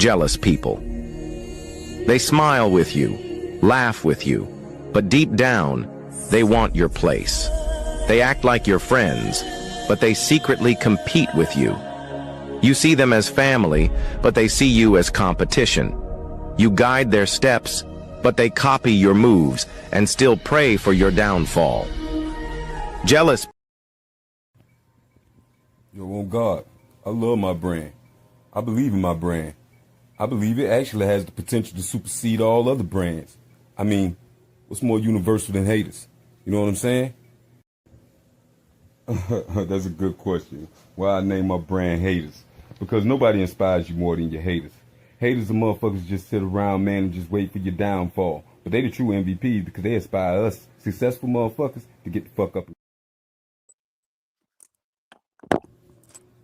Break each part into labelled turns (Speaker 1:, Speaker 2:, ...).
Speaker 1: jealous people. They smile with you, laugh with you, but deep down, they want your place. They act like your friends, but they secretly compete with you. You see them as family, but they see you as competition. You guide their steps, but they copy your moves and still pray for your downfall. Jealous.
Speaker 2: Yo, on God, I love my brand. I believe in my brand. I believe it actually has the potential to supersede all other brands. I mean, what's more universal than haters? You know what I'm saying? That's a good question. Why I name my brand Haters? Because nobody inspires you more than your haters. Haters are motherfuckers just sit around, man, and just wait for your downfall. But they the true MVPs because they inspire us, successful motherfuckers, to get the fuck up.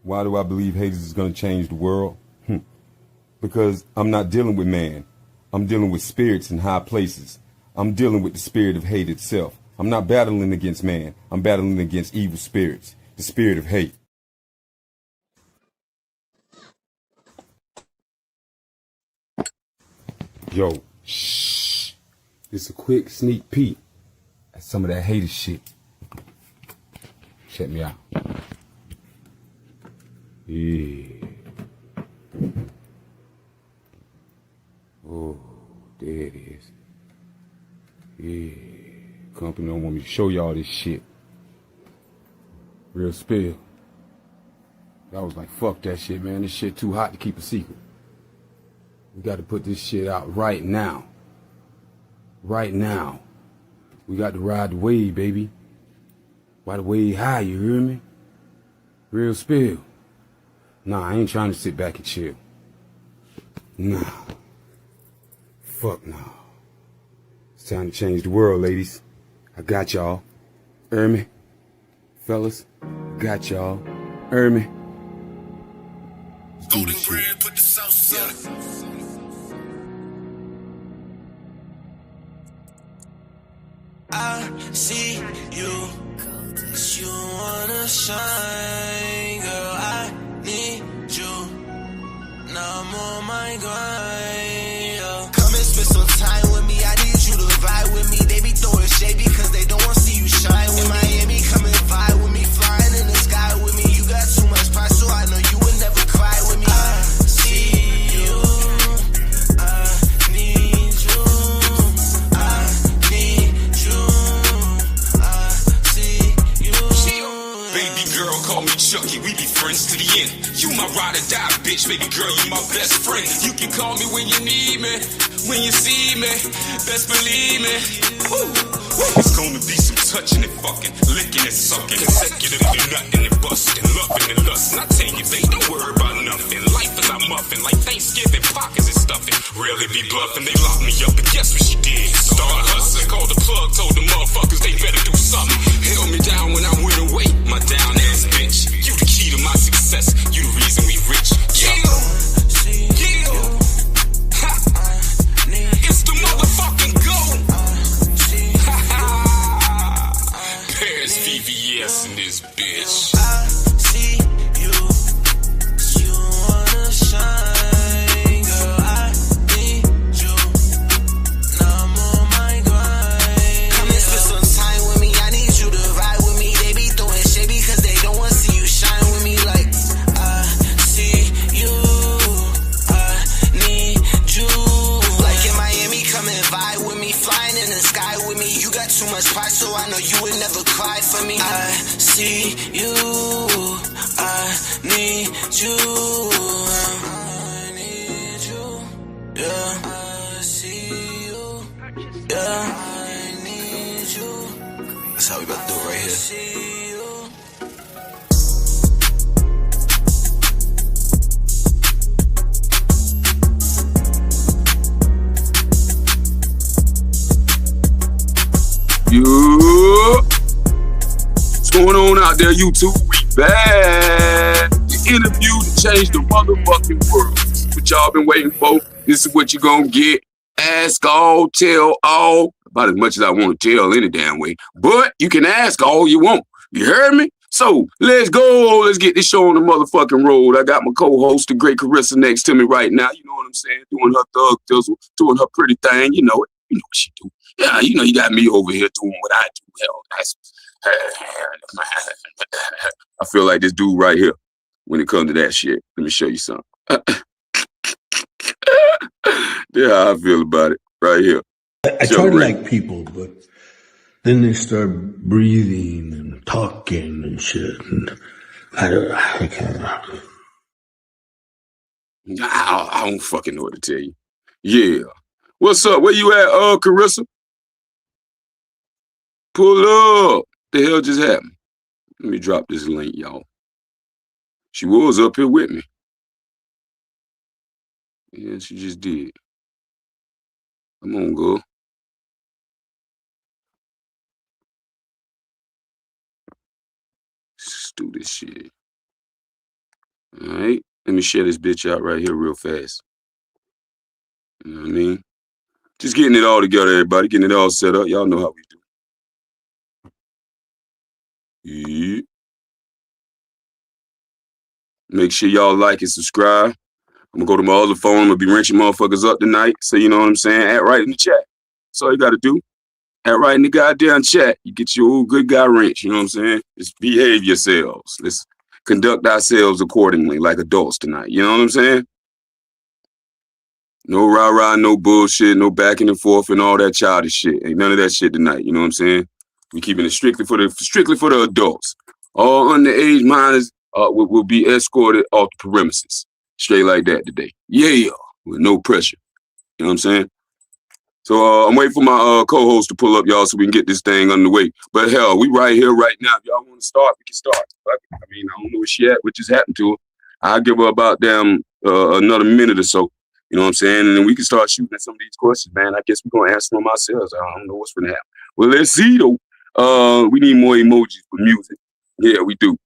Speaker 2: Why do I believe haters is going to change the world? Because I'm not dealing with man. I'm dealing with spirits in high places. I'm dealing with the spirit of hate itself. I'm not battling against man. I'm battling against evil spirits, the spirit of hate. Yo, shh. It's a quick sneak peek at some of that hater shit. Check me out. Yeah. Oh, there it is. Yeah. Company don't want me to show y'all this shit. Real spill. I was like, fuck that shit, man. This shit too hot to keep a secret. We got to put this shit out right now. Right now. We got to ride the wave, baby. Ride the wave high, you hear me? Real spill. Nah, I ain't trying to sit back and chill. Nah. Fuck no. It's time to change the world, ladies. I got y'all. Hear me? Fellas, got y'all. Hear me?
Speaker 3: Golden bread, put the sauce on it. I see you, 'cause you wanna shine, girl. I need you. Now I'm on my grind. Come and spend some time with me. I need you to vibe with me. They be throwing shade because they don't want to see you shine. In Miami, come and vibe with me. Flying in the sky with me. You got too much pride, so I know you would never cry with me. I see you. I need you. I need you. I see you.
Speaker 4: Baby girl, call me Chucky. We be friends to the end. You my ride or die, bitch. Baby girl, you my best friend. You can call me when you need me, when you see me. Best believe me. Woo, woo. It's gonna be some touching and fucking, licking and sucking, consecutively nutting and busting, loving and lusting. I tell you, babe, don't worry about nothing. Life is a muffin, like Thanksgiving, pockets and stuffing. Rarely be bluffing. They locked me up, and guess what she did? Start hustling, called the plug, told the motherfuckers they better do something. Held me down when I went away, my down ass bitch. You the key to my success, you the reason we rich. Yeah, yeah. Ha. It's the motherfucking goal. Ha ha. Paris VVS in this bitch.
Speaker 3: I see you. You wanna shine, girl. I need you. Now I'm on my grind. Come and spend some time with me. I need you to ride with me. They be throwing shade because they don't want to see you shine with me. Like, I see you. I need you. Like in Miami, come and vibe with me. Flying in the sky with me. You got too much pride, so I know you would never cry for me. I see you. I need you. I need you. Yeah. I see you. Yeah. I need you. That's how we about to do it right here. See you.
Speaker 2: Yo, what's going on out there, YouTube? We back. The interview to change the motherfucking world. This is what y'all been waiting for. This is what you gonna get. Ask all, tell all. About as much as I want to tell any damn way. But you can ask all you want. You heard me? So let's go. Let's get this show on the motherfucking road. I got my co-host, the great Carissa, next to me right now. You know what I'm saying? Doing her thug thizzle, doing her pretty thing. You know it. You know what she do. Yeah, you know you got me over here doing what I do. Hell, that's. I feel like this dude right here when it comes to that shit. Let me show you something. Yeah, how I feel about it right here.
Speaker 5: I try to like people, but then they start breathing and talking and shit, and I can't.
Speaker 2: I don't fucking know what to tell you. Yeah. What's up? Where you at, Carissa? Pull up. The hell just happened? Let me drop this link, y'all. She was up here with me. Yeah, she just did. Come on, girl. Let's do this shit. All right. Let me share this bitch out right here real fast. You know what I mean? Just getting it all together, everybody. Getting it all set up. Y'all know how we do. Yeah. Make sure y'all like and subscribe. I'm gonna go to my other phone. I'm gonna be wrenching motherfuckers up tonight. So you know what I'm saying? Add right in the chat. That's all you gotta do. Add right in the goddamn chat. You get your old good guy wrench. You know what I'm saying? Just behave yourselves. Let's conduct ourselves accordingly, like adults tonight. You know what I'm saying? No rah-rah, no bullshit, no backing and forth and all that childish shit. Ain't none of that shit tonight. You know what I'm saying? We keeping it strictly for the adults. All underage minors will be escorted off the premises. Straight like that today. Yeah, with no pressure. You know what I'm saying? So I'm waiting for my co-host to pull up, y'all, so we can get this thing underway. But hell, we right here right now. If y'all want to start, we can start. I mean, I don't know where she at, what just happened to her. I'll give her about another minute or so. You know what I'm saying? And then we can start shooting at some of these questions, man. I guess we're going to answer them ourselves. I don't know what's going to happen. Well, let's see, though. We need more emojis for music. Yeah, we do.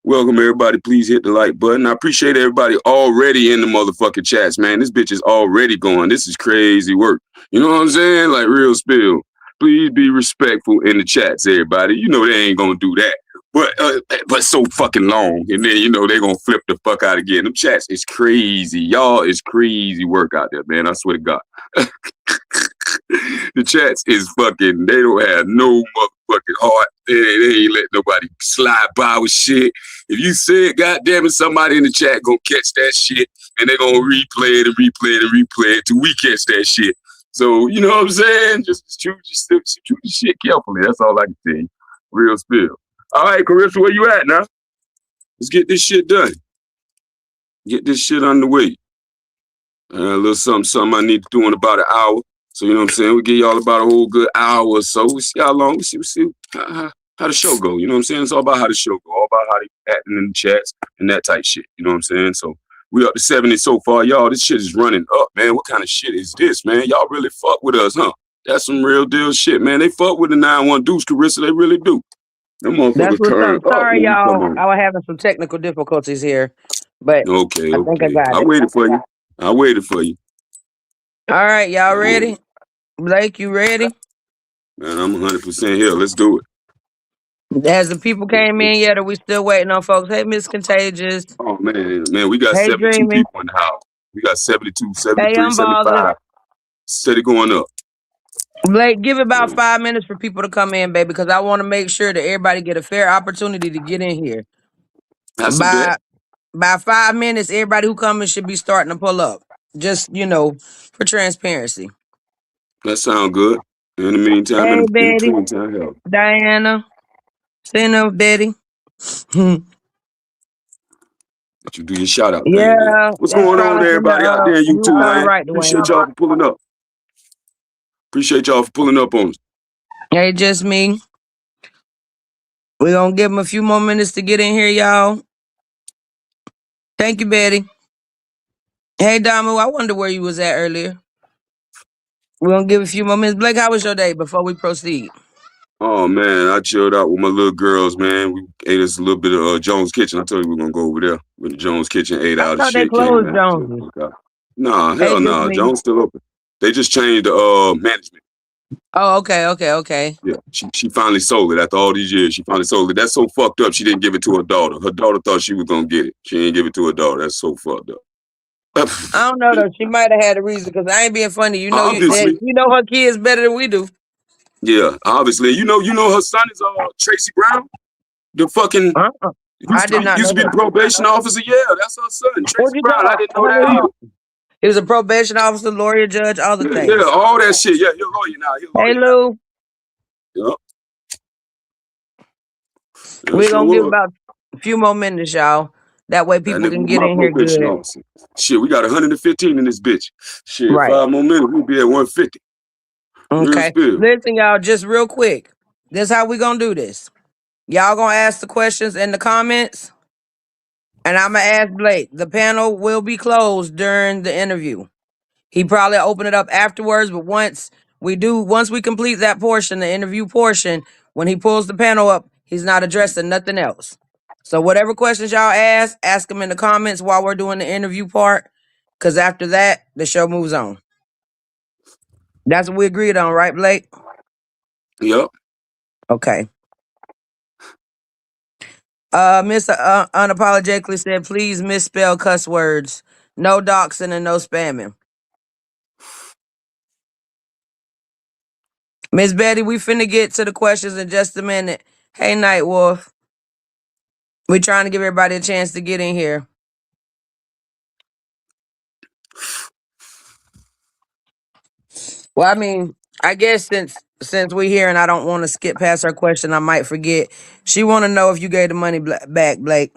Speaker 2: Welcome, everybody. Please hit the like button. I appreciate everybody already in the motherfucking chats, man. This bitch is already going. This is crazy work. You know what I'm saying? Like, real spill. Please be respectful in the chats, everybody. You know they ain't going to do that. But so fucking long. And then, you know, they going to flip the fuck out again. Them chats is crazy. Y'all is crazy work out there, man. I swear to God. The chats is fucking, they don't have no motherfucking heart. They ain't let nobody slide by with shit. If you say it, goddamn it, somebody in the chat gonna catch that shit and they gonna replay it and replay it and replay it till we catch that shit. So, you know what I'm saying? Just choose the shit carefully. That's all I can tell you. Real spill. All right, Carissa, where you at now? Let's get this shit done. Get this shit underway. A little something I need to do in about an hour. So, you know what I'm saying? We give y'all about a whole good hour or so. We see how long, we see how the show go. You know what I'm saying? It's all about how the show go. All about how they acting in the chats and that type shit. You know what I'm saying? So, we up to 70 so far. Y'all, this shit is running up, man. What kind of shit is this, man? Y'all really fuck with us, huh? That's some real deal shit, man. They fuck with the 9-1 Deuce, Carissa. They really do. Them motherfuckers
Speaker 6: That's what's
Speaker 2: turn
Speaker 6: up. Sorry,
Speaker 2: up
Speaker 6: y'all. I was having some technical difficulties here, but
Speaker 2: Okay.
Speaker 6: I think I got
Speaker 2: I
Speaker 6: it.
Speaker 2: waited for you.
Speaker 6: All right, y'all ready? Blake, you ready?
Speaker 2: Man, I'm 100% here. Let's do it.
Speaker 6: Has the people came in yet? Or we still waiting on folks? Hey, Miss Contagious.
Speaker 2: Oh, man, we got
Speaker 6: Hey,
Speaker 2: 72
Speaker 6: Dreamy.
Speaker 2: people in the house. We got 72,
Speaker 6: Hey,
Speaker 2: 73,
Speaker 6: I'm bothered.
Speaker 2: 75. Steady going up.
Speaker 6: Blake, give it about 5 minutes for people to come in, baby, because I want to make sure that everybody get a fair opportunity to get in here.
Speaker 2: That's a bet.
Speaker 6: By 5 minutes, everybody who coming should be starting to pull up. Just, you know, for transparency.
Speaker 2: That sound good. In the meantime,
Speaker 6: Hey,
Speaker 2: in
Speaker 6: Betty,
Speaker 2: between time, help.
Speaker 6: Diana, Sina, Betty.
Speaker 2: Let you do your shout out thing then.
Speaker 6: Yeah,
Speaker 2: What's
Speaker 6: it's
Speaker 2: going on,
Speaker 6: probably
Speaker 2: everybody out there in
Speaker 6: you
Speaker 2: YouTube,
Speaker 6: sound
Speaker 2: man?
Speaker 6: right,
Speaker 2: Appreciate
Speaker 6: Dwayne.
Speaker 2: y'all for pulling up. Appreciate y'all for pulling up on us.
Speaker 6: Hey, just me. We're gonna give them a few more minutes to get in here, y'all. Thank you, Betty. Hey, Damu, I wonder where you was at earlier. We're gonna give a few more minutes. Blake, how was your day before we proceed?
Speaker 2: Oh, man, I chilled out with my little girls, man. We ate us a little bit of Jones Kitchen. I told you we are going to go over there with the Jones Kitchen, ate
Speaker 6: I
Speaker 2: out of
Speaker 6: thought they
Speaker 2: shit, came
Speaker 6: closed
Speaker 2: back.
Speaker 6: Jones's.
Speaker 2: Nah,
Speaker 6: Hey,
Speaker 2: hell
Speaker 6: just
Speaker 2: nah.
Speaker 6: me.
Speaker 2: Jones still open. They just changed the management.
Speaker 6: Oh, okay.
Speaker 7: Yeah, she finally sold it after all these years. She finally sold it. That's so fucked up. She didn't give it to her daughter. Her daughter thought she was gonna get it. She didn't give it to her daughter. That's so fucked up.
Speaker 6: I don't know though. She might have had a reason because I ain't being funny. You know,
Speaker 7: Obviously,
Speaker 6: you know her kids better than we do.
Speaker 7: yeah. Obviously, you know her son is Tracy Brown, the fucking
Speaker 6: Uh-uh. I did not
Speaker 7: used
Speaker 6: know
Speaker 7: to be the
Speaker 6: that.
Speaker 7: probation officer. Yeah, that's her son,
Speaker 6: What
Speaker 7: Tracy
Speaker 6: you
Speaker 7: Brown. I
Speaker 6: talking
Speaker 7: didn't know that
Speaker 6: about?
Speaker 7: either.
Speaker 6: He was a probation officer, lawyer, judge, all the
Speaker 7: Yeah,
Speaker 6: things.
Speaker 7: all that shit. Yeah, you're a lawyer now. You're a
Speaker 6: Hey
Speaker 7: lawyer now.
Speaker 6: Lou,
Speaker 7: Yeah, yeah,
Speaker 6: we're
Speaker 7: sure
Speaker 6: gonna give
Speaker 7: was.
Speaker 6: about a few more minutes, y'all. That way
Speaker 7: That
Speaker 6: people
Speaker 7: nigga
Speaker 6: can
Speaker 7: was
Speaker 6: get
Speaker 7: my
Speaker 6: in here
Speaker 7: probation
Speaker 6: good.
Speaker 7: officer. Shit, we got 115 in this bitch. Shit,
Speaker 6: Right.
Speaker 7: 5 more minutes, we'll be at 150. Real
Speaker 6: Okay.
Speaker 7: spill.
Speaker 6: Listen, y'all, just real quick. This how we gonna do this. Y'all gonna ask the questions in the comments, and I'm gonna ask Blake. The panel will be closed during the interview. He probably open it up afterwards, but once we complete that portion, the interview portion, when he pulls the panel up, he's not addressing nothing else. So whatever questions y'all ask them in the comments while we're doing the interview part. Cause after that, the show moves on. That's what we agreed on, right, Blake?
Speaker 7: Yep.
Speaker 6: Okay. Miss unapologetically said, please misspell cuss words. No doxing and no spamming. Miss Betty, we finna get to the questions in just a minute. Hey, Night Wolf. We're trying to give everybody a chance to get in here. Well, I mean, I guess since we're here and I don't want to skip past her question, I might forget. She want to know if you gave the money back, Blake.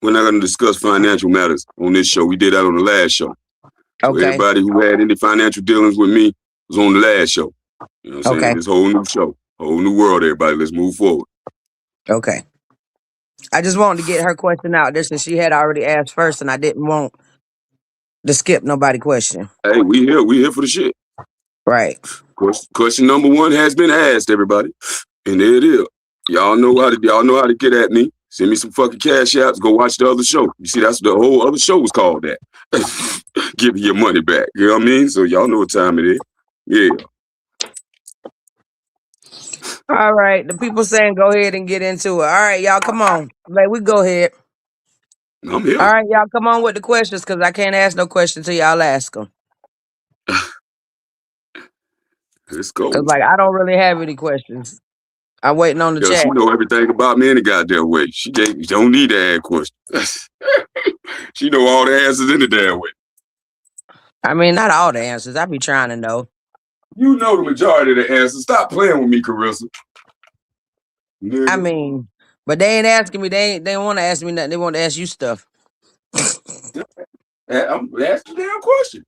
Speaker 7: We're not going to discuss financial matters on this show. We did that on the last show. So
Speaker 6: Okay.
Speaker 7: everybody who had any financial dealings with me was on the last show. You know what I'm saying?
Speaker 6: Okay.
Speaker 7: This whole new show, whole new world, everybody. Let's move forward.
Speaker 6: Okay. I just wanted to get her question out there since she had already asked first, and I didn't want to skip nobody question.
Speaker 7: Hey, we here for the shit.
Speaker 6: Right.
Speaker 7: Question number 1 has been asked, everybody. And there it is. Y'all know how to get at me. Send me some fucking cash apps. Go watch the other show. You see, that's the whole other show was called that. Give you your money back. You know what I mean? So y'all know what time it is. Yeah.
Speaker 6: All right. The people saying go ahead and get into it. All right, y'all, come on. Like, we go ahead.
Speaker 7: I'm here.
Speaker 6: All right, y'all, come on with the questions because I can't ask no questions till y'all ask them.
Speaker 7: Let's go.
Speaker 6: Because, like, I don't really have any questions. I'm waiting on the
Speaker 7: Yeah, she
Speaker 6: chat.
Speaker 7: know everything about me any goddamn way. She don't need to ask questions. She know all the answers in the damn way.
Speaker 6: I mean, not all the answers. I be trying to know.
Speaker 7: You know the majority of the answers. Stop playing with me, Carissa. Nigga.
Speaker 6: I mean, but they ain't asking me. They want to ask me nothing. They want to ask you stuff.
Speaker 7: I'm asking the damn question.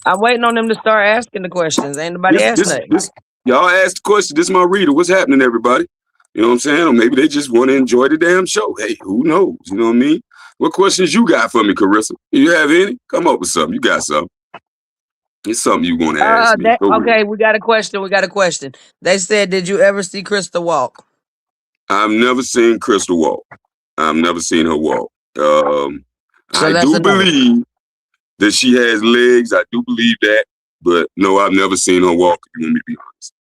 Speaker 6: I'm waiting on them to start asking the questions. Ain't nobody asked nothing.
Speaker 7: Y'all asked the question. This is my reader. What's happening, everybody? You know what I'm saying? Or maybe they just want to enjoy the damn show. Hey, who knows? You know what I mean? What questions you got for me, Carissa? You have any? Come up with something. You got something. It's something you want to ask me.
Speaker 6: Okay, we got a question. They said, did you ever see Krista walk?
Speaker 7: I've never seen Crystal walk. I've never seen her walk.
Speaker 6: So
Speaker 7: I
Speaker 6: that's
Speaker 7: do
Speaker 6: another.
Speaker 7: believe that she has legs. I do believe that. But no, I've never seen her walk, if you want me to be honest.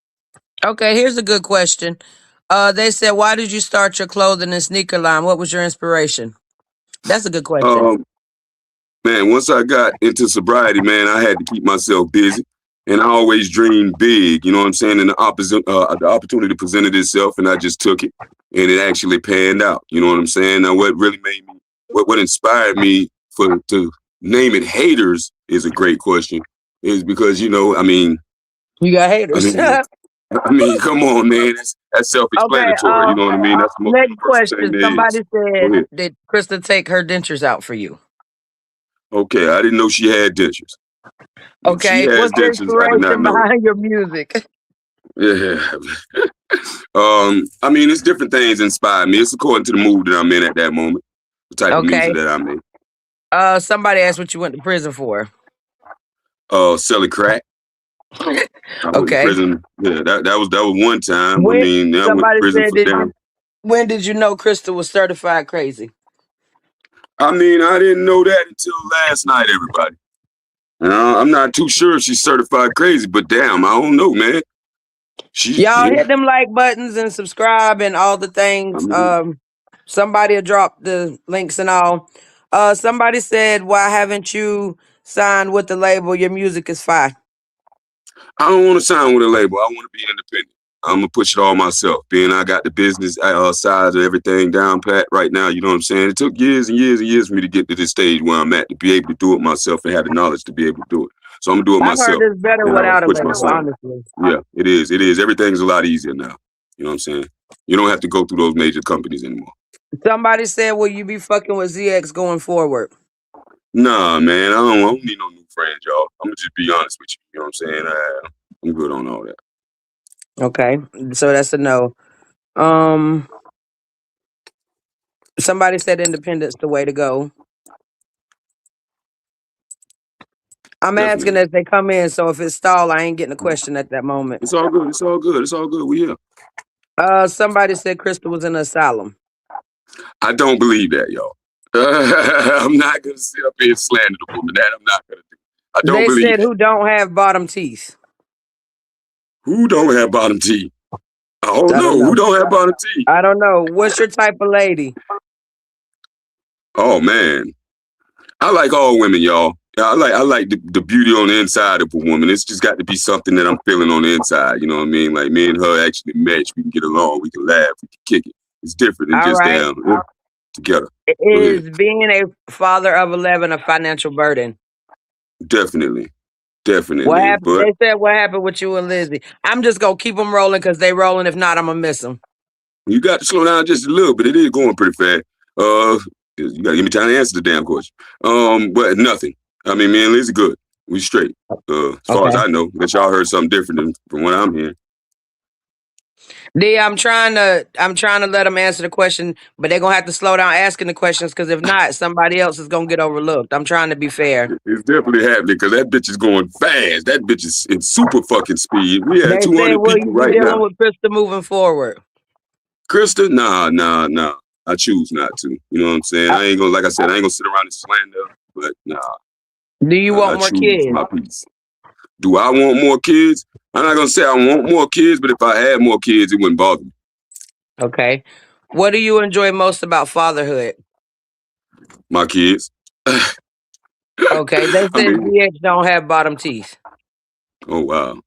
Speaker 6: Okay, here's a good question. They said, why did you start your clothing and sneaker line? What was your inspiration? That's a good question.
Speaker 7: Man, once I got into sobriety, man, I had to keep myself busy. And I always dreamed big, you know what I'm saying? And the opportunity presented itself, and I just took it, and it actually panned out. You know what I'm saying? Now, what really made me, what inspired me to name it haters is a great question. Is because
Speaker 6: You got haters.
Speaker 7: I mean, come on, man, that's
Speaker 6: Okay,
Speaker 7: self-explanatory. You know what I mean? That's the most
Speaker 6: next
Speaker 7: universal thing
Speaker 6: question.
Speaker 7: there
Speaker 6: Somebody
Speaker 7: is. Go
Speaker 6: said,
Speaker 7: ahead.
Speaker 6: did Krista take her dentures out for you?
Speaker 7: Okay, I didn't know she had dentures. If she
Speaker 6: Okay,
Speaker 7: has
Speaker 6: what's the
Speaker 7: dentures, I did not
Speaker 6: inspiration
Speaker 7: know.
Speaker 6: behind your music?
Speaker 7: Yeah. I mean, it's different things inspire me. It's according to the mood that I'm in at that moment, the type of music
Speaker 6: Okay.
Speaker 7: that I'm in.
Speaker 6: Somebody asked what you went to prison for.
Speaker 7: Selling crack. I went to
Speaker 6: Okay.
Speaker 7: prison. Yeah, that was one time. I mean, I went to
Speaker 6: Somebody
Speaker 7: prison
Speaker 6: said,
Speaker 7: for damn.
Speaker 6: when did you know Krista was certified crazy?
Speaker 7: I mean, I didn't know that until last night, everybody. I'm not too sure if she's certified crazy, but damn, I don't know, man.
Speaker 6: Y'all hit them like buttons and subscribe and all the things. Somebody will drop the links and all. Somebody said, "Why haven't you signed with the label? Your music is fire."
Speaker 7: I don't want to sign with a label. I want to be independent. I'm gonna push it all myself. Being I got the business side of everything down pat right now. You know what I'm saying? It took years and years and years for me to get to this stage where I'm at to be able to do it myself and have the knowledge to be able to do it. So I'm gonna do it
Speaker 6: I've heard
Speaker 7: myself.
Speaker 6: it's better
Speaker 7: And I'm
Speaker 6: without a
Speaker 7: push
Speaker 6: label,
Speaker 7: myself.
Speaker 6: honestly.
Speaker 7: Yeah, it is. It is. Everything's a lot easier now. You know what I'm saying? You don't have to go through those major companies anymore.
Speaker 6: Somebody said, "Will you be fucking with ZX going forward?"
Speaker 7: Nah, man, I don't need no new friends, y'all. I'm gonna just be honest with you. You know what I'm saying? I'm good on all that.
Speaker 6: Okay, so that's a no. Somebody said independence the way to go. I'm asking
Speaker 7: Definitely.
Speaker 6: as they come in, so if it's stalled, I ain't getting a question at that moment.
Speaker 7: It's all good. It's all good. It's all good. We here.
Speaker 6: Somebody said Crystal was in an asylum.
Speaker 7: I don't believe that, y'all. I'm not gonna sit up here and slander the woman. That I'm not gonna do. I don't
Speaker 6: They
Speaker 7: believe
Speaker 6: said
Speaker 7: it.
Speaker 6: who don't have bottom teeth.
Speaker 7: Who don't have bottom teeth? I don't
Speaker 6: I don't
Speaker 7: know. Who
Speaker 6: know.
Speaker 7: don't have bottom teeth?
Speaker 6: I don't know. What's your type of lady?
Speaker 7: Oh man, I like all women, y'all. I like the beauty on the inside of a woman. It's just got to be something that I'm feeling on the inside. You know what I mean? Like me and her actually match. We can get along. We can laugh. We can kick it. It's different than
Speaker 6: All
Speaker 7: just
Speaker 6: right.
Speaker 7: together. Go ahead.
Speaker 6: Is being a father of 11 a financial burden?
Speaker 7: Definitely,
Speaker 6: What
Speaker 7: definitely.
Speaker 6: happened?
Speaker 7: But
Speaker 6: They said what happened with you and Lizzie. I'm just gonna keep them rolling because they rolling. If not, I'm gonna miss them.
Speaker 7: you got to slow down just a little bit. It is going pretty fast. You gotta give me time to answer the damn question. But nothing. I mean, me and Lizzie good. We straight. As far as
Speaker 6: Okay.
Speaker 7: I know, that y'all heard something different from what I'm hearing.
Speaker 6: D, I'm trying to let them answer the question, but they're gonna have to slow down asking the questions because if not, somebody else is gonna get overlooked. I'm trying to be fair.
Speaker 7: It's definitely happening because that bitch is going fast. That bitch is in super fucking speed. We had
Speaker 6: They said,
Speaker 7: 200
Speaker 6: will you
Speaker 7: people
Speaker 6: be
Speaker 7: right
Speaker 6: dealing
Speaker 7: now.
Speaker 6: with Krista moving forward?
Speaker 7: Krista, nah. I choose not to. You know what I'm saying? I ain't gonna, like I said, I ain't gonna sit around and slander, but nah,
Speaker 6: Do you
Speaker 7: I
Speaker 6: want more
Speaker 7: choose
Speaker 6: kids?
Speaker 7: my peace. Do I want more kids? I'm not gonna say I want more kids, but if I had more kids, it wouldn't bother me.
Speaker 6: Okay. What do you enjoy most about fatherhood?
Speaker 7: My kids.
Speaker 6: Okay. They
Speaker 7: I
Speaker 6: said
Speaker 7: mean,
Speaker 6: GH don't have bottom teeth.
Speaker 7: oh wow.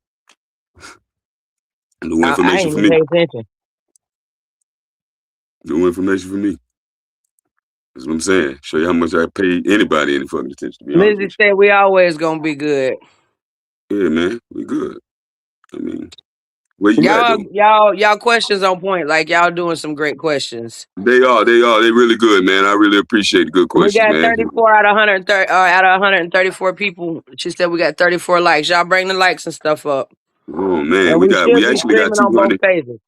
Speaker 7: New
Speaker 6: I
Speaker 7: information
Speaker 6: ain't
Speaker 7: for
Speaker 6: even
Speaker 7: me.
Speaker 6: pay attention.
Speaker 7: New information for me. That's what I'm saying. Show you how much I pay anybody any fucking attention, to be honest
Speaker 6: Lizzie
Speaker 7: with
Speaker 6: said we always gonna be good.
Speaker 7: you. Yeah, man. We good. I mean, where you at though?
Speaker 6: Y'all questions on point. Like y'all doing some great questions.
Speaker 7: They are. They really good, man. I really appreciate the good
Speaker 6: We
Speaker 7: questions,
Speaker 6: got
Speaker 7: man.
Speaker 6: 34 out of 130 out of 134 people. She said we got 34 likes. Y'all bring the likes and stuff up.
Speaker 7: Oh man,
Speaker 6: And we
Speaker 7: we
Speaker 6: should be
Speaker 7: actually got
Speaker 6: streaming on both
Speaker 7: 200.
Speaker 6: pages.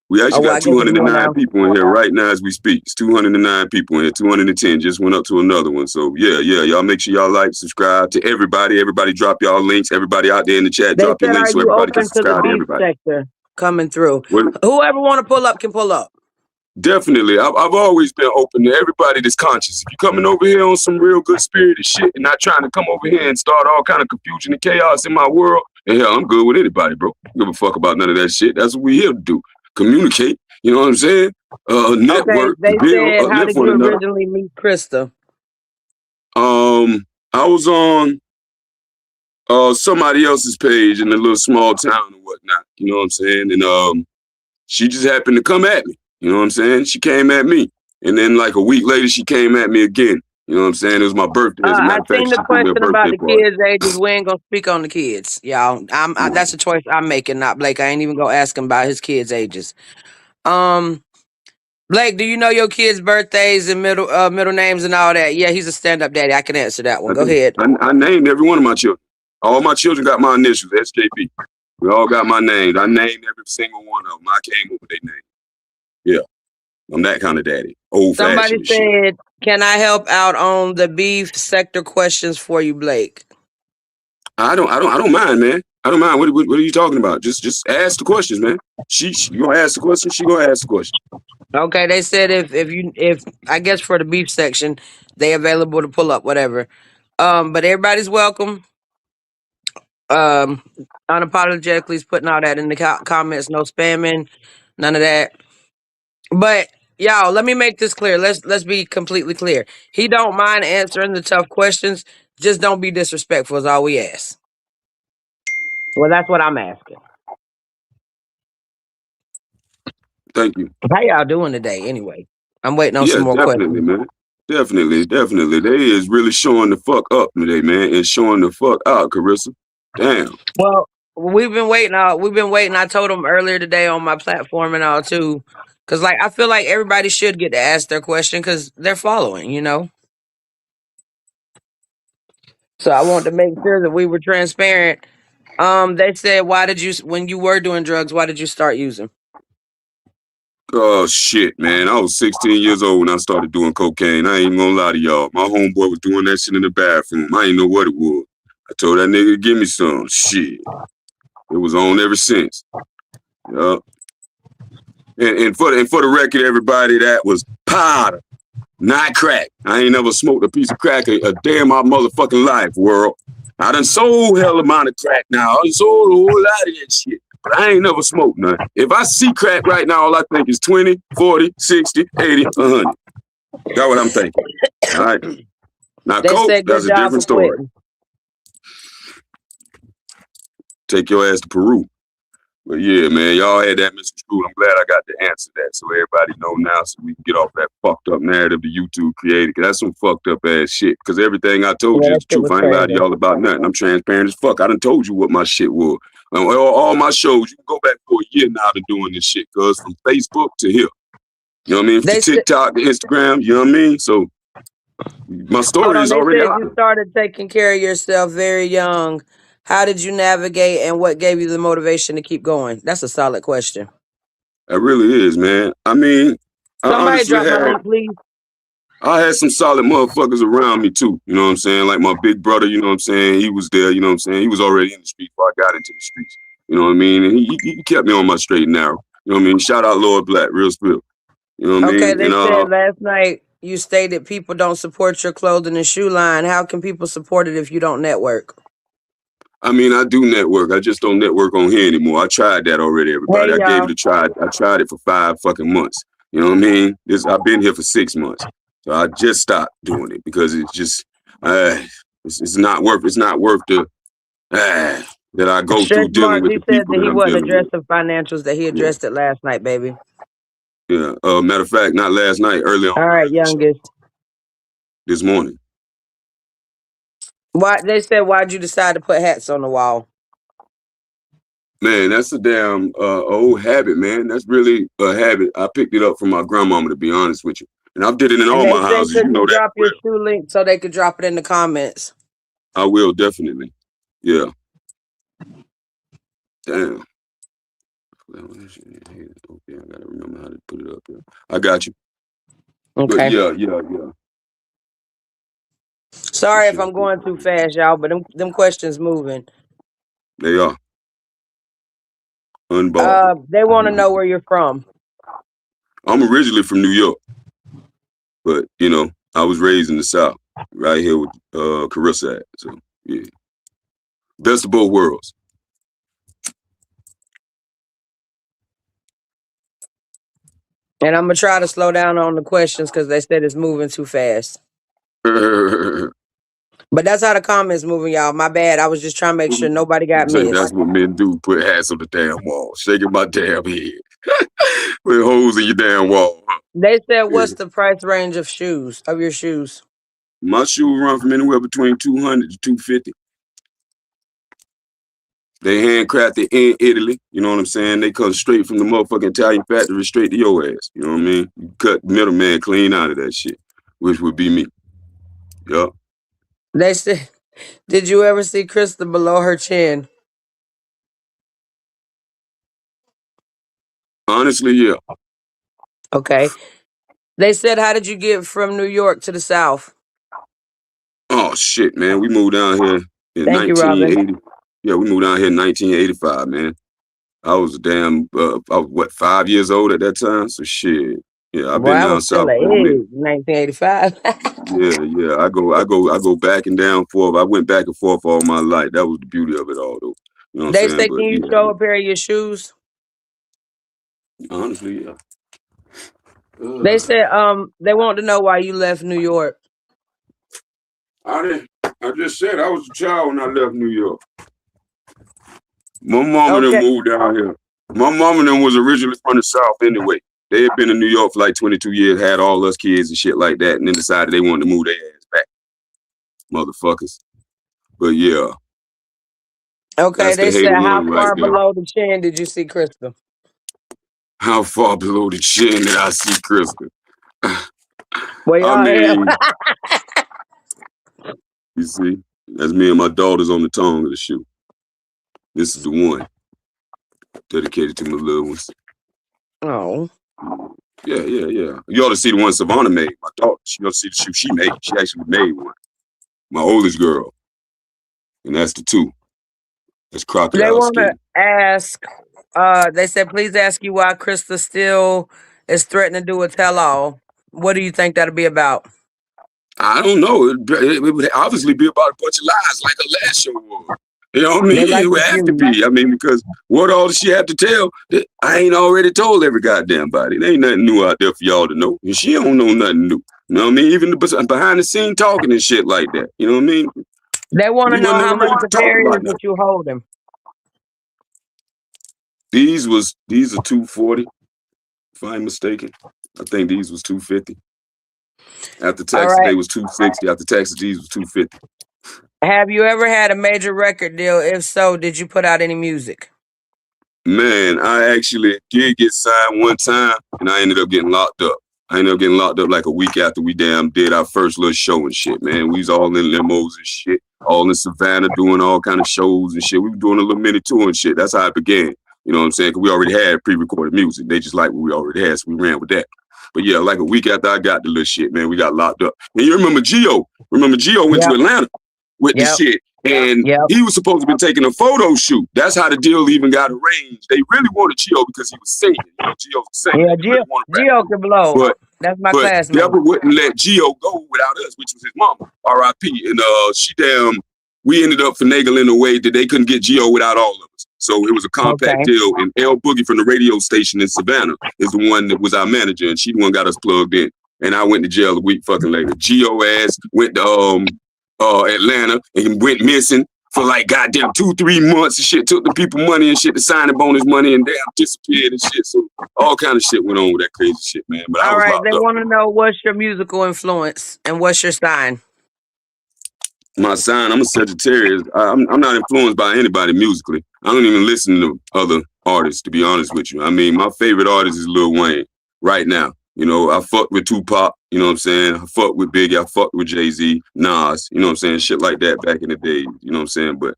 Speaker 7: We
Speaker 6: Oh
Speaker 7: actually
Speaker 6: well, I
Speaker 7: got
Speaker 6: guess it's more
Speaker 7: 209
Speaker 6: now.
Speaker 7: people in here right now as we speak. It's 209 people in here. 210 just went up to another one. So yeah. Y'all make sure y'all like, subscribe to everybody. Everybody drop y'all links. Everybody out there in the chat,
Speaker 6: They
Speaker 7: drop your
Speaker 6: said, are
Speaker 7: links so
Speaker 6: you
Speaker 7: everybody can
Speaker 6: open to the
Speaker 7: subscribe to
Speaker 6: beef
Speaker 7: everybody.
Speaker 6: sector coming through?
Speaker 7: What,
Speaker 6: Whoever want to pull up can pull up.
Speaker 7: Definitely. I've always been open to everybody that's conscious. If you're coming over here on some real good spirited shit and not trying to come over here and start all kind of confusion and chaos in my world, and hell, I'm good with anybody, bro. Don't give a fuck about none of that shit. That's what we here to do. Communicate. You know what I'm saying?
Speaker 6: Okay,
Speaker 7: Network,
Speaker 6: they
Speaker 7: build,
Speaker 6: said, how
Speaker 7: uplift
Speaker 6: did
Speaker 7: one
Speaker 6: you
Speaker 7: another.
Speaker 6: originally meet Krista?
Speaker 7: I was on somebody else's page in a little small town and whatnot. You know what I'm saying? And she just happened to come at me. You know what I'm saying? She came at me. And then like a week later, she came at me again. You know what I'm saying? It was my birthday. As a
Speaker 6: I
Speaker 7: matter of fact,
Speaker 6: seen the
Speaker 7: she threw me a
Speaker 6: question about
Speaker 7: birthday
Speaker 6: the
Speaker 7: party.
Speaker 6: kids' ages. We ain't gonna speak on the kids, y'all. That's a choice I'm making, not Blake. I ain't even gonna ask him about his kids' ages. Blake, do you know your kids' birthdays and middle names and all that? Yeah, he's a stand-up daddy. I can answer that one.
Speaker 7: I
Speaker 6: Go
Speaker 7: do.
Speaker 6: ahead.
Speaker 7: I named every one of my children. All my children got my initials, SJP. We all got my names. I named every single one of them. I came up with their name. Yeah, I'm that kind of daddy. Old
Speaker 6: Somebody
Speaker 7: fashioned and shit.
Speaker 6: said, "Can I help out on the beef sector questions for you, Blake?"
Speaker 7: I don't mind, man. I don't mind. What are you talking about? Just ask the questions, man. She you gonna ask the question, she gonna ask the question.
Speaker 6: Okay, they said if I guess for the beef section, they available to pull up, whatever. But everybody's welcome. Um, unapologetically is putting all that in the comments. No spamming, none of that. But y'all, let me make this clear. Let's be completely clear. He don't mind answering the tough questions. Just don't be disrespectful. Is all we ask. Well, that's what I'm asking.
Speaker 7: Thank you.
Speaker 6: How y'all doing today? Anyway, I'm waiting on some
Speaker 7: Yeah,
Speaker 6: more
Speaker 7: definitely,
Speaker 6: questions.
Speaker 7: man. Definitely. They is really showing the fuck up today, man, and showing the fuck out, Carissa. Damn.
Speaker 6: Well, we've been waiting. We've been waiting. I told them earlier today on my platform and all too, because like I feel like everybody should get to ask their question because they're following. So I wanted to make sure that we were transparent. They said, why did you, when you were doing drugs, why did you start using?
Speaker 7: Oh shit, man. I was 16 years old when I started doing cocaine. I ain't gonna lie to y'all. My homeboy was doing that shit in the bathroom. I ain't know what it was. I told that nigga to give me some. Shit. It was on ever since. Yeah. And for the record, everybody, that was powder, not crack. I ain't never smoked a piece of crack a day in my motherfucking life, world. I done sold hell amount of crack now. I done sold a whole lot of that shit. But I ain't never smoked none. If I see crack right now, all I think is 20, 40, 60, 80, 100. That's what I'm thinking. All right. Now,
Speaker 6: They
Speaker 7: coke,
Speaker 6: said,
Speaker 7: that's
Speaker 6: good
Speaker 7: a
Speaker 6: job
Speaker 7: different
Speaker 6: for
Speaker 7: story.
Speaker 6: quitting.
Speaker 7: Take your ass to Peru. But yeah, man, y'all had that misconstrued. I'm glad I got to answer that so everybody know now so we can get off that fucked up narrative the YouTube created. Cause that's some fucked up ass shit. Cause everything I told
Speaker 6: Yeah,
Speaker 7: you is
Speaker 6: that
Speaker 7: the
Speaker 6: shit
Speaker 7: truth.
Speaker 6: was
Speaker 7: I ain't lied to
Speaker 6: crazy.
Speaker 7: y'all about nothing. I'm transparent as fuck. I done told you what my shit was. All my shows, you can go back for a year now to doing this shit, cuz from Facebook to here. You know what I mean? To
Speaker 6: They said,
Speaker 7: TikTok, to Instagram, you know what I mean? So my
Speaker 6: hold
Speaker 7: story
Speaker 6: on,
Speaker 7: is
Speaker 6: they
Speaker 7: already
Speaker 6: said
Speaker 7: out
Speaker 6: you
Speaker 7: there.
Speaker 6: started taking care of yourself very young. How did you navigate and what gave you the motivation to keep going? That's a solid question.
Speaker 7: It really is, man. I mean, I
Speaker 6: Somebody
Speaker 7: honestly
Speaker 6: drop my
Speaker 7: had
Speaker 6: link, please.
Speaker 7: I had some solid motherfuckers around me too. You know what I'm saying? Like my big brother, you know what I'm saying? He was there, you know what I'm saying? He was already in the street before I got into the streets. You know what I mean? And he kept me on my straight and narrow. You know what I mean? Shout out Lord Black, real spill. You know what I
Speaker 6: Okay,
Speaker 7: mean?
Speaker 6: they
Speaker 7: And
Speaker 6: said last night you stated people don't support your clothing and shoe line. How can people support it if you don't network?
Speaker 7: I mean, I do network. I just don't network on here anymore. I tried that already, everybody.
Speaker 6: Hey,
Speaker 7: I gave
Speaker 6: y'all.
Speaker 7: it a try. I tried it for 5 fucking months. You know what I mean? I've been here for 6 months. So I just stopped doing it because it's just it's not worth the that I go through
Speaker 6: Stretch
Speaker 7: dealing
Speaker 6: Marks,
Speaker 7: with
Speaker 6: he
Speaker 7: the
Speaker 6: said
Speaker 7: people
Speaker 6: that
Speaker 7: that
Speaker 6: he
Speaker 7: I'm
Speaker 6: wasn't
Speaker 7: dealing with.
Speaker 6: addressing financials, that he
Speaker 7: Yeah,
Speaker 6: addressed it last night, baby.
Speaker 7: yeah. Matter of fact, not last night, early
Speaker 6: All right,
Speaker 7: in the show,
Speaker 6: youngest.
Speaker 7: this morning.
Speaker 6: Why they said why'd you decide to put hats on the wall?
Speaker 7: Man, that's a damn old habit, man. That's really a habit. I picked it up from my grandmama, to be honest with you. And I've did it in
Speaker 6: And
Speaker 7: all
Speaker 6: they
Speaker 7: my
Speaker 6: said,
Speaker 7: houses. You
Speaker 6: could you
Speaker 7: know that
Speaker 6: drop your
Speaker 7: well.
Speaker 6: shoe link so they could drop it in the comments?
Speaker 7: I will definitely. Yeah. Damn. Okay, I gotta remember how to put it up here. I got you. But
Speaker 6: Okay.
Speaker 7: yeah. This
Speaker 6: Sorry if
Speaker 7: shit
Speaker 6: I'm
Speaker 7: up here.
Speaker 6: going too fast, y'all, but them questions moving.
Speaker 7: They are unbothered.
Speaker 6: They want to know where you're from.
Speaker 7: I'm originally from New York, but you know, I was raised in the South, right here with Carissa at. So yeah. Best of both worlds.
Speaker 6: And I'm gonna try to slow down on the questions because they said it's moving too fast. But that's how the comments moving, y'all. My bad. I was just trying to make sure nobody got
Speaker 7: Say that's
Speaker 6: missed.
Speaker 7: what men do. Put hats on the damn wall. Shaking my damn head. Put holes in your damn wall.
Speaker 6: They said,
Speaker 7: Yeah.
Speaker 6: what's the price range of your shoes?
Speaker 7: My shoe run from anywhere between 200 to 250. They handcrafted in Italy. You know what I'm saying? They come straight from the motherfucking Italian factory straight to your ass. You know what I mean? You cut middleman clean out of that shit, which would be me. Yup.
Speaker 6: They said, did you ever see Krista below her chin?
Speaker 7: Honestly, yeah.
Speaker 6: Okay. They said, how did you get from New York to the South?
Speaker 7: Oh shit, man. We moved down here in
Speaker 6: Thank you, Robin.
Speaker 7: 1980. Yeah, we moved down here in 1985, man. I was 5 years old at that time. So shit, you Yeah, I've
Speaker 6: Boy,
Speaker 7: been
Speaker 6: I
Speaker 7: down
Speaker 6: was still
Speaker 7: south
Speaker 6: an
Speaker 7: for a minute.
Speaker 6: egg, 1985.
Speaker 7: Yeah. I go back and down forth. I went back and forth all my life. That was the beauty of it all, though. You know what I'm
Speaker 6: They
Speaker 7: saying?
Speaker 6: say,
Speaker 7: But
Speaker 6: can you show a pair of your shoes?
Speaker 7: honestly, yeah.
Speaker 6: They said, they want to know why you left New York.
Speaker 7: I just said I was a child when I left New York. My mama then
Speaker 6: Okay.
Speaker 7: moved down here. My mama then was originally from the South anyway. They had been in New York for like 22 years, had all us kids and shit like that, and then decided they wanted to move their ass back. Motherfuckers. But yeah,
Speaker 6: Okay,
Speaker 7: that's the
Speaker 6: they said,
Speaker 7: hater
Speaker 6: how
Speaker 7: one right
Speaker 6: far
Speaker 7: there.
Speaker 6: below the chin did you see Crystal?
Speaker 7: How far below the chin did I see Crystal?
Speaker 6: Well,
Speaker 7: I
Speaker 6: y'all hell.
Speaker 7: mean, you see, that's me and my daughters on the tongue of the shoe. This is the one dedicated to my little ones.
Speaker 6: Oh.
Speaker 7: Yeah. You ought to see the one Savannah made. My daughter, she ought to see the shoe she made. She actually made one. My oldest girl. And that's the two. That's
Speaker 6: They
Speaker 7: crocodile
Speaker 6: want to
Speaker 7: skin.
Speaker 6: ask, they said, please ask you why Krista still is threatening to do a tell all. What do you think that'll be about?
Speaker 7: I don't know. It would obviously be about a bunch of lies like her last show was. You know what I mean?
Speaker 6: They like
Speaker 7: It would
Speaker 6: the
Speaker 7: have to
Speaker 6: feud.
Speaker 7: be. I mean, because what all does she have to tell that I ain't already told every goddamn body? There ain't nothing new out there for y'all to know. And she don't know nothing new. You know what I mean? Even the behind the scene talking and shit like that. You know what I mean?
Speaker 6: They want to
Speaker 7: We
Speaker 6: know
Speaker 7: wasn't
Speaker 6: how
Speaker 7: never
Speaker 6: much
Speaker 7: ready to
Speaker 6: the
Speaker 7: talk
Speaker 6: pair is
Speaker 7: about
Speaker 6: that
Speaker 7: nothing.
Speaker 6: you hold him.
Speaker 7: These are 240, if I'm mistaken. I think these was 250. After
Speaker 6: All
Speaker 7: taxes,
Speaker 6: right.
Speaker 7: they was 260. After taxes, these was 250.
Speaker 6: Have you ever had a major record deal? If so, did you put out any music?
Speaker 7: Man, I actually did get signed one time, and I ended up getting locked up. I ended up getting locked up like a week after we damn did our first little show and shit, man. We was all in limos and shit, all in Savannah doing all kind of shows and shit. We were doing a little mini tour and shit. That's how it began. You know what I'm saying? Because we already had pre-recorded music. They just like what we already had, so we ran with that. But yeah, like a week after I got the little shit, man, we got locked up. And you remember Gio? Remember Gio went to
Speaker 6: Yep.
Speaker 7: Atlanta with the
Speaker 6: Yep.
Speaker 7: shit. And
Speaker 6: Yep.
Speaker 7: he was supposed to be taking a photo shoot. That's how the deal even got arranged. They really wanted Gio because he was singing. You know, Gio's a singer.
Speaker 6: Yeah,
Speaker 7: They really wanted rap.
Speaker 6: Gio can blow.
Speaker 7: But
Speaker 6: That's my
Speaker 7: but
Speaker 6: classmate.
Speaker 7: Deborah wouldn't let Gio go without us, which was his mama, R.I.P. And we ended up finagling a way that they couldn't get Gio without all of us. So it was a compact
Speaker 6: Okay.
Speaker 7: deal. And L Boogie from the radio station in Savannah is the one that was our manager, and she the one got us plugged in. And I went to jail a week fucking later. Gio ass went to Atlanta and went missing for like goddamn 2-3 months and shit. Took the people money and shit, the signing bonus money, and damn disappeared and shit. So all kind of shit went on with that crazy shit, man. But I
Speaker 6: All
Speaker 7: was
Speaker 6: right.
Speaker 7: locked
Speaker 6: They
Speaker 7: up.
Speaker 6: want to know what's your musical influence and what's your sign.
Speaker 7: My sign, I'm a Sagittarius. I'm not influenced by anybody musically. I don't even listen to other artists, to be honest with you. I mean, my favorite artist is Lil Wayne right now. You know, I fucked with Tupac, you know what I'm saying? I fucked with Biggie, I fucked with Jay-Z, Nas, you know what I'm saying? Shit like that back in the day, you know what I'm saying? But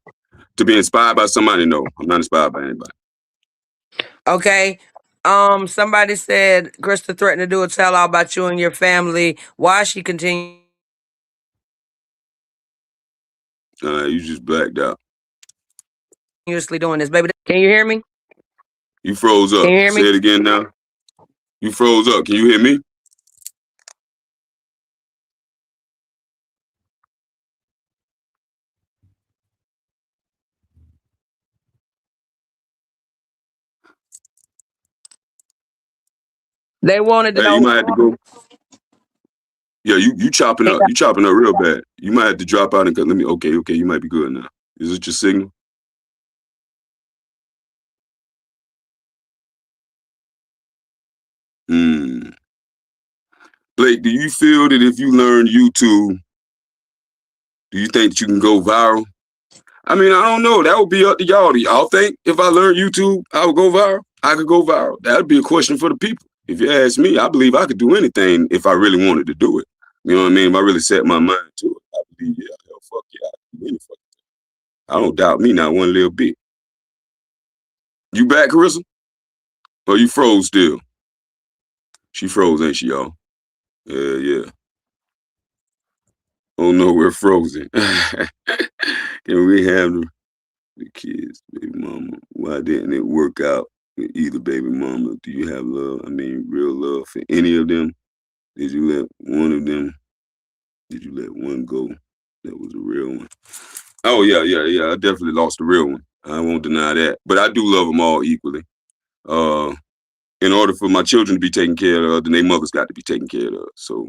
Speaker 7: to be inspired by somebody, no, I'm not inspired by anybody.
Speaker 6: Okay. Somebody said Krista threatened to do a tell all about you and your family. Why she continuously
Speaker 7: You just blacked out.
Speaker 6: doing this, baby? Can you hear me?
Speaker 7: You froze up.
Speaker 6: Can you hear me?
Speaker 7: Say it again now. You froze up. Can you hear me?
Speaker 6: They wanted to
Speaker 7: Hey, you
Speaker 6: know.
Speaker 7: might have to go. Yeah, you chopping up. You chopping up real bad. You might have to drop out and let me. Okay, you might be good now. Is it your signal? Blake, do you feel that if you learn YouTube, do you think that you can go viral? I mean, I don't know. That would be up to y'all. Do y'all think if I learned YouTube, I would go viral? I could go viral. That would be a question for the people. If you ask me, I believe I could do anything if I really wanted to do it. You know what I mean? If I really set my mind to it, I believe, yeah, hell, fuck yeah, I can do any fucking thing. I don't doubt me not one little bit. You back, Carissa? Or you froze still? She froze, ain't she, y'all? Yeah. Oh no, we're frozen. Can we have the kids, baby mama? Why didn't it work out? either baby mama? Do you have love? I mean, real love for any of them? Did you let one of them? Did you let one go? That was a real one. Oh yeah. I definitely lost the real one. I won't deny that. But I do love them all equally. Uh, in order for my children to be taken care of, then their mothers got to be taken care of. So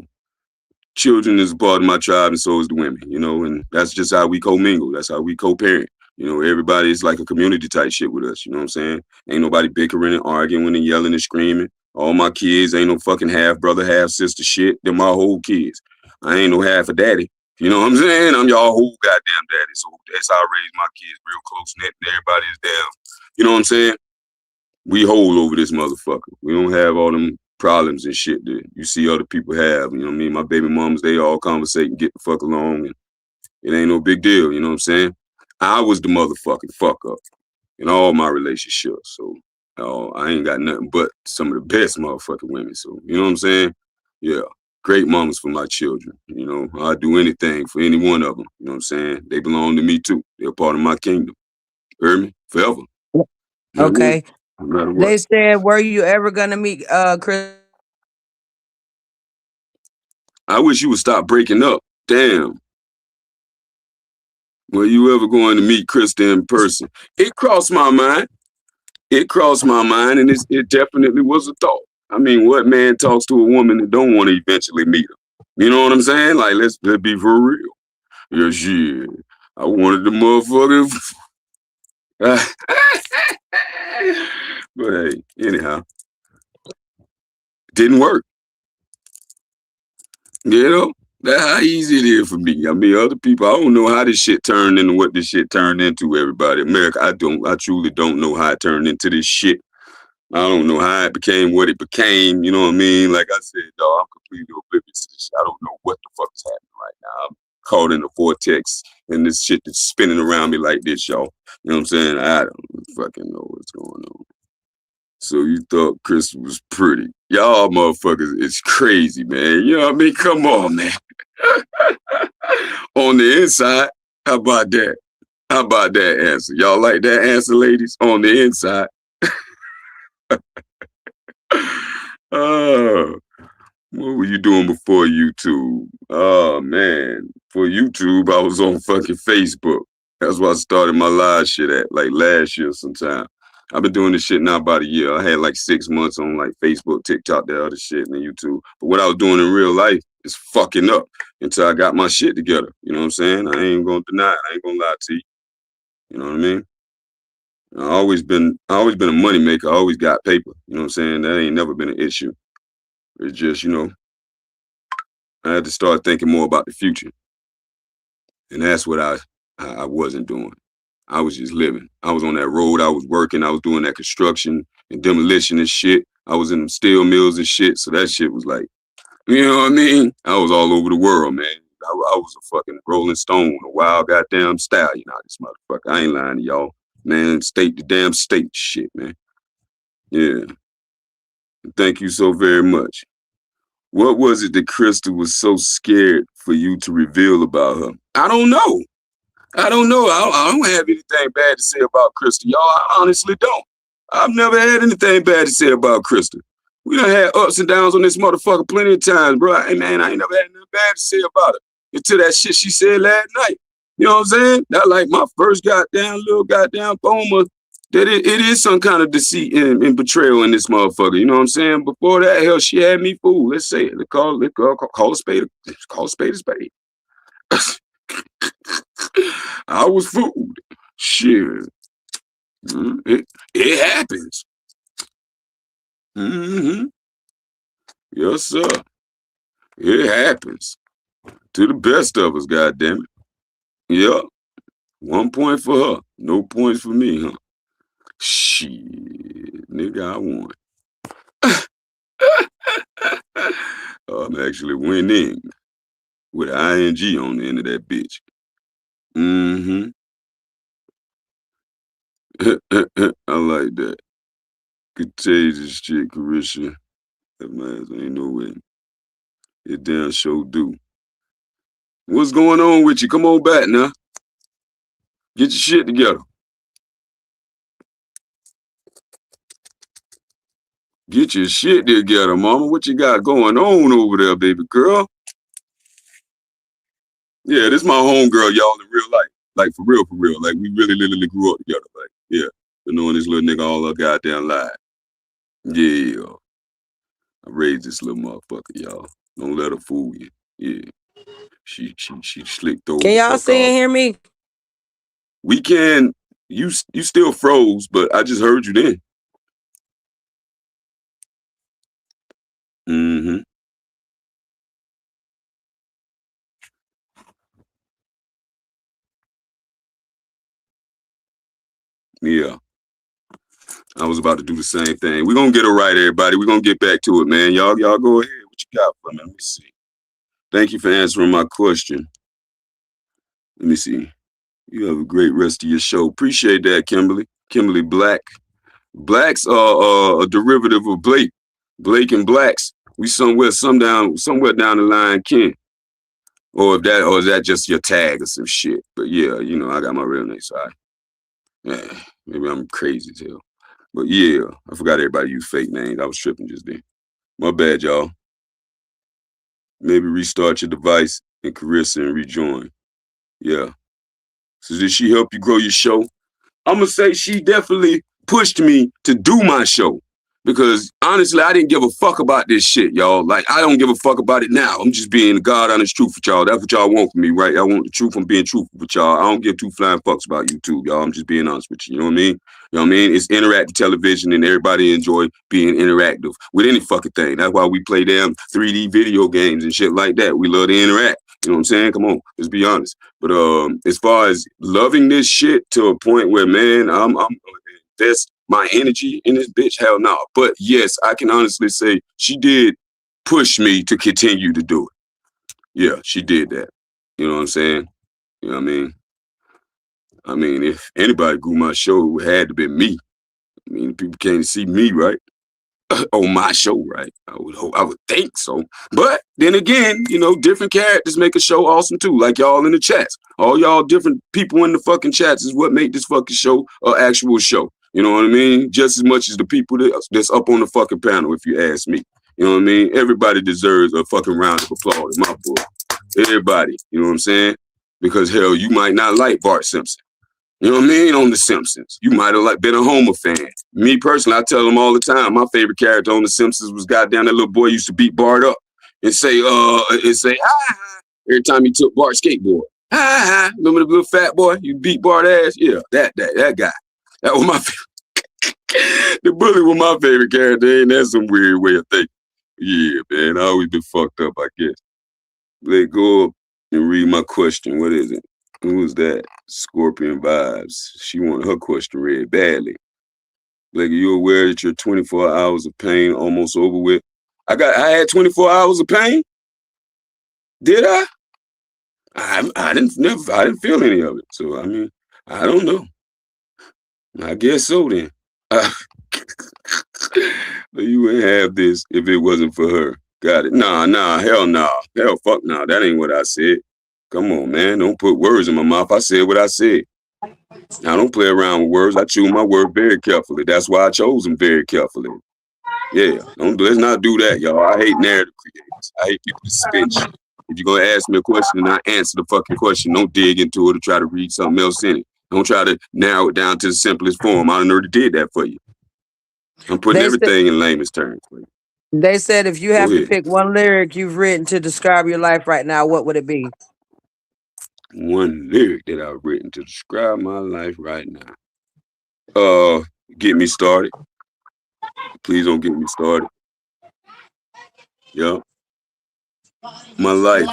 Speaker 7: children is a part of my tribe, and so is the women, and that's just how we commingle. That's how we co-parent. Everybody's like a community type shit with us. You know what I'm saying? Ain't nobody bickering and arguing and yelling and screaming. All my kids ain't no fucking half brother, half sister shit. They're my whole kids. I ain't no half a daddy. You know what I'm saying? I'm y'all whole goddamn daddy. So that's how I raise my kids, real close knit, and everybody is damn. You know what I'm saying? We hold over this motherfucker. We don't have all them problems and shit that you see other people have. You know what I mean? My baby mamas, they all conversate and get the fuck along, and it ain't no big deal. You know what I'm saying? I was the motherfucking fuck up in all my relationships. So I ain't got nothing but some of the best motherfucking women. So, you know what I'm saying? Yeah. Great mamas for my children. I'd do anything for any one of them. You know what I'm saying? They belong to me too. They're part of my kingdom. Heard me? Forever.
Speaker 6: Okay.
Speaker 7: No matter what.
Speaker 6: They said, were you ever gonna meet Chris?
Speaker 7: I wish you would stop breaking up. Damn. Were you ever going to meet Krista in person? It crossed my mind. And it definitely was a thought. I mean, what man talks to a woman that don't want to eventually meet her? You know what I'm saying? Like, let's be for real. Yeah, shit. I wanted the motherfucker. But hey, anyhow, didn't work. That's how easy it is for me. I mean, other people, I don't know how this shit turned into what this shit turned into, everybody. America, I truly don't know how it turned into this shit. I don't know how it became what it became. You know what I mean? Like I said, dog, I'm completely oblivious to this shit. I don't know what the fuck is happening right now. I'm caught in a vortex and this shit that's spinning around me like this, y'all. You know what I'm saying? I don't fucking know what's going on. So you thought Chris was pretty. Y'all motherfuckers, it's crazy, man. You know what I mean? Come on, man. On the inside, how about that? How about that answer? Y'all like that answer, ladies? On the inside. What were you doing before YouTube? Oh, man. For YouTube, I was on fucking Facebook. That's where I started my live shit at, like last year sometime. I've been doing this shit now about a year. I had like 6 months on like Facebook, TikTok, that other shit, and then YouTube. But what I was doing in real life is fucking up until I got my shit together. You know what I'm saying? I ain't gonna deny it. I ain't gonna lie to you. You know what I mean? I always been a money maker. I always got paper. You know what I'm saying? That ain't never been an issue. It's just, I had to start thinking more about the future. And that's what I wasn't doing. I was just living. I was on that road. I was working. I was doing that construction and demolition and shit. I was in steel mills and shit. So that shit was like, you know what I mean? I was all over the world, man. I was a fucking Rolling Stone, a wild goddamn stallion out this motherfucker. I ain't lying to y'all. Man, state to damn state shit, man. Yeah. Thank you so very much. What was it that Krista was so scared for you to reveal about her? I don't know. I don't have anything bad to say about Krista, y'all. I honestly don't. I've never had anything bad to say about Krista. We done had ups and downs on this motherfucker plenty of times, bro. Hey, man, I ain't never had nothing bad to say about her until that shit she said last night. You know what I'm saying? That like my first little goddamn poem that it is some kind of deceit and betrayal in this motherfucker. You know what I'm saying? Before that, hell, she had me fooled. Let's say it. Call a spade a spade. I was fooled. Shit. It happens. Mm-hmm. Yes, sir. It happens. To the best of us, goddammit. Yep. 1 point for her. No points for me, huh? Shit. Nigga, I won. I'm actually winning. With an ing on the end of that bitch. Mm-hmm. I like that. Contagious shit, Carisha. That man ain't no way. It damn sure do. What's going on with you? Come on back now. Get your shit together. Get your shit together, mama. What you got going on over there, baby girl? Yeah, this my homegirl, y'all, in real life. Like, for real, for real. Like, we really literally grew up together. Like, yeah. Been knowing this little nigga all our goddamn life. Yeah. I raised this little motherfucker, y'all. Don't let her fool you. Yeah. She slick throw
Speaker 6: Can
Speaker 7: the
Speaker 6: y'all
Speaker 7: fuck
Speaker 6: see and
Speaker 7: off.
Speaker 6: hear me?
Speaker 7: We can, you still froze, but I just heard you then. Mm-hmm. Yeah. I was about to do the same thing. We're gonna get it right, everybody. We're gonna get back to it, man. Y'all go ahead. What you got for me? Let me see. Thank you for answering my question. Let me see. You have a great rest of your show. Appreciate that, Kimberly. Kimberly Black. Blacks are a derivative of Blake. Blake and Blacks. We somewhere down the line, Ken. Or is that just your tag or some shit? But yeah, you know, I got my real name, so maybe I'm crazy as hell. But yeah, I forgot everybody use fake names. I was tripping just then. My bad, y'all. Maybe restart your device and Carissa and rejoin. Yeah. So did she help you grow your show? I'm gonna say she definitely pushed me to do my show. Because honestly, I didn't give a fuck about this shit, y'all. Like, I don't give a fuck about it now. I'm just being the God honest truth with y'all. That's what y'all want from me, right? I want the truth. I'm being truthful with y'all. I don't give two flying fucks about YouTube, y'all. I'm just being honest with you. You know what I mean? You know what I mean? It's interactive television and everybody enjoy being interactive with any fucking thing. That's why we play damn 3D video games and shit like that. We love to interact. You know what I'm saying? Come on, let's be honest. But as far as loving this shit to a point where, man, I'm invest my energy in this bitch, hell no. But yes, I can honestly say she did push me to continue to do it. Yeah, she did that. You know what I'm saying? You know what I mean? I mean, if anybody grew my show, it had to be me. I mean, people can't see me, right? On my show, right? I would think so. But then again, you know, different characters make a show awesome too. Like y'all in the chats. All y'all different people in the fucking chats is what make this fucking show an actual show. You know what I mean? Just as much as the people that's up on the fucking panel, if you ask me. You know what I mean? Everybody deserves a fucking round of applause in my book. Everybody. You know what I'm saying? Because hell, you might not like Bart Simpson. You know what I mean? On The Simpsons. You might have been a Homer fan. Me personally, I tell them all the time, my favorite character on The Simpsons was goddamn that little boy used to beat Bart up and say, ha. Every time he took Bart's skateboard. Ha. Remember the little fat boy? You beat Bart ass? Yeah, that guy. That was my favorite. The bully was my favorite character. Ain't that some weird way of thinking? Yeah, man. I always been fucked up, I guess. Let go up and read my question. What is it? Who was that? Scorpion Vibes. She wanted her question read badly. Like, are you aware that your 24 hours of pain almost over with? I had 24 hours of pain? Did I? I didn't feel any of it. So I mean, I don't know. I guess so then. You wouldn't have this if it wasn't for her. Got it. Nah, hell nah. Hell fuck nah. That ain't what I said. Come on, man. Don't put words in my mouth. I said what I said. I don't play around with words. I choose my word very carefully. That's why I chose them very carefully. Yeah, let's not do that, y'all. I hate narrative creators. I hate people that spin shit. If you're gonna ask me a question and I answer the fucking question, don't dig into it or try to read something else in it. Don't try to narrow it down to the simplest form. I done already did that for you. I'm putting everything in layman's terms for you.
Speaker 6: They said if you have to pick one lyric you've written to describe your life right now, what would it be?
Speaker 7: One lyric that I've written to describe my life right now. Get me started. Please don't get me started. Yeah. My life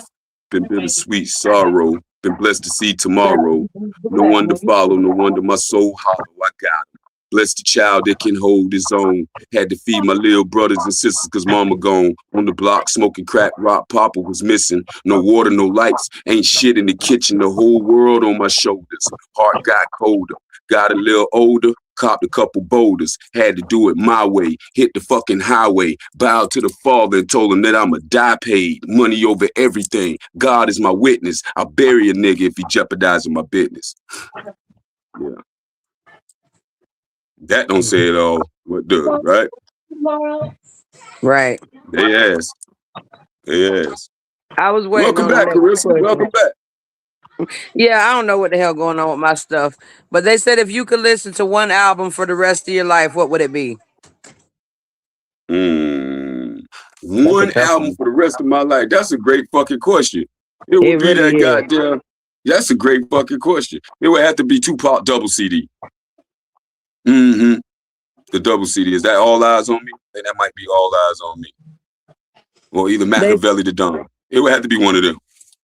Speaker 7: been bittersweet sorrow. Been blessed to see tomorrow. No one to follow. No wonder my soul hollow. I got him. Blessed the child that can hold his own. Had to feed my little brothers and sisters cause mama gone. On the block smoking crack, rock papa was missing. No water, no lights. Ain't shit in the kitchen. The whole world on my shoulders. Heart got colder. Got a little older. Copped a couple boulders, had to do it my way, hit the fucking highway, bowed to the father and told him that I'ma die paid, money over everything, God is my witness, I'll bury a nigga if he jeopardizing my business. Yeah. That don't say it all, what does, right?
Speaker 6: Right.
Speaker 7: They ass. They ass.
Speaker 6: I was waiting
Speaker 7: Welcome
Speaker 6: on the
Speaker 7: back,
Speaker 6: next
Speaker 7: Carissa.
Speaker 6: question.
Speaker 7: Welcome back.
Speaker 6: Yeah, I don't know what the hell going on with my stuff, but they said if you could listen to one album for the rest of your life, what would it be?
Speaker 7: Mm,
Speaker 6: That's a
Speaker 7: one
Speaker 6: tough
Speaker 7: album
Speaker 6: one.
Speaker 7: for the rest of my life. That's a great fucking question. It
Speaker 6: It
Speaker 7: would be
Speaker 6: really
Speaker 7: that
Speaker 6: is.
Speaker 7: goddamn. That's a great fucking question. It would have to be Tupac double CD. Mm-hmm. The double CD. Is that All Eyes on Me? I think that might be All Eyes on Me. Or either
Speaker 6: They,
Speaker 7: Machiavelli the Don. It would have to be one of them.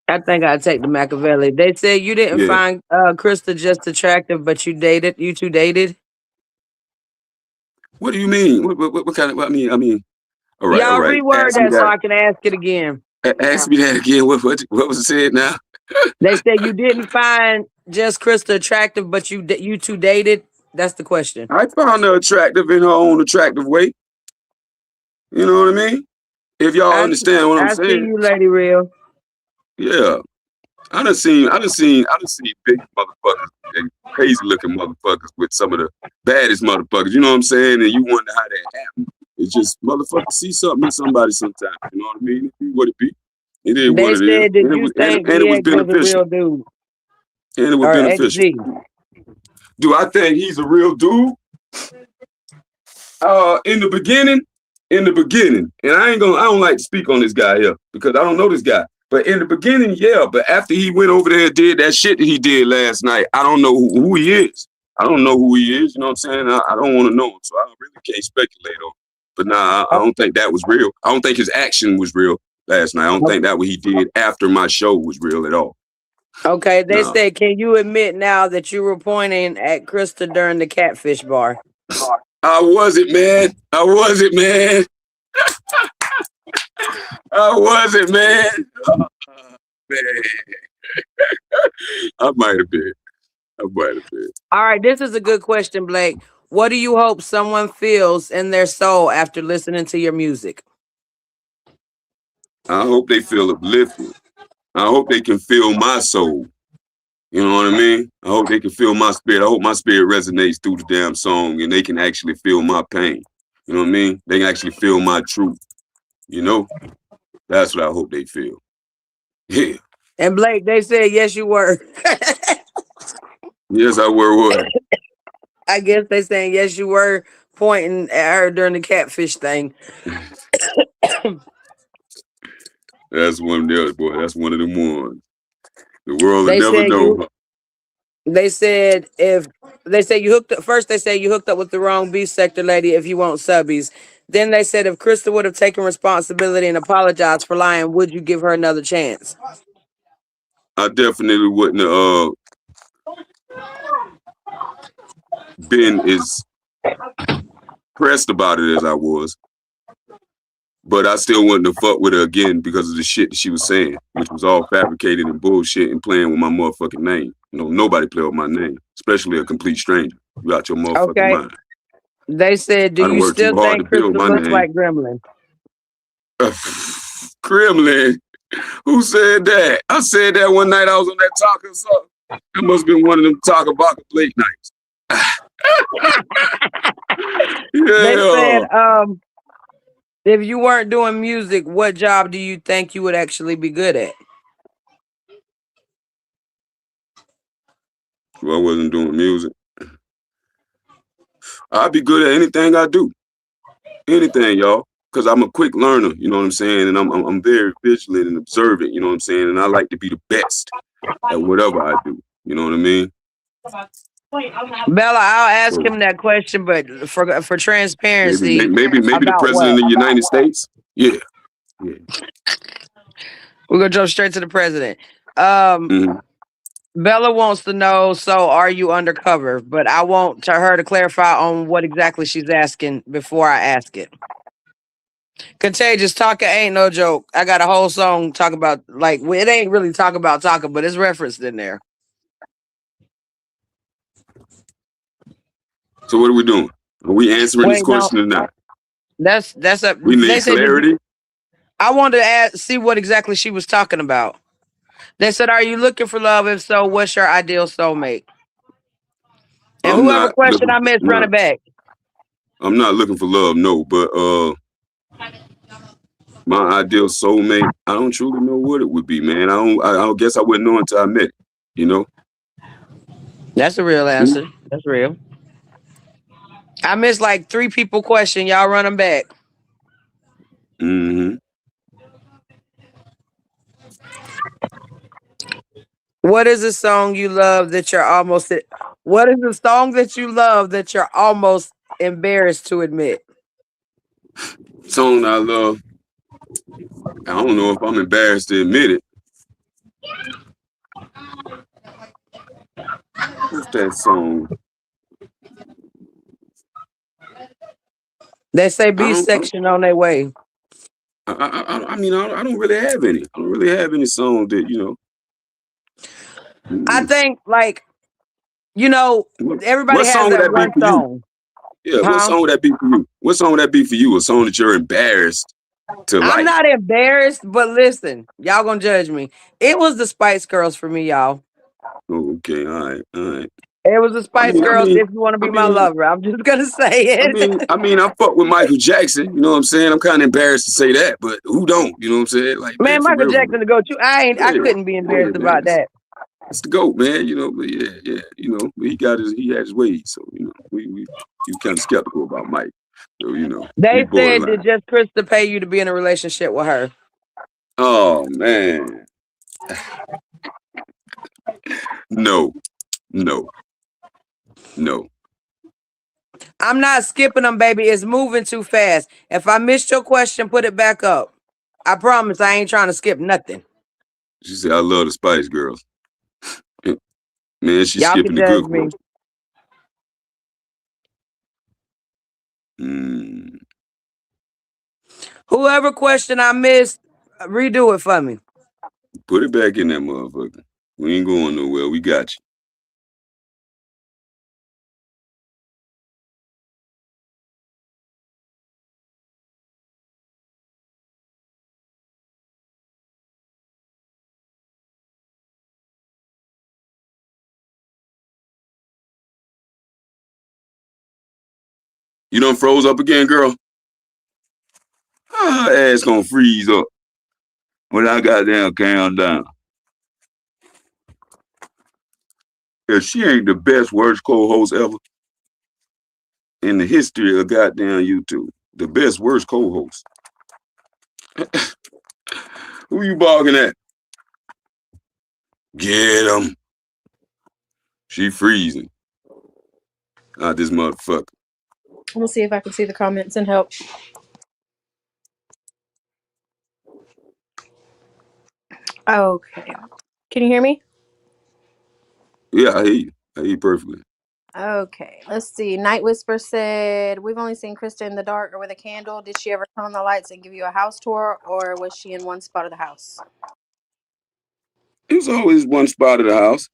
Speaker 6: I think I'd take the Machiavelli. They said you didn't
Speaker 7: Yeah.
Speaker 6: find Krista just attractive, but you dated. You two dated.
Speaker 7: What do you mean? What kind of? I mean. All right. All
Speaker 6: Y'all
Speaker 7: right.
Speaker 6: reword
Speaker 7: Ask me
Speaker 6: that so
Speaker 7: that.
Speaker 6: I can ask it again.
Speaker 7: Ask me that again. What was said now?
Speaker 6: They said you didn't find just Krista attractive, but you two dated. That's the question.
Speaker 7: I found her attractive in her own attractive way. You know what I mean? If y'all
Speaker 6: I
Speaker 7: understand what I'm
Speaker 6: I see
Speaker 7: saying,
Speaker 6: you, Lady Real.
Speaker 7: yeah. I done seen big motherfuckers and crazy looking motherfuckers with some of the baddest motherfuckers. You know what I'm saying? And you wonder how that happened. It's just motherfuckers see something in somebody sometimes. You know what I mean? It be what it be. It is
Speaker 6: They
Speaker 7: what it is.
Speaker 6: said, did
Speaker 7: And it
Speaker 6: you
Speaker 7: was
Speaker 6: think
Speaker 7: and it was
Speaker 6: DX was a
Speaker 7: beneficial.
Speaker 6: real dude
Speaker 7: And it was
Speaker 6: or
Speaker 7: beneficial.
Speaker 6: XG?
Speaker 7: Do I think he's a real dude? In the beginning, and I don't like to speak on this guy here because I don't know this guy. But in the beginning, yeah. But after he went over there and did that shit that he did last night, I don't know who he is. I don't know who he is. You know what I'm saying? I don't want to know him, so I really can't speculate on. But nah, I don't think that was real. I don't think his action was real last night. I don't think that what he did after my show was real at all.
Speaker 6: Okay, they
Speaker 7: No.
Speaker 6: said, can you admit now that you were pointing at Krista during the catfish bar?
Speaker 7: I wasn't, man. I wasn't, man. I wasn't, man. Man. I might have been.
Speaker 6: All right, this is a good question, Blake. What do you hope someone feels in their soul after listening to your music?
Speaker 7: I hope they feel uplifted. I hope they can feel my soul. You know what I mean? I hope they can feel my spirit. I hope my spirit resonates through the damn song and they can actually feel my pain. You know what I mean? They can actually feel my truth. You know? That's what I hope they feel. Yeah.
Speaker 6: And Blake, they said, yes, you were.
Speaker 7: Yes, I were what?
Speaker 6: I guess they saying, yes, you were pointing at her during the catfish thing.
Speaker 7: That's one of the boy. That's one of them ones. The world will
Speaker 6: They
Speaker 7: never
Speaker 6: said
Speaker 7: know.
Speaker 6: They said you hooked up first, they said you hooked up with the wrong B sector lady if you want subbies. Then they said if Krista would have taken responsibility and apologized for lying, would you give her another chance?
Speaker 7: I definitely wouldn't have been as pressed about it as I was. But I still wouldn't have fucked with her again because of the shit that she was saying, which was all fabricated and bullshit and playing with my motherfucking name. You know, nobody play with my name, especially a complete stranger. You out your motherfucking
Speaker 6: Okay.
Speaker 7: mind.
Speaker 6: They said, do
Speaker 7: I done
Speaker 6: you
Speaker 7: worked
Speaker 6: still
Speaker 7: too hard to
Speaker 6: think
Speaker 7: build
Speaker 6: Krista
Speaker 7: my
Speaker 6: looks
Speaker 7: name.
Speaker 6: like Gremlin?
Speaker 7: Kremlin? Who said that? I said that one night I was on that talk or something. It must have been one of them talk about the late nights.
Speaker 6: They
Speaker 7: Yeah.
Speaker 6: said, if you weren't doing music, what job do you think you would actually be good at?
Speaker 7: If I wasn't doing music, I'd be good at anything I do. Anything, y'all. Because I'm a quick learner, you know what I'm saying? And I'm very vigilant and observant, you know what I'm saying? And I like to be the best at whatever I do. You know what I mean?
Speaker 6: Bella, I'll ask
Speaker 7: So
Speaker 6: him that question, but for transparency,
Speaker 7: maybe the
Speaker 6: about
Speaker 7: president
Speaker 6: what?
Speaker 7: of the United States. Yeah.
Speaker 6: We're gonna jump straight to the president.
Speaker 7: Mhm.
Speaker 6: Bella wants to know, so are you undercover? But I want her to clarify on what exactly she's asking before I ask it. Contagious talking ain't no joke. I got a whole song talk about it ain't really talk about talking, but it's referenced in there.
Speaker 7: So what are we doing? Are we answering this
Speaker 6: Wait, no,
Speaker 7: question or not?
Speaker 6: that's a.
Speaker 7: We
Speaker 6: They
Speaker 7: need
Speaker 6: said
Speaker 7: clarity.
Speaker 6: I wanted to see what exactly she was talking about. They said, "Are you looking for love? If so, what's your ideal soulmate?" And
Speaker 7: I'm
Speaker 6: whoever
Speaker 7: not
Speaker 6: question
Speaker 7: looking
Speaker 6: I missed, run
Speaker 7: no.
Speaker 6: it back.
Speaker 7: I'm not looking for love, no, but my ideal soulmate, I don't truly know what it would be, man. I don't guess I wouldn't know until I met it, you know?
Speaker 6: That's a real answer. That's real. I missed like 3 people question. Y'all run them back.
Speaker 7: Mm-hmm.
Speaker 6: What is a song you love that you're almost? What is a song that you love that you're almost embarrassed to admit?
Speaker 7: Song I love. I don't know if I'm embarrassed to admit it. What's that song?
Speaker 6: They say
Speaker 7: I
Speaker 6: B
Speaker 7: don't.
Speaker 6: section on their way.
Speaker 7: I mean, I don't really have any. I don't really have any songs that you know.
Speaker 6: I think like everybody
Speaker 7: What
Speaker 6: has
Speaker 7: song would
Speaker 6: that
Speaker 7: that be
Speaker 6: one
Speaker 7: for you?
Speaker 6: song,
Speaker 7: Yeah, what
Speaker 6: huh?
Speaker 7: song would that be for you? What song would that be for you? A song that you're embarrassed to
Speaker 6: I'm
Speaker 7: like?
Speaker 6: not embarrassed, but listen, y'all gonna judge me. It was the Spice Girls for me, y'all.
Speaker 7: Oh, okay, all right, all right.
Speaker 6: It was the
Speaker 7: I
Speaker 6: Spice
Speaker 7: mean, I
Speaker 6: Girls.
Speaker 7: mean,
Speaker 6: If you want to
Speaker 7: I
Speaker 6: be my
Speaker 7: mean,
Speaker 6: lover, I'm just gonna say it.
Speaker 7: I fuck with Michael Jackson. You know what I'm saying? I'm kind of embarrassed to say that, but who don't? You know what I'm saying? Like, man,
Speaker 6: Man,
Speaker 7: for
Speaker 6: Michael
Speaker 7: real, for
Speaker 6: Jackson
Speaker 7: real.
Speaker 6: to go to. I
Speaker 7: Yeah,
Speaker 6: couldn't be
Speaker 7: yeah,
Speaker 6: embarrassed
Speaker 7: man.
Speaker 6: about that.
Speaker 7: It's the GOAT, man. You know, but yeah, yeah. You know, he had his ways. So you know, you kind of skeptical about Mike. So you know, we
Speaker 6: They said, did
Speaker 7: borderline.
Speaker 6: just Krista pay you to be in a relationship with her?
Speaker 7: Oh man, no, no, no.
Speaker 6: I'm not skipping them, baby. It's moving too fast. If I missed your question, put it back up. I promise I ain't trying to skip nothing.
Speaker 7: She said, "I love the Spice Girls." Man, she's
Speaker 6: Y'all can
Speaker 7: skipping the
Speaker 6: judge
Speaker 7: good
Speaker 6: me.
Speaker 7: question. Mm,
Speaker 6: Whoever question I missed, redo it for me.
Speaker 7: put it back in that motherfucker. We ain't going nowhere. We got you. You done froze up again, girl? Ah, her ass gonna freeze up when I goddamn calm down. If she ain't the best, worst co-host ever in the history of goddamn YouTube. The best, worst co-host. Who you barking at? Get him. She freezing. Not this motherfucker.
Speaker 8: I'm gonna see if I can see the comments and help. Okay. Can you hear me?
Speaker 7: Yeah, I hear you. I hear you perfectly.
Speaker 8: Okay. Let's see. Night Whisper said, we've only seen Krista in the dark or with a candle. Did she ever turn on the lights and give you a house tour, or was she in one spot of the house?
Speaker 7: It was always one spot of the house.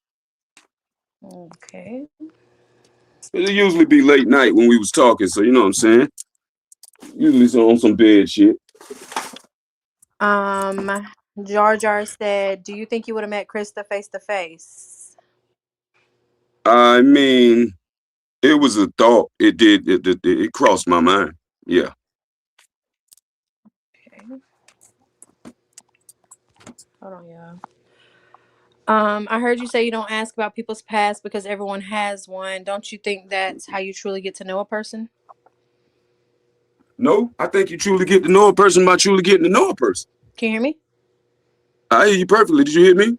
Speaker 8: Okay.
Speaker 7: It'll usually be late night when we was talking, so you know what I'm saying? Usually on some bed shit.
Speaker 8: Jar Jar said, do you think you would have met Krista face to face?
Speaker 7: I mean, it was a thought. It crossed my mind. Yeah.
Speaker 8: Okay. Hold on, y'all. I heard you say you don't ask about people's past because everyone has one. Don't you think that's how you truly get to know a person?
Speaker 7: No, I think you truly get to know a person by truly getting to know a person.
Speaker 8: Can you hear me?
Speaker 7: I hear you perfectly. Did you hear me?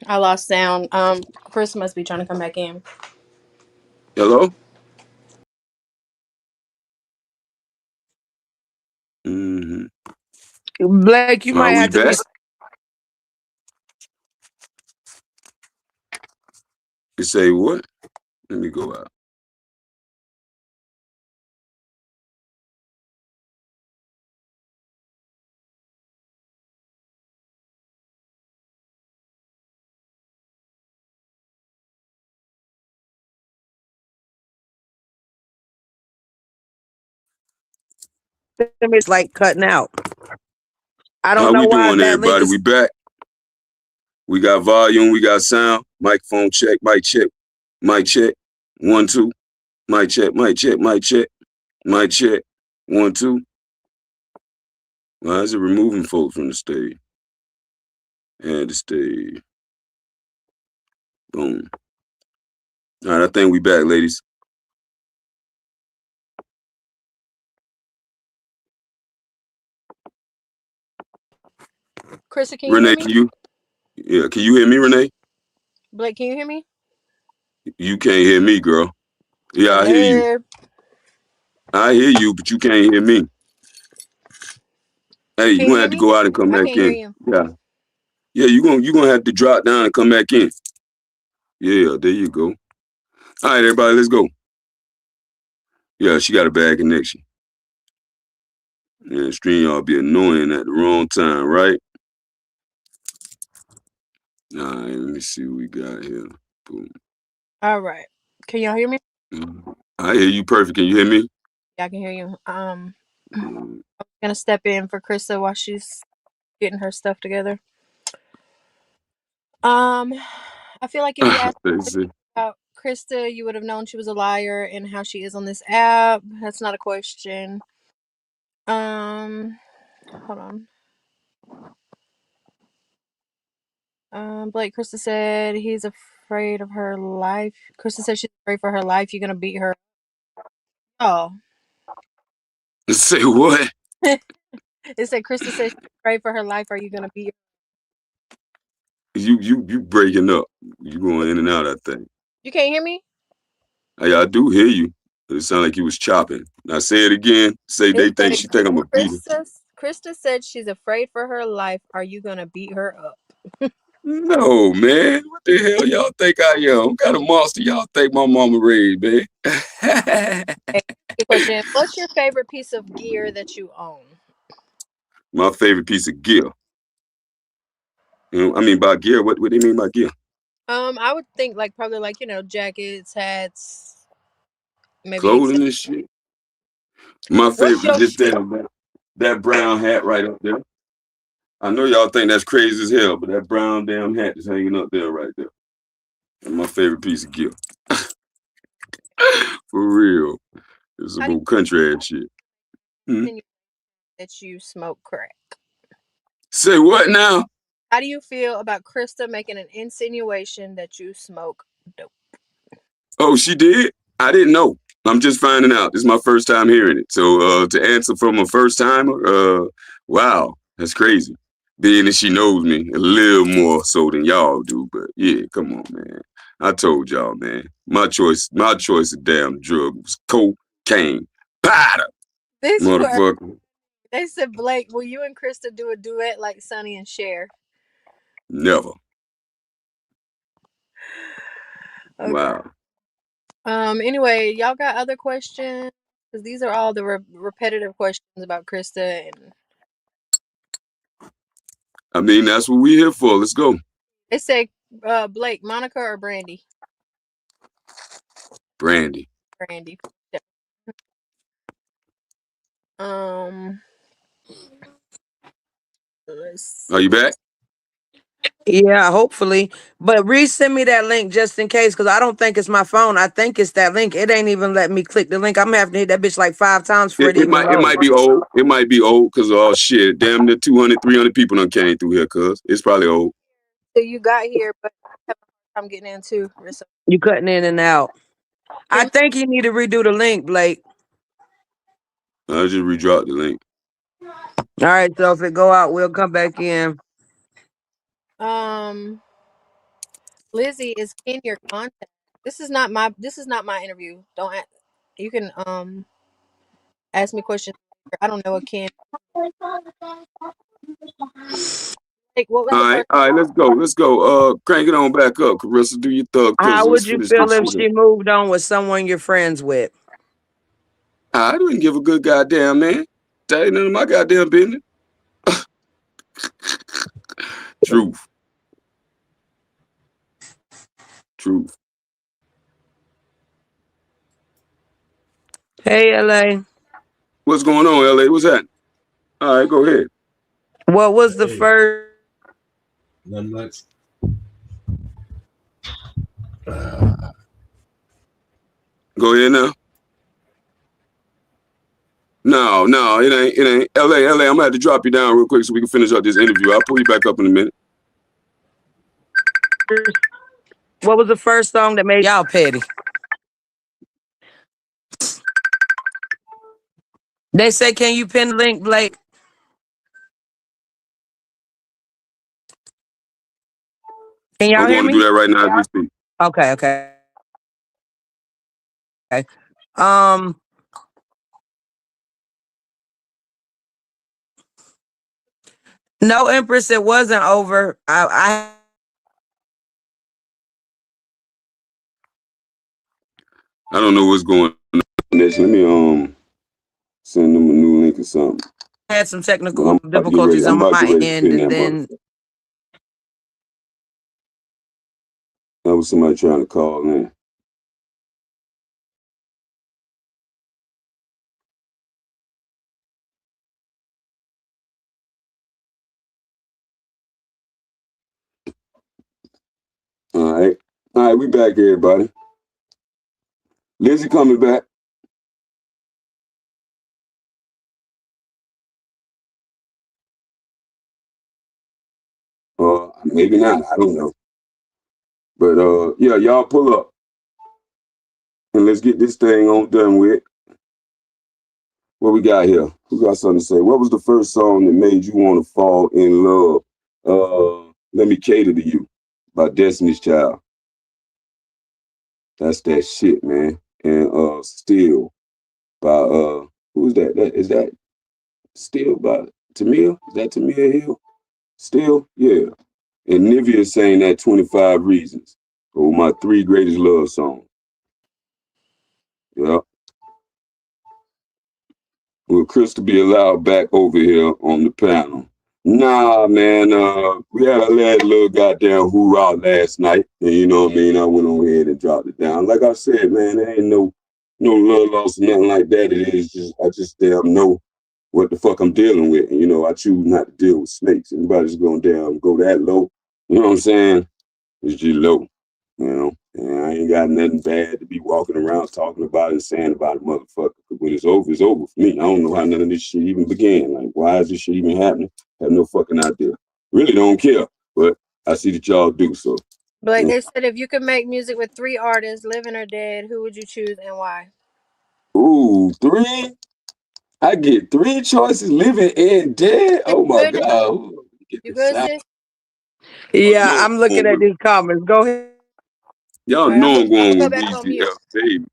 Speaker 8: I lost sound. Chris must be trying to come back in.
Speaker 7: Hello? Mm-hmm.
Speaker 6: Blake, you might
Speaker 7: Are we
Speaker 6: have to be.
Speaker 7: back? You say what? Let me go out.
Speaker 6: It's like cutting out. I don't
Speaker 7: How
Speaker 6: know
Speaker 7: we
Speaker 6: why
Speaker 7: doing,
Speaker 6: that link
Speaker 7: everybody? We
Speaker 6: is.
Speaker 7: back. We got volume. We got sound. Microphone check. Mic check. Mic check. 1, 2. Mic check. Mic check. Mic check. Mic check. 1, 2. Why is it removing folks from the stage? Add the stage. Boom. All right, I think we back, ladies.
Speaker 8: Krista, can you hear
Speaker 7: Renee,
Speaker 8: me?
Speaker 7: can you hear me, Renee?
Speaker 8: Blake, can you hear me?
Speaker 7: You can't hear me, girl. Yeah, I hear you.
Speaker 8: Hello.
Speaker 7: I hear you, but you can't hear me. Hey,
Speaker 8: Can
Speaker 7: you're
Speaker 8: you
Speaker 7: gonna
Speaker 8: hear
Speaker 7: have to
Speaker 8: me?
Speaker 7: go out and come
Speaker 8: I
Speaker 7: back
Speaker 8: can't hear
Speaker 7: in.
Speaker 8: you.
Speaker 7: Yeah. Yeah, you gonna have to drop down and come back in. Yeah, there you go. All right, everybody, let's go. Yeah, she got a bad connection. Yeah, stream y'all be annoying at the wrong time, right? All right, let me see what we got here. Boom.
Speaker 8: All right. Can y'all hear me?
Speaker 7: I hear you perfect. Can you hear me?
Speaker 8: Yeah, I can hear you. I'm gonna step in for Krista while she's getting her stuff together. I feel like if you asked
Speaker 7: Let's see.
Speaker 8: about Krista, you would have known she was a liar and how she is on this app. That's not a question. Hold on. Blake, Krista said he's afraid of her life. Krista said she's afraid for her life. You're gonna beat her. Oh.
Speaker 7: Say what?
Speaker 8: It said Krista said she's afraid for her life. Are you gonna beat her?
Speaker 7: You breaking up. You going in and out, I think.
Speaker 8: You can't hear me?
Speaker 7: Hey, I do hear you. It sounded like you was chopping. Now say it again. Say
Speaker 8: It
Speaker 7: they think
Speaker 8: said
Speaker 7: she think I'm a beater.
Speaker 8: Krista said she's afraid for her life. Are you gonna beat her up?
Speaker 7: No, man. What the hell y'all think I am? What kind of monster y'all think my mama raised, man?
Speaker 8: Okay, good question. What's your favorite piece of gear that you own?
Speaker 7: My favorite piece of gear. You know, I mean by gear, what do you mean by gear?
Speaker 8: I would think like probably like jackets, hats, maybe
Speaker 7: Clothing
Speaker 8: accessories.
Speaker 7: and shit. My
Speaker 8: What's
Speaker 7: favorite
Speaker 8: your
Speaker 7: is just that brown hat right up there. I know y'all think that's crazy as hell, but that brown damn hat is hanging up there right there. That's my favorite piece of gear. For real. It's
Speaker 8: how do
Speaker 7: about country ass shit. Hmm?
Speaker 8: you insinuate that you smoke crack?
Speaker 7: Say what now?
Speaker 8: How do you feel about Krista making an insinuation that you smoke dope?
Speaker 7: Oh, she did? I didn't know. I'm just finding out. This is my first time hearing it. So to answer from a first timer, wow, that's crazy. Being that she knows me a little more so than y'all do, but yeah, come on, man. I told y'all, man. My choice of damn drug was cocaine. Powder,
Speaker 8: This word
Speaker 7: motherfucker.
Speaker 8: they said, Blake, will you and Krista do a duet like Sonny and Cher?
Speaker 7: Never.
Speaker 8: Okay.
Speaker 7: Wow.
Speaker 8: Anyway, y'all got other questions? Because these are all the repetitive questions about Krista. And
Speaker 7: I mean, that's what we here for. Let's go.
Speaker 8: they say, Blake, Monica or Brandy?
Speaker 7: Brandy.
Speaker 8: Brandy. Yeah. Um, let's
Speaker 7: Are you
Speaker 8: see.
Speaker 7: back?
Speaker 6: Yeah, hopefully. But resend me that link just in case, because I don't think it's my phone. I think it's that link. It ain't even letting me click the link. I'm gonna have to hit that bitch like 5 times for it
Speaker 7: It,
Speaker 6: to
Speaker 7: it
Speaker 6: even
Speaker 7: might it
Speaker 6: load.
Speaker 7: might be old. It might be old because of all shit. Damn near 200, 300 people done came through here, cuz. It's probably old.
Speaker 8: So you got here, but I'm getting in too. Rissa.
Speaker 6: You cutting in and out.
Speaker 8: Hear
Speaker 6: I
Speaker 8: me?
Speaker 6: think you need to redo the link, Blake.
Speaker 7: I just redropped the link.
Speaker 6: All right, so if it go out, we'll come back in.
Speaker 8: Um, Lizzie, is Ken your contact? This is not my interview. Don't you can ask me questions. I don't know a Ken. Like, what was the first?
Speaker 7: All right, let's go. Let's go. Crank it on back up, Carissa. Do your thug
Speaker 6: How
Speaker 7: thizzle. Let's
Speaker 6: would you
Speaker 7: finish
Speaker 6: feel
Speaker 7: this
Speaker 6: if
Speaker 7: shit
Speaker 6: she
Speaker 7: up.
Speaker 6: moved on with someone you're friends with?
Speaker 7: I didn't give a good goddamn man. That ain't none of my goddamn business. Truth. Truth.
Speaker 6: Hey, LA.
Speaker 7: What's going on, LA? What's that? All right, go ahead.
Speaker 6: What was the
Speaker 5: Hey,
Speaker 6: first?
Speaker 5: not much.
Speaker 7: Go ahead now. No, it ain't. It ain't. LA. I'm gonna have to drop you down real quick so we can finish up this interview. I'll pull you back up in a minute.
Speaker 6: What was the first song that made y'all petty? They say, can you pin the link, Blake? Can y'all
Speaker 7: I'm
Speaker 6: hear
Speaker 7: going to do
Speaker 6: me?
Speaker 7: that right now as we speak.
Speaker 6: Okay. Um, no, Empress, it wasn't over. I
Speaker 7: don't know what's going on. Let me send them a new link or something.
Speaker 6: had some
Speaker 7: But
Speaker 6: technical
Speaker 7: I'm about to get ready.
Speaker 6: difficulties
Speaker 7: I'm
Speaker 6: on
Speaker 7: about to
Speaker 6: my
Speaker 7: get ready to
Speaker 6: end,
Speaker 7: pin
Speaker 6: and
Speaker 7: that
Speaker 6: then
Speaker 7: motherfucker. That was somebody trying to call in. All right, we back, everybody. Lizzie coming back. Maybe not. I don't know. But yeah, y'all pull up and let's get this thing on done with. What we got here? Who got something to say? What was the first song that made you want to fall in love? Let Me Cater to You by Destiny's Child. That's that shit, man. And Still by who's that? Is that Still by Tamia? Is that Tamia Hill? Still? Yeah. And Nivea sang that 25 Reasons. Oh, my 3 greatest love songs. Yeah. Will Crystal be allowed back over here on the panel? Nah, man. We had a little goddamn hoorah last night, and you know what I mean. I went on ahead and dropped it down. Like I said, man, there ain't no love lost or nothing like that. It is just I just damn know what the fuck I'm dealing with, and you know I choose not to deal with snakes. Anybody's gonna damn go that low, you know what I'm saying? It's just low, you know. And I ain't got nothing bad to be walking around talking about and saying about a motherfucker. When it's over for me. I don't know how none of this shit even began. Like, why is this shit even happening? I have no fucking idea. Really don't care, but I see that y'all do so.
Speaker 8: Blake, they said if you could make music with 3 artists, living or dead, who would you choose and why?
Speaker 7: Ooh, 3? I get 3 choices, living and dead.
Speaker 8: You
Speaker 7: Oh my
Speaker 8: good?
Speaker 7: god. Ooh, get
Speaker 8: You
Speaker 7: this
Speaker 8: good,
Speaker 7: sound.
Speaker 8: sis?
Speaker 6: yeah,
Speaker 7: No,
Speaker 6: I'm looking at these comments. Go ahead.
Speaker 7: y'all
Speaker 8: All right,
Speaker 7: know I'm
Speaker 8: I'm gonna
Speaker 7: going
Speaker 8: go
Speaker 7: with
Speaker 8: back on
Speaker 7: Weezy
Speaker 8: mute.
Speaker 7: F, baby.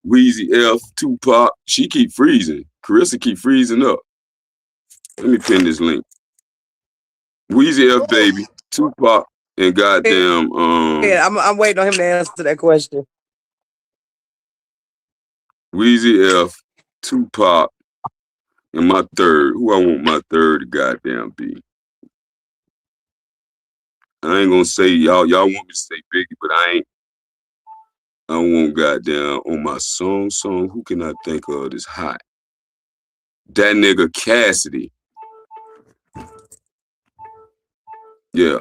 Speaker 7: Weezy F, Tupac. She keep freezing. Carissa keep freezing up. Let me pin this link. Weezy F,
Speaker 8: Ooh.
Speaker 7: baby. Tupac and goddamn
Speaker 6: Yeah, I'm waiting on him to answer that question.
Speaker 7: Weezy F, Tupac, and my third. Who I want my third to goddamn be. I ain't gonna say y'all want me to say Biggie, but I want goddamn on my song. Who can I think of that's hot? That nigga Cassidy. Yeah,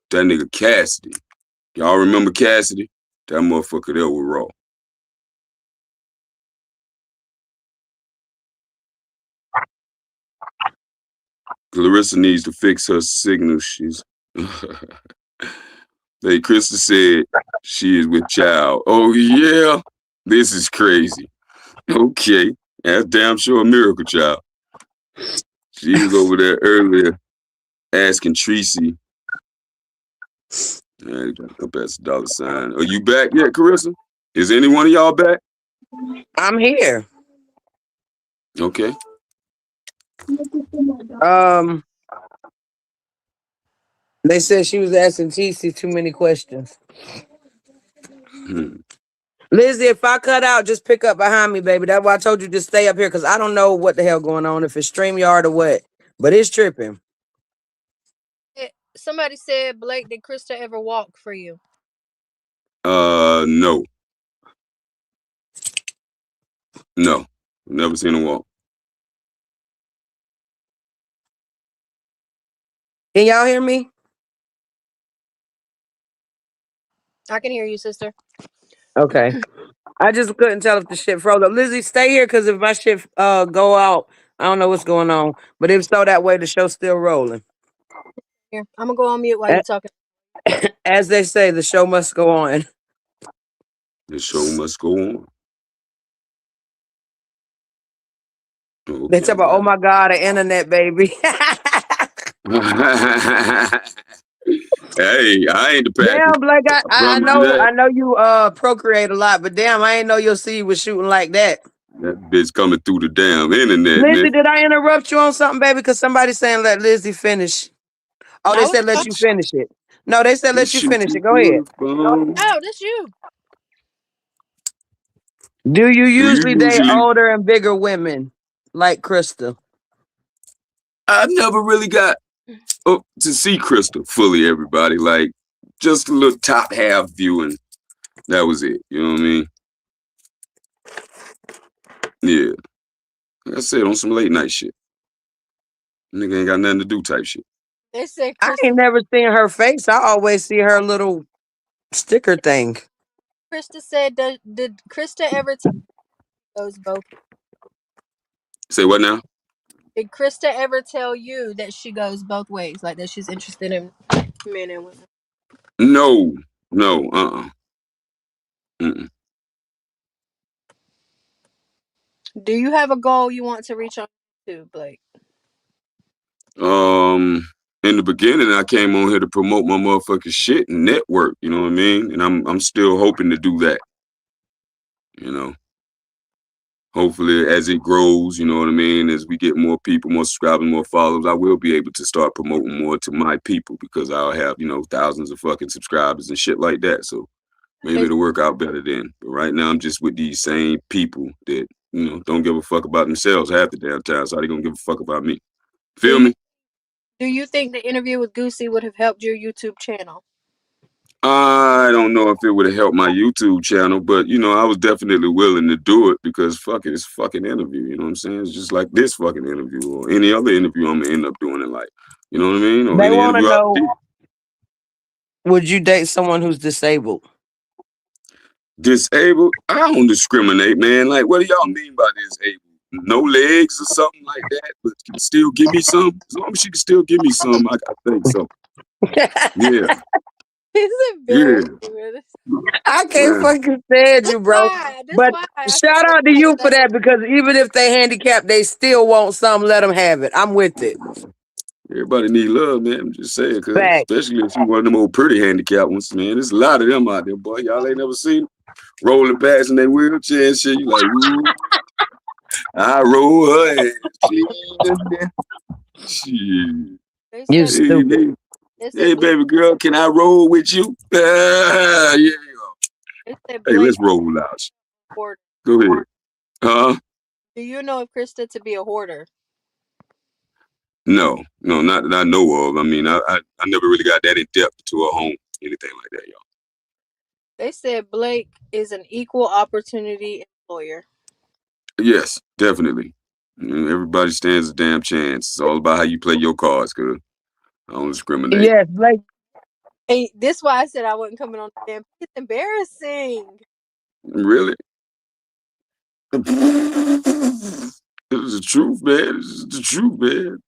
Speaker 7: that nigga Cassidy. Y'all remember Cassidy? That motherfucker there was raw. Clarissa needs to fix her signal. She's Hey, Krista said she is with child. Oh yeah, this is crazy. Okay, that's damn sure a miracle child. She was over there earlier asking Tracy. Up as a dollar sign. Are you back yet, Carissa? Is any one of y'all back?
Speaker 6: I'm here.
Speaker 7: Okay.
Speaker 6: Um, they said she was asking TC too many questions.
Speaker 7: Hmm.
Speaker 6: Lizzie, if I cut out, just pick up behind me, baby. That's why I told you to stay up here because I don't know what the hell going on, if it's StreamYard or what. But it's tripping.
Speaker 8: Somebody said, Blake, did Krista ever walk for you?
Speaker 7: No. No. Never seen her walk.
Speaker 6: Can y'all hear me?
Speaker 8: I can hear you, sister.
Speaker 6: Okay. I just couldn't tell if the shit froze up. Lizzie, stay here because if my shit go out, I don't know what's going on. But if so, that way the show's still rolling.
Speaker 8: Here, I'm gonna go on mute while you talking.
Speaker 6: As they say, the show must go on.
Speaker 7: The show must go on.
Speaker 6: They
Speaker 7: Okay,
Speaker 6: talk about, oh my God, the internet, baby.
Speaker 7: Hey, I ain't the package.
Speaker 6: Damn, Blake, I,
Speaker 7: I
Speaker 6: I I
Speaker 7: promise you
Speaker 6: know
Speaker 7: that.
Speaker 6: I know you procreate a lot, but damn, I ain't know your seed was shooting like that.
Speaker 7: That bitch coming through the damn internet, man.
Speaker 6: Lizzie, did I interrupt you on something, baby? Because somebody's saying let Lizzie finish. Oh, they
Speaker 8: I was
Speaker 6: said let you finish it. No, they said
Speaker 7: This
Speaker 6: let you
Speaker 7: shit
Speaker 6: finish it.
Speaker 7: too
Speaker 6: Go ahead.
Speaker 7: good, phone.
Speaker 8: oh, that's you.
Speaker 6: Do you
Speaker 7: Do you
Speaker 6: usually date
Speaker 7: usually?
Speaker 6: older and bigger women like Krista?
Speaker 7: I never really got up to see Crystal fully. Everybody like just a little top half view, and that was it. You know what I mean? Yeah. Like I said, on some late night shit. Nigga ain't got nothing to do type shit.
Speaker 8: They said
Speaker 6: I ain't never seen her face. I always see her little sticker thing.
Speaker 8: Krista said, did Krista ever tell those both?
Speaker 7: Say what now?
Speaker 8: Did Krista ever tell you that she goes both ways, like that she's interested in men and women?
Speaker 7: No, no, Mm-mm.
Speaker 8: Do you have a goal you want to reach on YouTube, Blake?
Speaker 7: In the beginning, I came on here to promote my motherfucking shit and network. You know what I mean? And I'm still hoping to do that. You know, hopefully as it grows, you know what I mean. As we get more people, more subscribers, more followers, I will be able to start promoting more to my people because I'll have thousands of fucking subscribers and shit like that. So maybe it'll work out better then. But right now, I'm just with these same people that don't give a fuck about themselves half the damn time. So how they gonna give a fuck about me? Feel me?
Speaker 8: Do you think the interview with Goosey would have helped your YouTube channel?
Speaker 7: I don't know if it would have helped my YouTube channel, but I was definitely willing to do it because fuck it, it's a fucking interview. You know what I'm saying? It's just like this fucking interview or any other interview I'm gonna end up doing in life. You know what I mean? Or
Speaker 6: They
Speaker 7: any
Speaker 6: want to
Speaker 7: interview I did.
Speaker 6: know, would you date someone who's disabled?
Speaker 7: Disabled? I don't discriminate, man. Like, what do y'all mean by disabled? No legs or something like that, but can still give me some? As long as she can still give me some, I think so. Yeah.
Speaker 8: It's
Speaker 7: Yeah.
Speaker 8: embarrassing.
Speaker 6: I can't
Speaker 7: Man.
Speaker 6: fucking stand you, bro.
Speaker 8: That's
Speaker 6: But
Speaker 8: why I
Speaker 6: shout
Speaker 8: said
Speaker 6: out to you for that because even if they handicapped, they still want some. Let them have it. I'm with it.
Speaker 7: Everybody need love, man. I'm just saying, cause
Speaker 6: Back.
Speaker 7: especially if you one of them old pretty handicapped ones, man. There's a lot of them out there, boy. Y'all ain't never seen them rolling past in their wheelchair and shit. You like, ooh, I roll her ass. She ain't nothing there. Shit.
Speaker 6: You
Speaker 7: Hey,
Speaker 6: stupid.
Speaker 7: baby. Hey, baby girl, can I roll with you? Yeah. Hey, let's roll out. Go ahead. Huh?
Speaker 8: Do you know of Krista to be a hoarder?
Speaker 7: No, not that I know of. I mean, I never really got that in depth to a home, anything like that, y'all.
Speaker 8: They said Blake is an equal opportunity employer.
Speaker 7: Yes, definitely. Everybody stands a damn chance. It's all about how you play your cards, cuz I don't discriminate.
Speaker 6: Yes, Blake.
Speaker 8: Hey, this is why I said I wasn't coming on the damn. It's embarrassing.
Speaker 7: Really? This is the truth, man. This is the truth, man.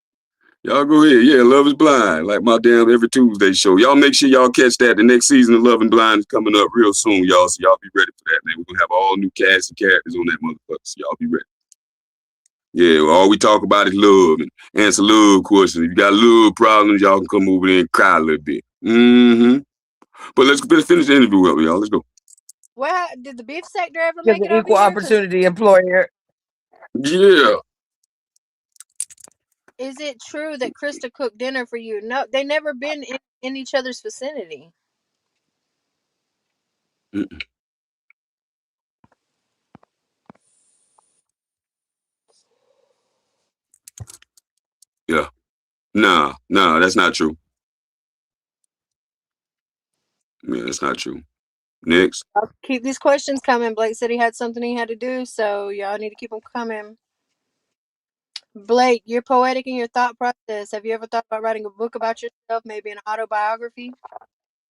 Speaker 7: Y'all go ahead. Yeah, Love is Blind, like my damn every Tuesday show. Y'all make sure y'all catch that. The next season of Love and Blind is coming up real soon, y'all. So y'all be ready for that, man. We're gonna have all new cast and characters on that motherfucker. So y'all be ready. Yeah, well, all we talk about is love and answer love questions. If you got love problems, y'all can come over there and cry a little bit. Mm-hmm. But let's finish the interview up, y'all. Let's go.
Speaker 8: Well, did the beef sector ever
Speaker 6: Is
Speaker 8: make
Speaker 6: an
Speaker 8: it over
Speaker 6: equal
Speaker 8: here?
Speaker 6: opportunity employer.
Speaker 7: Yeah.
Speaker 8: Is it true that Krista cooked dinner for you? No, they never been in each other's vicinity.
Speaker 7: Mm-mm. Yeah. Nah, that's not true. Yeah, that's not true. Next.
Speaker 8: I'll keep these questions coming. Blake said he had something he had to do, so y'all need to keep them coming. Blake, you're poetic in your thought process. Have you ever thought about writing a book about yourself, maybe an autobiography?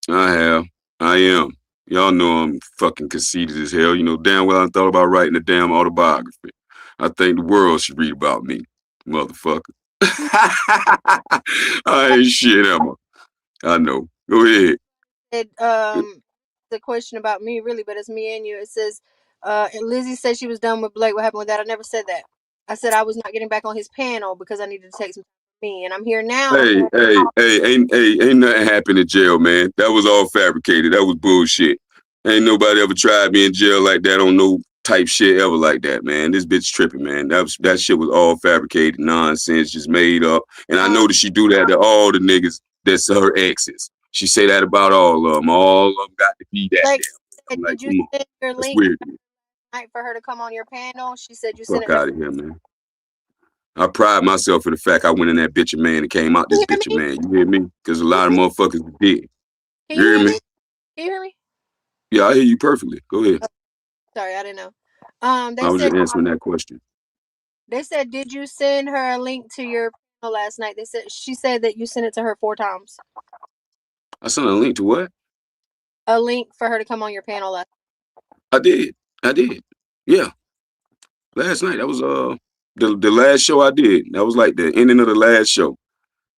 Speaker 7: I have. I am. Y'all know I'm fucking conceited as hell. You know damn well I thought about writing a damn autobiography. I think the world should read about me, motherfucker. I ain't shit, Emma. I know. Go ahead.
Speaker 8: It the question about me really, but it's me and you. It says, Lizzie said she was done with Blake. What happened with that? I never said that. I said I was not getting back on his panel because I needed to take some time for me, and I'm here now.
Speaker 7: Ain't nothing happened in jail, man. That was all fabricated. That was bullshit. Ain't nobody ever tried me in jail like that on no type shit ever like that, man. This bitch tripping, man. That shit was all fabricated nonsense, just made up. And I know that she do that to all the niggas that's her exes. She say that about all of them. All of them got to be that
Speaker 8: Blake
Speaker 7: damn.
Speaker 8: said,
Speaker 7: I'm like,
Speaker 8: did you
Speaker 7: come on,
Speaker 8: send your
Speaker 7: that's
Speaker 8: link
Speaker 7: weird.
Speaker 8: tonight for her to come on your panel? She said you sent
Speaker 7: Fuck
Speaker 8: it.
Speaker 7: out of here, man. I pride myself in the fact I went in that bitch of man and came out
Speaker 8: Can
Speaker 7: this
Speaker 8: you hear
Speaker 7: bitch of
Speaker 8: me?
Speaker 7: man. You hear me? Because a lot of motherfuckers did.
Speaker 8: Can
Speaker 7: You
Speaker 8: you
Speaker 7: hear
Speaker 8: hear
Speaker 7: me?
Speaker 8: me? Can you hear me?
Speaker 7: Yeah, I hear you perfectly. Go ahead.
Speaker 8: Sorry, I didn't know.
Speaker 7: I was just answering that question.
Speaker 8: They said, did you send her a link to your panel last night? She said that you sent it to her 4 times.
Speaker 7: I sent a link to what?
Speaker 8: A link for her to come on your panel last
Speaker 7: I did. Yeah. Last night. That was the last show I did. That was like the ending of the last show.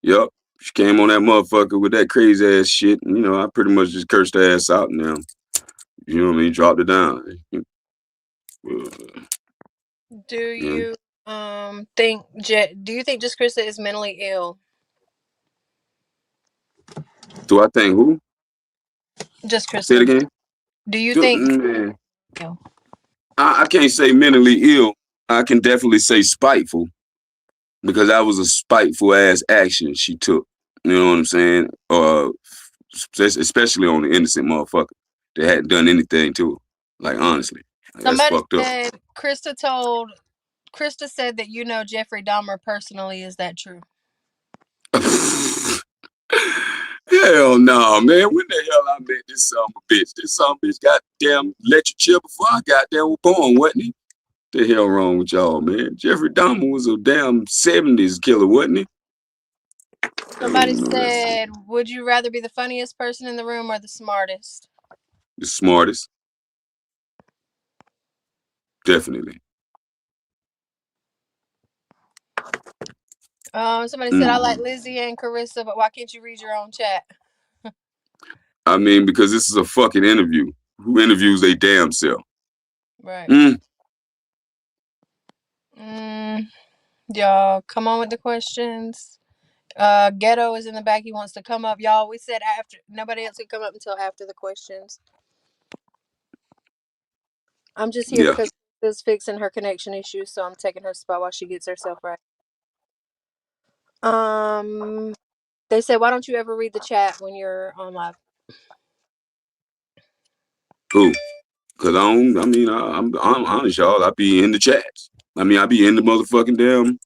Speaker 7: Yup. She came on that motherfucker with that crazy ass shit. And, you know, I pretty much just cursed her ass out and you know what I mean, dropped it down.
Speaker 8: Do
Speaker 7: Yeah.
Speaker 8: you do you think just Krista is mentally ill?
Speaker 7: Do I think who?
Speaker 8: Just
Speaker 7: Say it
Speaker 8: Krista.
Speaker 7: again.
Speaker 8: Do you think
Speaker 7: Man,
Speaker 8: ill?
Speaker 7: I can't say mentally ill. I can definitely say spiteful because that was a spiteful ass action she took. You know what I'm saying? Especially on the innocent motherfucker that hadn't done anything to her. Like honestly, like, that's
Speaker 8: Somebody
Speaker 7: fucked up.
Speaker 8: said Krista said that you know Jeffrey Dahmer personally. Is that true?
Speaker 7: Hell no, man. When the hell I met this son of a bitch? This son of a bitch goddamn let you chill before I goddamn was born, wasn't he? The hell wrong with y'all, man? Jeffrey Dahmer was a damn 70s killer, wasn't he?
Speaker 8: Somebody
Speaker 7: You know that.
Speaker 8: said, would you rather be the funniest person in the room or the smartest?
Speaker 7: The smartest. Definitely.
Speaker 8: Somebody said, I like Lizzie and Carissa, but why can't you read your own chat?
Speaker 7: I mean, because this is a fucking interview. Who interviews they damn self?
Speaker 8: Right. Y'all, come on with the questions. Ghetto is in the back. He wants to come up. Y'all, we said after. Nobody else could come up until after the questions. I'm just here
Speaker 7: Yeah.
Speaker 8: because she's fixing her connection issues, so I'm taking her spot while she gets herself right. They said, why don't you ever read the chat when you're on live?
Speaker 7: Cool. Cause I'm honest, y'all. I be in the chats. I mean, I be in the motherfucking damn.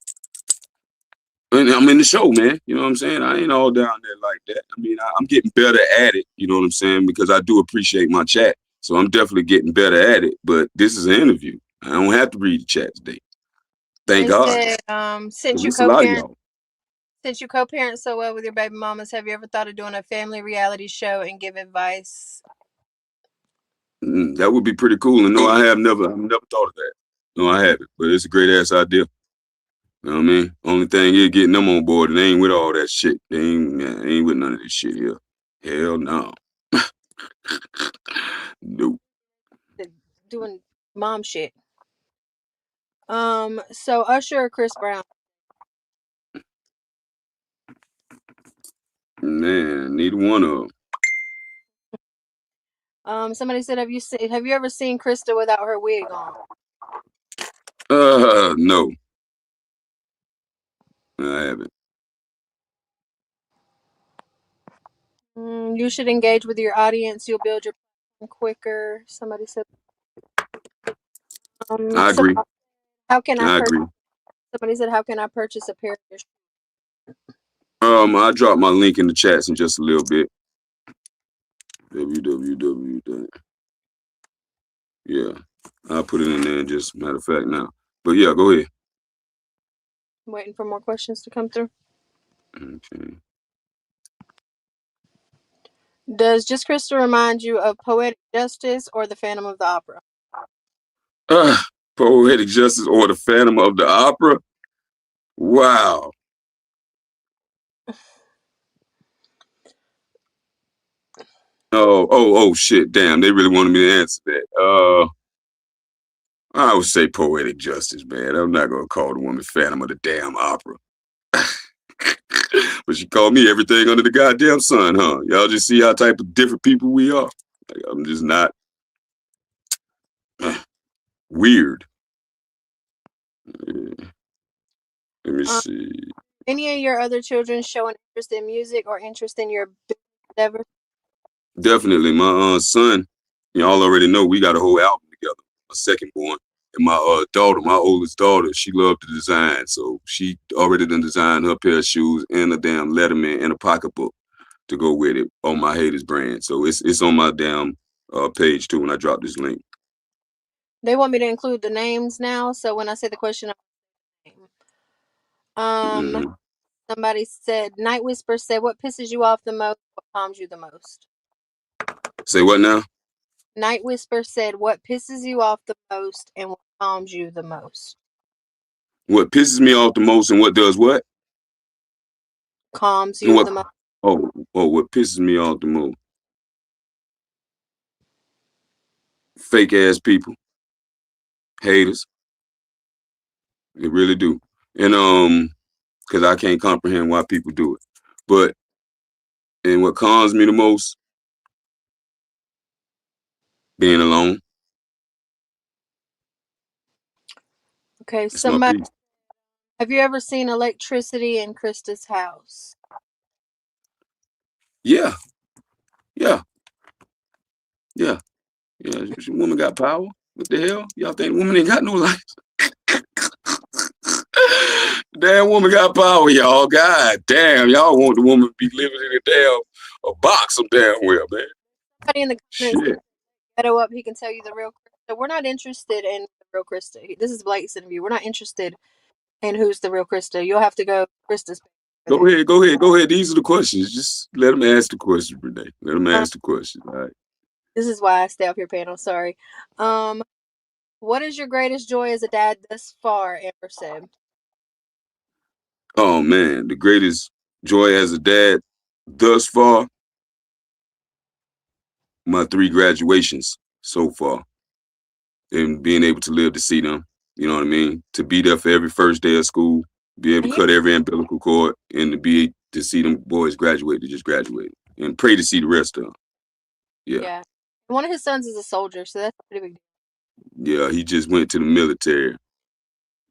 Speaker 7: And I'm in the show, man. You know what I'm saying? I ain't all down there like that. I mean, I'm getting better at it. You know what I'm saying? Because I do appreciate my chat. So I'm definitely getting better at it. But this is an interview. I don't have to read the chat today. Thank
Speaker 8: They
Speaker 7: God.
Speaker 8: said,
Speaker 7: Because it's a lot of y'all.
Speaker 8: since you co-parent so well with your baby mamas, have you ever thought of doing a family reality show and give advice?
Speaker 7: That would be pretty cool. And no, I've never thought of that. No, I haven't. But it's a great ass idea. You know what I mean? Only thing is getting them on board and they ain't with all that shit. They ain't with none of this shit here. Hell no. Nope.
Speaker 8: Doing mom shit. So Usher or Chris Brown?
Speaker 7: Man, neither one of them.
Speaker 8: Somebody said, have you ever seen Krista without her wig on?
Speaker 7: No. I haven't.
Speaker 8: You should engage with your audience. You'll build your platform quicker. Somebody said.
Speaker 7: I agree.
Speaker 8: How can I
Speaker 7: I
Speaker 8: purchase?
Speaker 7: agree.
Speaker 8: Somebody said, how can I purchase a pair of your shoes?
Speaker 7: I drop my link in the chats in just a little bit. www. Yeah, I'll put it in there. Just matter of fact now. But yeah, go ahead.
Speaker 8: I'm waiting for more questions to come through.
Speaker 7: Okay.
Speaker 8: Does Just Crystal remind you of Poetic Justice or The Phantom of the Opera?
Speaker 7: Uh, Poetic Justice or the Phantom of the Opera? Wow. Oh, shit. Damn, they really wanted me to answer that. I would say Poetic Justice, man. I'm not gonna call the woman Phantom of the damn Opera. But she called me everything under the goddamn sun, huh? Y'all just see how type of different people we are. Like, I'm just not weird. Yeah. Let me
Speaker 8: Um,
Speaker 7: see.
Speaker 8: any of your other children show an interest in music or interest in your business endeavor?
Speaker 7: Definitely, my son. Y'all already know we got a whole album together. My second born and my daughter, my oldest daughter. She loved to design, so she already done designed her pair of shoes and a damn Letterman and a pocketbook to go with it on my Haters brand. So it's on my damn page too when I drop this link.
Speaker 8: They want me to include the names now, so when I say the question,
Speaker 7: Mm-hmm.
Speaker 8: somebody said, Night Whisper said, what pisses you off the most? What calms you the most?
Speaker 7: Say what now?
Speaker 8: Night Whisper said, what pisses you off the most and what calms you the most?
Speaker 7: What pisses me off the most and what does what?
Speaker 8: Calms
Speaker 7: And
Speaker 8: you
Speaker 7: what?
Speaker 8: the most.
Speaker 7: What pisses me off the most? Fake ass people, haters. They really do. And because I can't comprehend why people do it. But and what calms me the most, being alone.
Speaker 8: Okay,
Speaker 7: It's my
Speaker 8: somebody,
Speaker 7: peace.
Speaker 8: have you ever seen electricity in Krista's house?
Speaker 7: Yeah, yeah, yeah, yeah. Woman got power. What the hell? Y'all think women ain't got no life? Damn woman got power, y'all. God damn, y'all want the woman to be living in a box some damn well, man.
Speaker 8: Somebody in the comments
Speaker 7: Shit.
Speaker 8: Edo up, he can tell you the real Krista. We're not interested in the real Krista. This is Blake's interview. We're not interested in who's the real Krista. You'll have to go Krista's over
Speaker 7: Go
Speaker 8: there.
Speaker 7: ahead, go ahead, go ahead. These are the questions. Just let them ask the questions, Renee. Let them
Speaker 8: Um,
Speaker 7: ask the questions. All right.
Speaker 8: this is why I stay off your panel. Sorry. What is your greatest joy as a dad thus far? Amber said.
Speaker 7: Oh man, the greatest joy as a dad thus far, my 3 graduations so far, and being able to live to see them. You know what I mean? To be there for every first day of school, be able to
Speaker 8: He,
Speaker 7: cut every umbilical cord, and to see them boys graduate, to just graduate, and pray to see the rest of them. Yeah,
Speaker 8: yeah. One of his sons is a soldier, so that's a pretty big
Speaker 7: yeah. He just went to the military.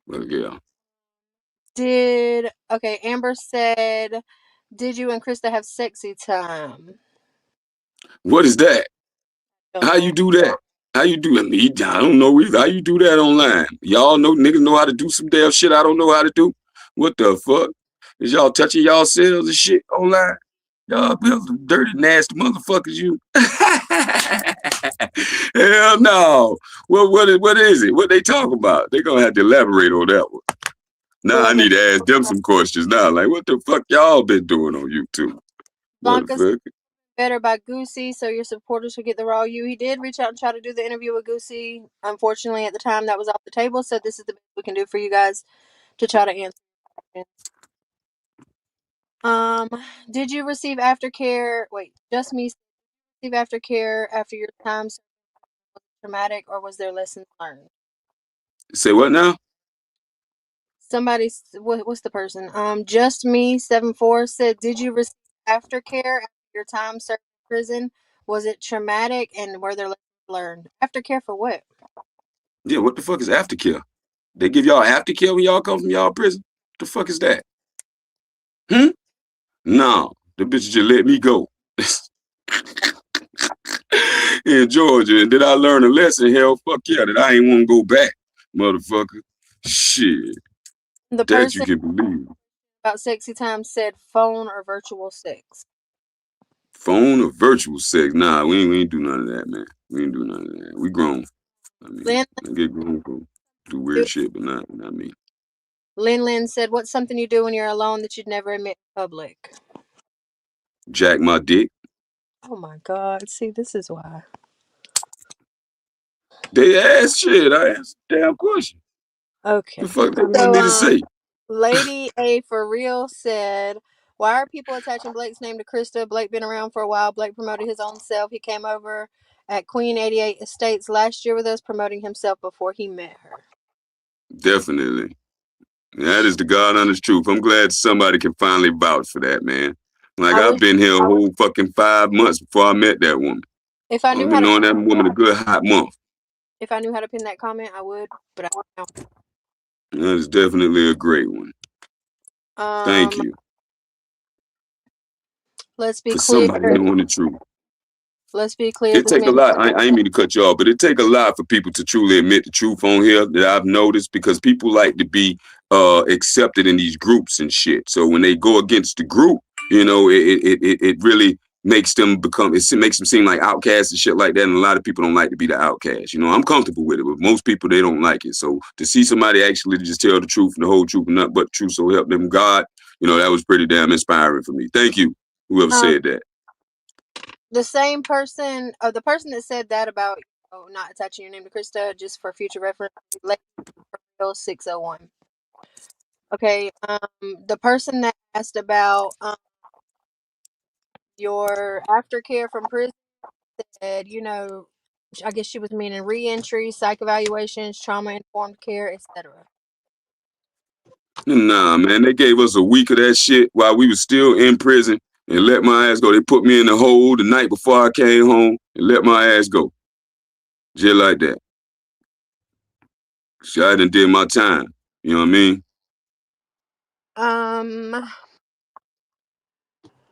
Speaker 7: But yeah.
Speaker 8: Okay, Amber said, did you and Krista have sexy time?
Speaker 7: What is that?
Speaker 8: Don't
Speaker 7: How you
Speaker 8: know.
Speaker 7: do that? How you do it? I don't know either. How you do that online? Y'all know niggas know how to do some damn shit I don't know how to do. What the fuck? Is y'all touching y'allselves and shit online? Y'all some dirty, nasty motherfuckers, you. Hell no. What is it? What they talk about? They gonna have to elaborate on that one. Now I
Speaker 8: Blanca,
Speaker 7: need to ask them some questions now. Like, what the fuck y'all been doing on YouTube?
Speaker 8: Blanca
Speaker 7: Motherfucker.
Speaker 8: better by Goosey, so your supporters will get the raw you. He did reach out and try to do the interview with Goosey. Unfortunately, at the time, that was off the table, so this is the best we can do for you guys to try to answer. Um, did you receive aftercare? Wait, just me receive aftercare after your time was it traumatic, or was there lessons learned?
Speaker 7: Say what now?
Speaker 8: What's the person? Just me 74 said, did you receive aftercare after your time served in prison? Was it traumatic, and were there lessons learned? Aftercare for what?
Speaker 7: Yeah, what the fuck is aftercare? They give y'all aftercare when y'all come from y'all prison? What the fuck is that? No, the bitch just let me go in Georgia, and did I learn a lesson? Hell, fuck yeah, that I ain't want to go back, motherfucker. Shit,
Speaker 8: The
Speaker 7: that you
Speaker 8: person
Speaker 7: can believe.
Speaker 8: about sexy time said phone or virtual sex.
Speaker 7: Phone or virtual sex? Nah, we ain't do none of that, man. We ain't do none of that. We grown. I mean,
Speaker 8: Lynn,
Speaker 7: I get grown for do weird shit, but not me.
Speaker 8: Lynn said, what's something you do when you're alone that you'd never admit in public?
Speaker 7: Jack my dick.
Speaker 8: Oh my God. See, this is why.
Speaker 7: They asked shit. I asked a damn question.
Speaker 8: Okay.
Speaker 7: The fuck they want
Speaker 8: So,
Speaker 7: me to say?
Speaker 8: Lady A for real said, "Why are people attaching Blake's name to Krista? Blake been around for a while. Blake promoted his own self. He came over at Queen 88 Estates last year with us, promoting himself before he met her."
Speaker 7: Definitely. That is the God honest truth. I'm glad somebody can finally vouch for that, man. Like
Speaker 8: I
Speaker 7: I've
Speaker 8: wish
Speaker 7: been here a whole fucking 5 months before I met that woman.
Speaker 8: if I
Speaker 7: I've
Speaker 8: knew how
Speaker 7: been
Speaker 8: to
Speaker 7: knowing that woman a good hot month.
Speaker 8: if I knew how to pin that comment, I would, but I don't.
Speaker 7: That is definitely a great one. Thank
Speaker 8: Um,
Speaker 7: you
Speaker 8: let's be
Speaker 7: for
Speaker 8: clear.
Speaker 7: somebody knowing the truth.
Speaker 8: Let's be clear.
Speaker 7: It
Speaker 8: This
Speaker 7: take a
Speaker 8: man.
Speaker 7: lot. I ain't mean to cut you off, but it take a lot for people to truly admit the truth on here that I've noticed because people like to be accepted in these groups and shit. So when they go against the group, you know, it really makes them become. It makes them seem like outcasts and shit like that. And a lot of people don't like to be the outcast. You know, I'm comfortable with it, but most people they don't like it. So to see somebody actually just tell the truth and the whole truth and nothing but the truth, so help them God. You know, that was pretty damn inspiring for me. Thank you, whoever
Speaker 8: Um,
Speaker 7: said that.
Speaker 8: the same person, the person that said that about not attaching your name to Krista, just for future reference, Lady 601. Okay. The person that asked about your aftercare from prison said, I guess she was meaning reentry, psych evaluations, trauma informed care, etc.
Speaker 7: Nah, man, they gave us a week of that shit while we was still in prison and let my ass go. They put me in the hole the night before I came home and let my ass go. Just like that. So I done did my time. You know what I mean?
Speaker 8: Um,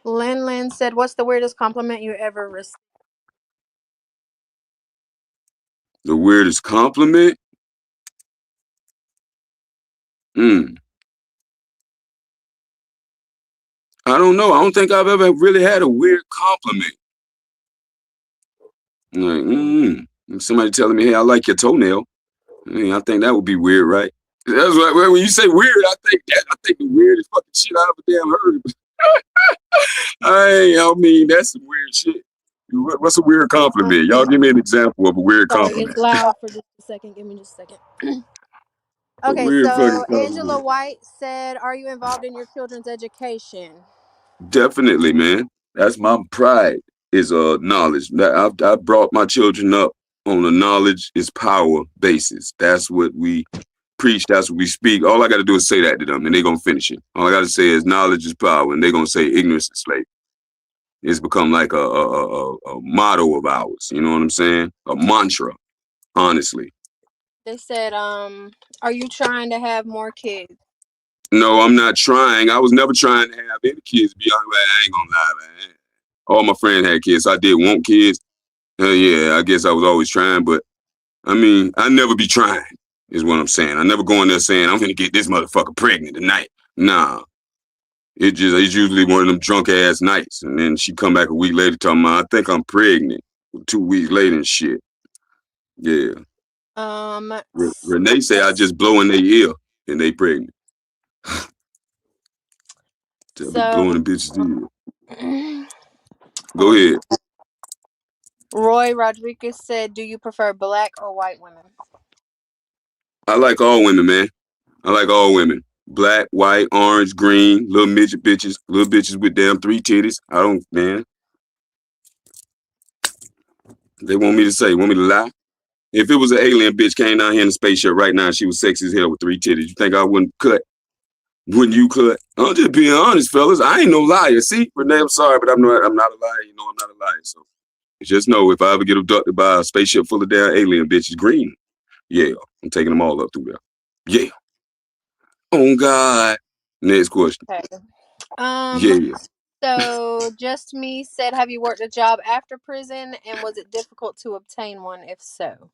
Speaker 8: Lin said, "What's the weirdest compliment you ever received?"
Speaker 7: The weirdest compliment? Hmm. I don't know. I don't think I've ever really had a weird compliment. Like, somebody telling me, hey, I like your toenail. I think that would be weird, right? That's right. When you say weird, I think the weirdest fucking shit I ever damn heard. I mean, that's some weird shit. What's a weird compliment? Y'all give me an example of a weird
Speaker 8: Sorry, it's
Speaker 7: compliment.
Speaker 8: loud for just a second. Give me just a second.
Speaker 7: A
Speaker 8: Okay,
Speaker 7: weird fucking
Speaker 8: so Angela
Speaker 7: compliment.
Speaker 8: White said, "Are you involved in your children's education?"
Speaker 7: Definitely, man. That's my pride is knowledge. I brought my children up on a knowledge is power basis. That's what we preach. That's what we speak. All I got to do is say that to them, and they're gonna finish it. All I got to say is knowledge is power, and they're gonna say ignorance is slavery. It's become like a motto of ours. You know what I'm saying? A mantra, honestly.
Speaker 8: They said, "Are you trying to have more kids?"
Speaker 7: No, I'm not trying. I was never trying to have any kids. Be honest, I ain't gonna lie, man. All my friends had kids. I did want kids. Yeah, I guess I was always trying, but I mean, I never be trying, is what I'm saying. I never go in there saying, I'm gonna get this motherfucker pregnant tonight. Nah. It's usually one of them drunk ass nights. And then she come back a week later talking about, I think I'm pregnant. 2 weeks later and shit. Yeah.
Speaker 8: Um,
Speaker 7: Renee say I just blow in their ear and they pregnant. I'll be
Speaker 8: so
Speaker 7: blowing the bitch's ear. Go ahead.
Speaker 8: Roy Rodriguez said, "Do you prefer black or white women?"
Speaker 7: I like all women, man. I like all women. Black, white, orange, green, little midget bitches, little bitches with damn 3 titties. I don't, man. They want me to say, want me to lie? If it was an alien bitch came down here in a spaceship right now and she was sexy as hell with 3 titties, you think I wouldn't cut? Wouldn't you cut? I'm just being honest, fellas. I ain't no liar. See, Renee, I'm sorry, but I'm not a liar. You know I'm not a liar. So just know if I ever get abducted by a spaceship full of damn alien bitches, green, yeah, I'm taking them all up through there. Yeah. Oh God. Next question.
Speaker 8: Okay. Um,
Speaker 7: Yeah.
Speaker 8: so Just Me said, "Have you worked a job after prison, and was it difficult to obtain one? If so?"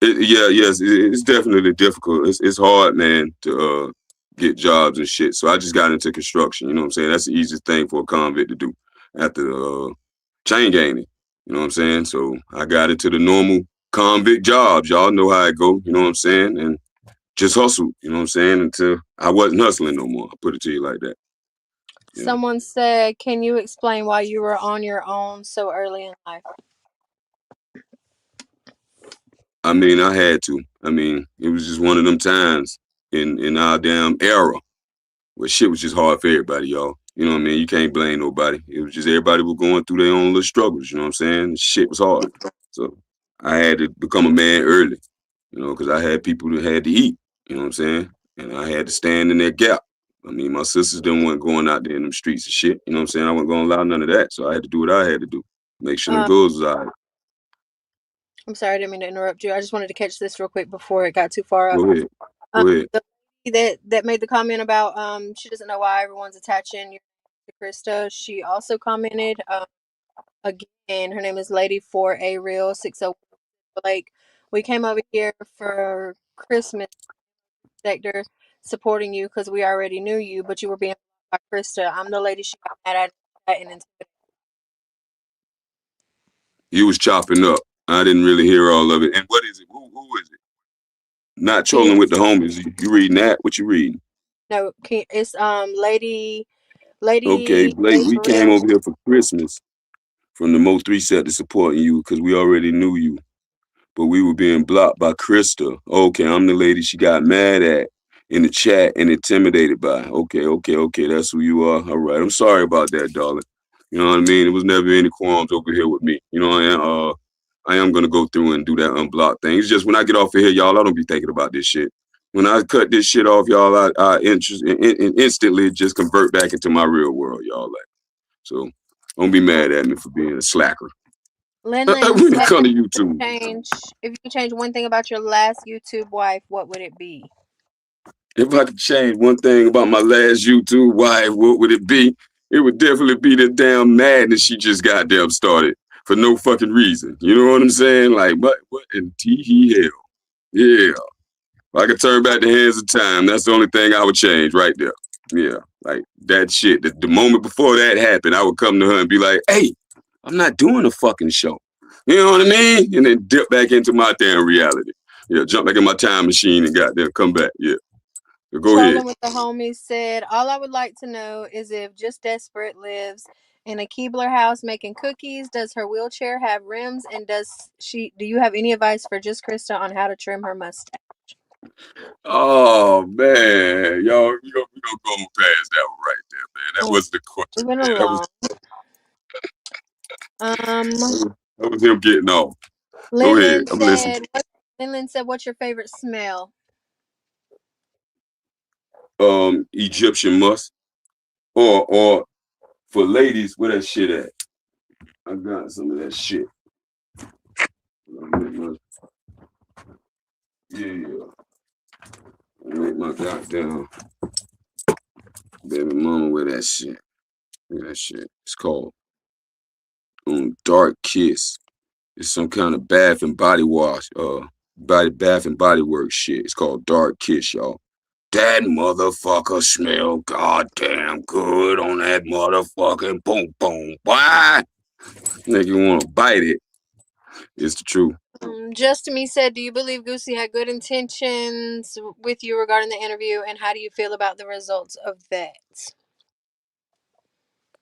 Speaker 7: Yes, it's definitely difficult. It's hard, man, to get jobs and shit. So I just got into construction. You know what I'm saying? That's the easiest thing for a convict to do after chain gaining. You know what I'm saying? So I got into the normal convict jobs. Y'all know how it go. You know what I'm saying? And just hustle. You know what I'm saying? Until I wasn't hustling no more. I put it to you like that.
Speaker 2: Yeah.
Speaker 8: Someone said, "Can you explain why you were on your own so early in life?"
Speaker 7: I mean, I had to. I mean, it was just one of them times in our damn era where shit was just hard for everybody, y'all. You know what I mean? You can't blame nobody. It was just everybody was going through their own little struggles. You know what I'm saying? Shit was hard. So I had to become a man early. You know, because I had people that had to eat. You know what I'm saying? And I had to stand in that gap. I mean, my sisters didn't want going out there in them streets and shit. You know what I'm saying? I wasn't gonna allow none of that. So I had to do what I had to do. Make sure them
Speaker 8: Um,
Speaker 7: girls was all right.
Speaker 8: I'm sorry, I didn't mean to interrupt you. I just wanted to catch this real quick before it got too far up.
Speaker 7: Go ahead. Go ahead.
Speaker 8: The lady that made the comment about she doesn't know why everyone's attaching you to Krista. She also commented again. Her name is Lady for a Real 60. Like, we came over here for Christmas sector supporting you because we already knew you, but you were being by Krista. I'm the lady she got mad at and intimidated.
Speaker 7: You was chopping up. I didn't really hear all of it. And what is it? Who is it? Not
Speaker 8: Can you?
Speaker 7: trolling with the homies. You reading that? What you reading?
Speaker 8: No, it's Lady
Speaker 7: Okay,
Speaker 8: Lady
Speaker 7: Blake,
Speaker 8: Lady
Speaker 7: we
Speaker 8: for
Speaker 7: came
Speaker 8: Real.
Speaker 7: over here for Christmas from the Mo 3 set to supporting you because we already knew you. But we were being blocked by Krista. Okay, I'm the lady she got mad at in the chat and intimidated by. Okay, that's who you are. All right, I'm sorry about that, darling. You know what I mean? It was never any qualms over here with me. You know, I am gonna go through and do that unblock thing. It's just when I get off of here, y'all, I don't be thinking about this shit. When I cut this shit off, y'all, I instantly just convert back into my real world, y'all. Like, so don't be mad at me for being a slacker
Speaker 8: Lin
Speaker 7: when it
Speaker 8: said,
Speaker 7: comes to YouTube.
Speaker 8: if you could change one thing about your last YouTube wife, what would it be?
Speaker 7: If I could change one thing about my last YouTube wife, what would it be? It would definitely be the damn madness she just goddamn started for no fucking reason. You know what I'm saying? Like, what in hell? Yeah. If I could turn back the hands of time, that's the only thing I would change right there. Yeah. Like that shit. The moment before that happened, I would come to her and be like, hey, I'm not doing a fucking show. You know what I mean? And then dip back into my damn reality. Yeah, jump back in my time machine and goddamn come back. Yeah. So go ahead.
Speaker 8: Trolling with the homies said, all I would like to know is if Just Desperate lives in a Keebler house making cookies. Does her wheelchair have rims? And do you have any advice for Just Krista on how to trim her mustache?
Speaker 7: Oh man, y'all, we gonna go past that one right there, man. That wasn't the question,
Speaker 8: Moving
Speaker 7: man.
Speaker 8: along.
Speaker 7: That was him getting off. Go ahead, I'm listening.
Speaker 8: Linlin said, what's your favorite smell?
Speaker 7: Egyptian musk, or for ladies, where that shit at? I got some of that shit. Yeah, I make my goddamn baby mama with that shit. Look at that shit. It's called Dark Kiss. It's some kind of bath and body wash, bath and body work shit. It's called Dark Kiss, y'all. That motherfucker smell goddamn good on that motherfucking boom boom. Why? Nigga wanna bite it. It's the truth.
Speaker 8: Just to me said, do you believe Goosey had good intentions with you regarding the interview, and how do you feel about the results of that?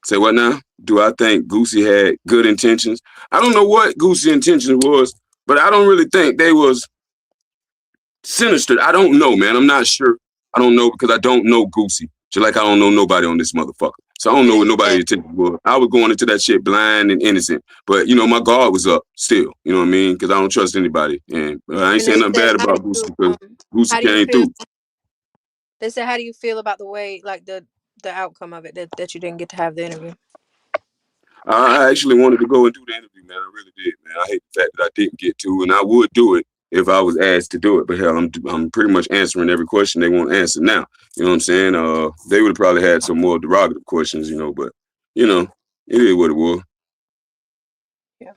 Speaker 7: Say what now? Do I think Goosey had good intentions? I don't know what Goosey's intentions was, but I don't really think they was sinister. I don't know, man. I'm not sure. I don't know because I don't know Goosey. Just like I don't know nobody on this motherfucker. So I don't know what nobody's intentions was. I was going into that shit blind and innocent. But, you know, my guard was up still. You know what I mean? Because I don't trust anybody. And I ain't saying nothing bad about Goosey because Goosey came through.
Speaker 8: They said, how do you feel about the way, like the outcome of it, that you didn't get to have the interview?
Speaker 7: I actually wanted to go and do the interview, man. I really did, man. I hate the fact that I didn't get to, and I would do it if I was asked to do it. But hell, I'm pretty much answering every question they want answered now. You know what I'm saying? They would have probably had some more derogative questions, you know, but you know, it is what it was.
Speaker 8: Yeah.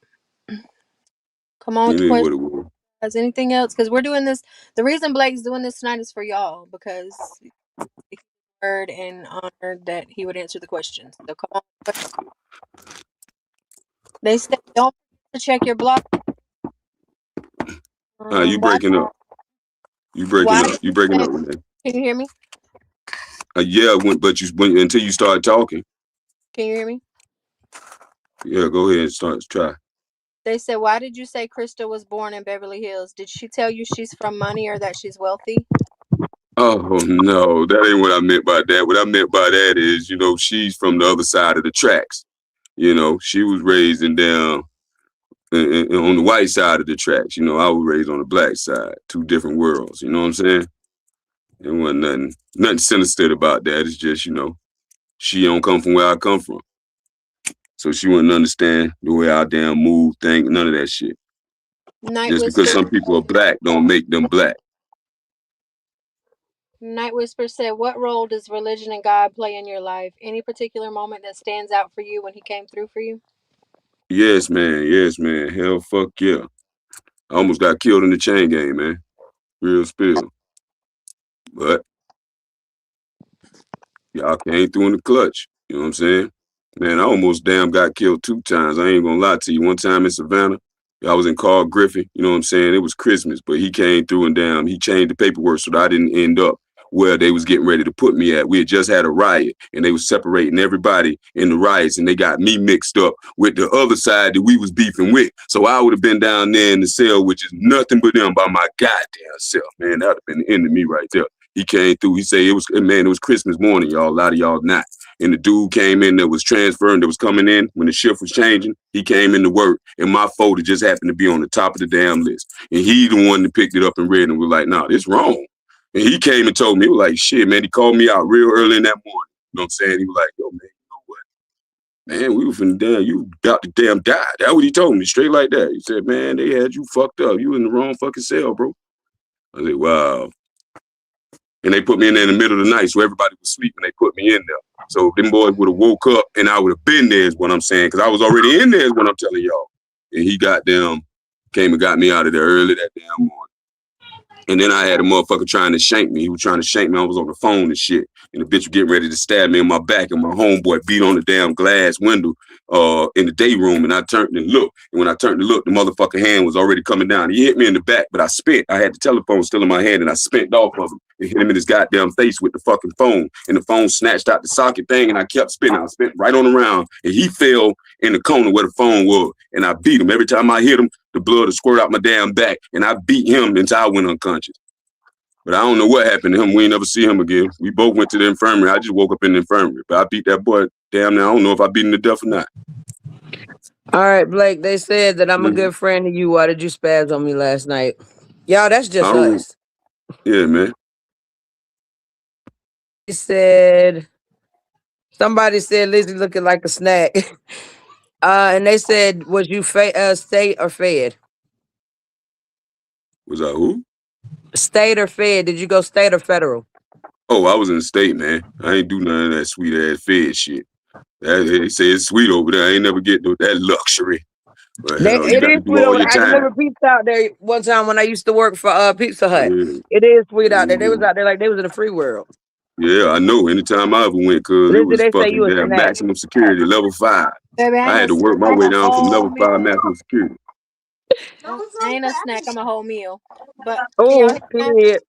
Speaker 8: Come on with
Speaker 7: It
Speaker 8: the
Speaker 7: is
Speaker 8: question.
Speaker 7: what it was.
Speaker 8: Has anything else? Because we're doing this. The reason Blake's doing this tonight is for y'all, because he heard and honored that he would answer the questions. So come on. They said, don't forget to check your blog.
Speaker 7: You breaking up. You breaking up. You breaking up with that.
Speaker 8: Can you hear me?
Speaker 7: Yeah, until you start talking.
Speaker 8: Can you hear me?
Speaker 7: Yeah, go ahead and try.
Speaker 8: They said, why did you say Krista was born in Beverly Hills? Did she tell you she's from money or that she's wealthy?
Speaker 7: Oh no, that ain't what I meant by that. What I meant by that is, she's from the other side of the tracks. She was raised on the white side of the tracks. I was raised on the black side. Two different worlds. You know what I'm saying? There wasn't nothing sinister about that. It's just, she don't come from where I come from. So she wouldn't understand the way I damn move, think, none of that shit. Just because some people are black don't make them black.
Speaker 8: Night Whisper said, what role does religion and God play in your life? Any particular moment that stands out for you when he came through for you?
Speaker 7: Yes, man. Yes, man. Hell, fuck yeah. I almost got killed in the chain game, man. Real spill. But y'all came through in the clutch. You know what I'm saying? Man, I almost damn got killed 2 times. I ain't gonna lie to you. One time in Savannah, I was in Carl Griffin. You know what I'm saying? It was Christmas, but he came through and he changed the paperwork so that I didn't end up where they was getting ready to put me at. We had just had a riot, and they was separating everybody in the riots, and they got me mixed up with the other side that we was beefing with. So I would have been down there in the cell, which is nothing but them by my goddamn self, man. That would have been the end of me right there. He came through. He said, it was Christmas morning, y'all. A lot of y'all not. And the dude came in that was transferring, that was coming in when the shift was changing. He came in to work, and my folder just happened to be on the top of the damn list. And he the one that picked it up and read it and was like, nah, this wrong. And he came and told me, he was like, shit, man, he called me out real early in that morning. You know what I'm saying? He was like, yo, man, you know what? Man, we were finna damn, you got to damn die. That's what he told me, straight like that. He said, man, they had you fucked up. You in the wrong fucking cell, bro. I said, wow. And they put me in there in the middle of the night, so everybody was sleeping. They put me in there. So them boys would have woke up, and I would have been there is what I'm saying, because I was already in there is what I'm telling y'all. And he came and got me out of there early that damn morning. And then I had a motherfucker trying to shank me. He was trying to shank me. I was on the phone and shit. And the bitch was getting ready to stab me in my back, and my homeboy beat on the damn glass window in the day room. And I turned and looked. And when I turned to look, the motherfucker hand was already coming down. He hit me in the back, but I had the telephone still in my hand, and I spent off of him. It hit him in his goddamn face with the fucking phone. And the phone snatched out the socket thing, and I kept spinning. I spent right on around, and he fell in the corner where the phone was. And I beat him. Every time I hit him, the blood would squirt out my damn back, and I beat him until I went unconscious. But I don't know what happened to him. We ain't never see him again. We both went to the infirmary. I just woke up in the infirmary. But I beat that boy damn near. I don't know if I beat him to death or not.
Speaker 6: All right, Blake, they said that I'm a good friend to you. Why did you spaz on me last night? Y'all, that's just us.
Speaker 7: Yeah, man.
Speaker 6: He said, somebody said Lizzie looking like a snack. And they said, was you state or fed?
Speaker 7: Was I who?
Speaker 6: State or fed? Did you go state or federal?
Speaker 7: Oh, I was in the state, man. I ain't do none of that sweet ass fed shit. They say it's sweet over there. I ain't never get that luxury. But hell, you got to do all your time.
Speaker 6: I remember pizza out there one time when I used to work for Pizza Hut. Yeah. It is sweet out there. They was out there like they was in the free world.
Speaker 7: Yeah, I know. Anytime I ever went, cause it was fucking damn maximum security, level 5.
Speaker 8: Baby,
Speaker 7: I had to work my way down from level 5 maximum security.
Speaker 8: Ain't a snack. I'm a whole meal. But
Speaker 6: period.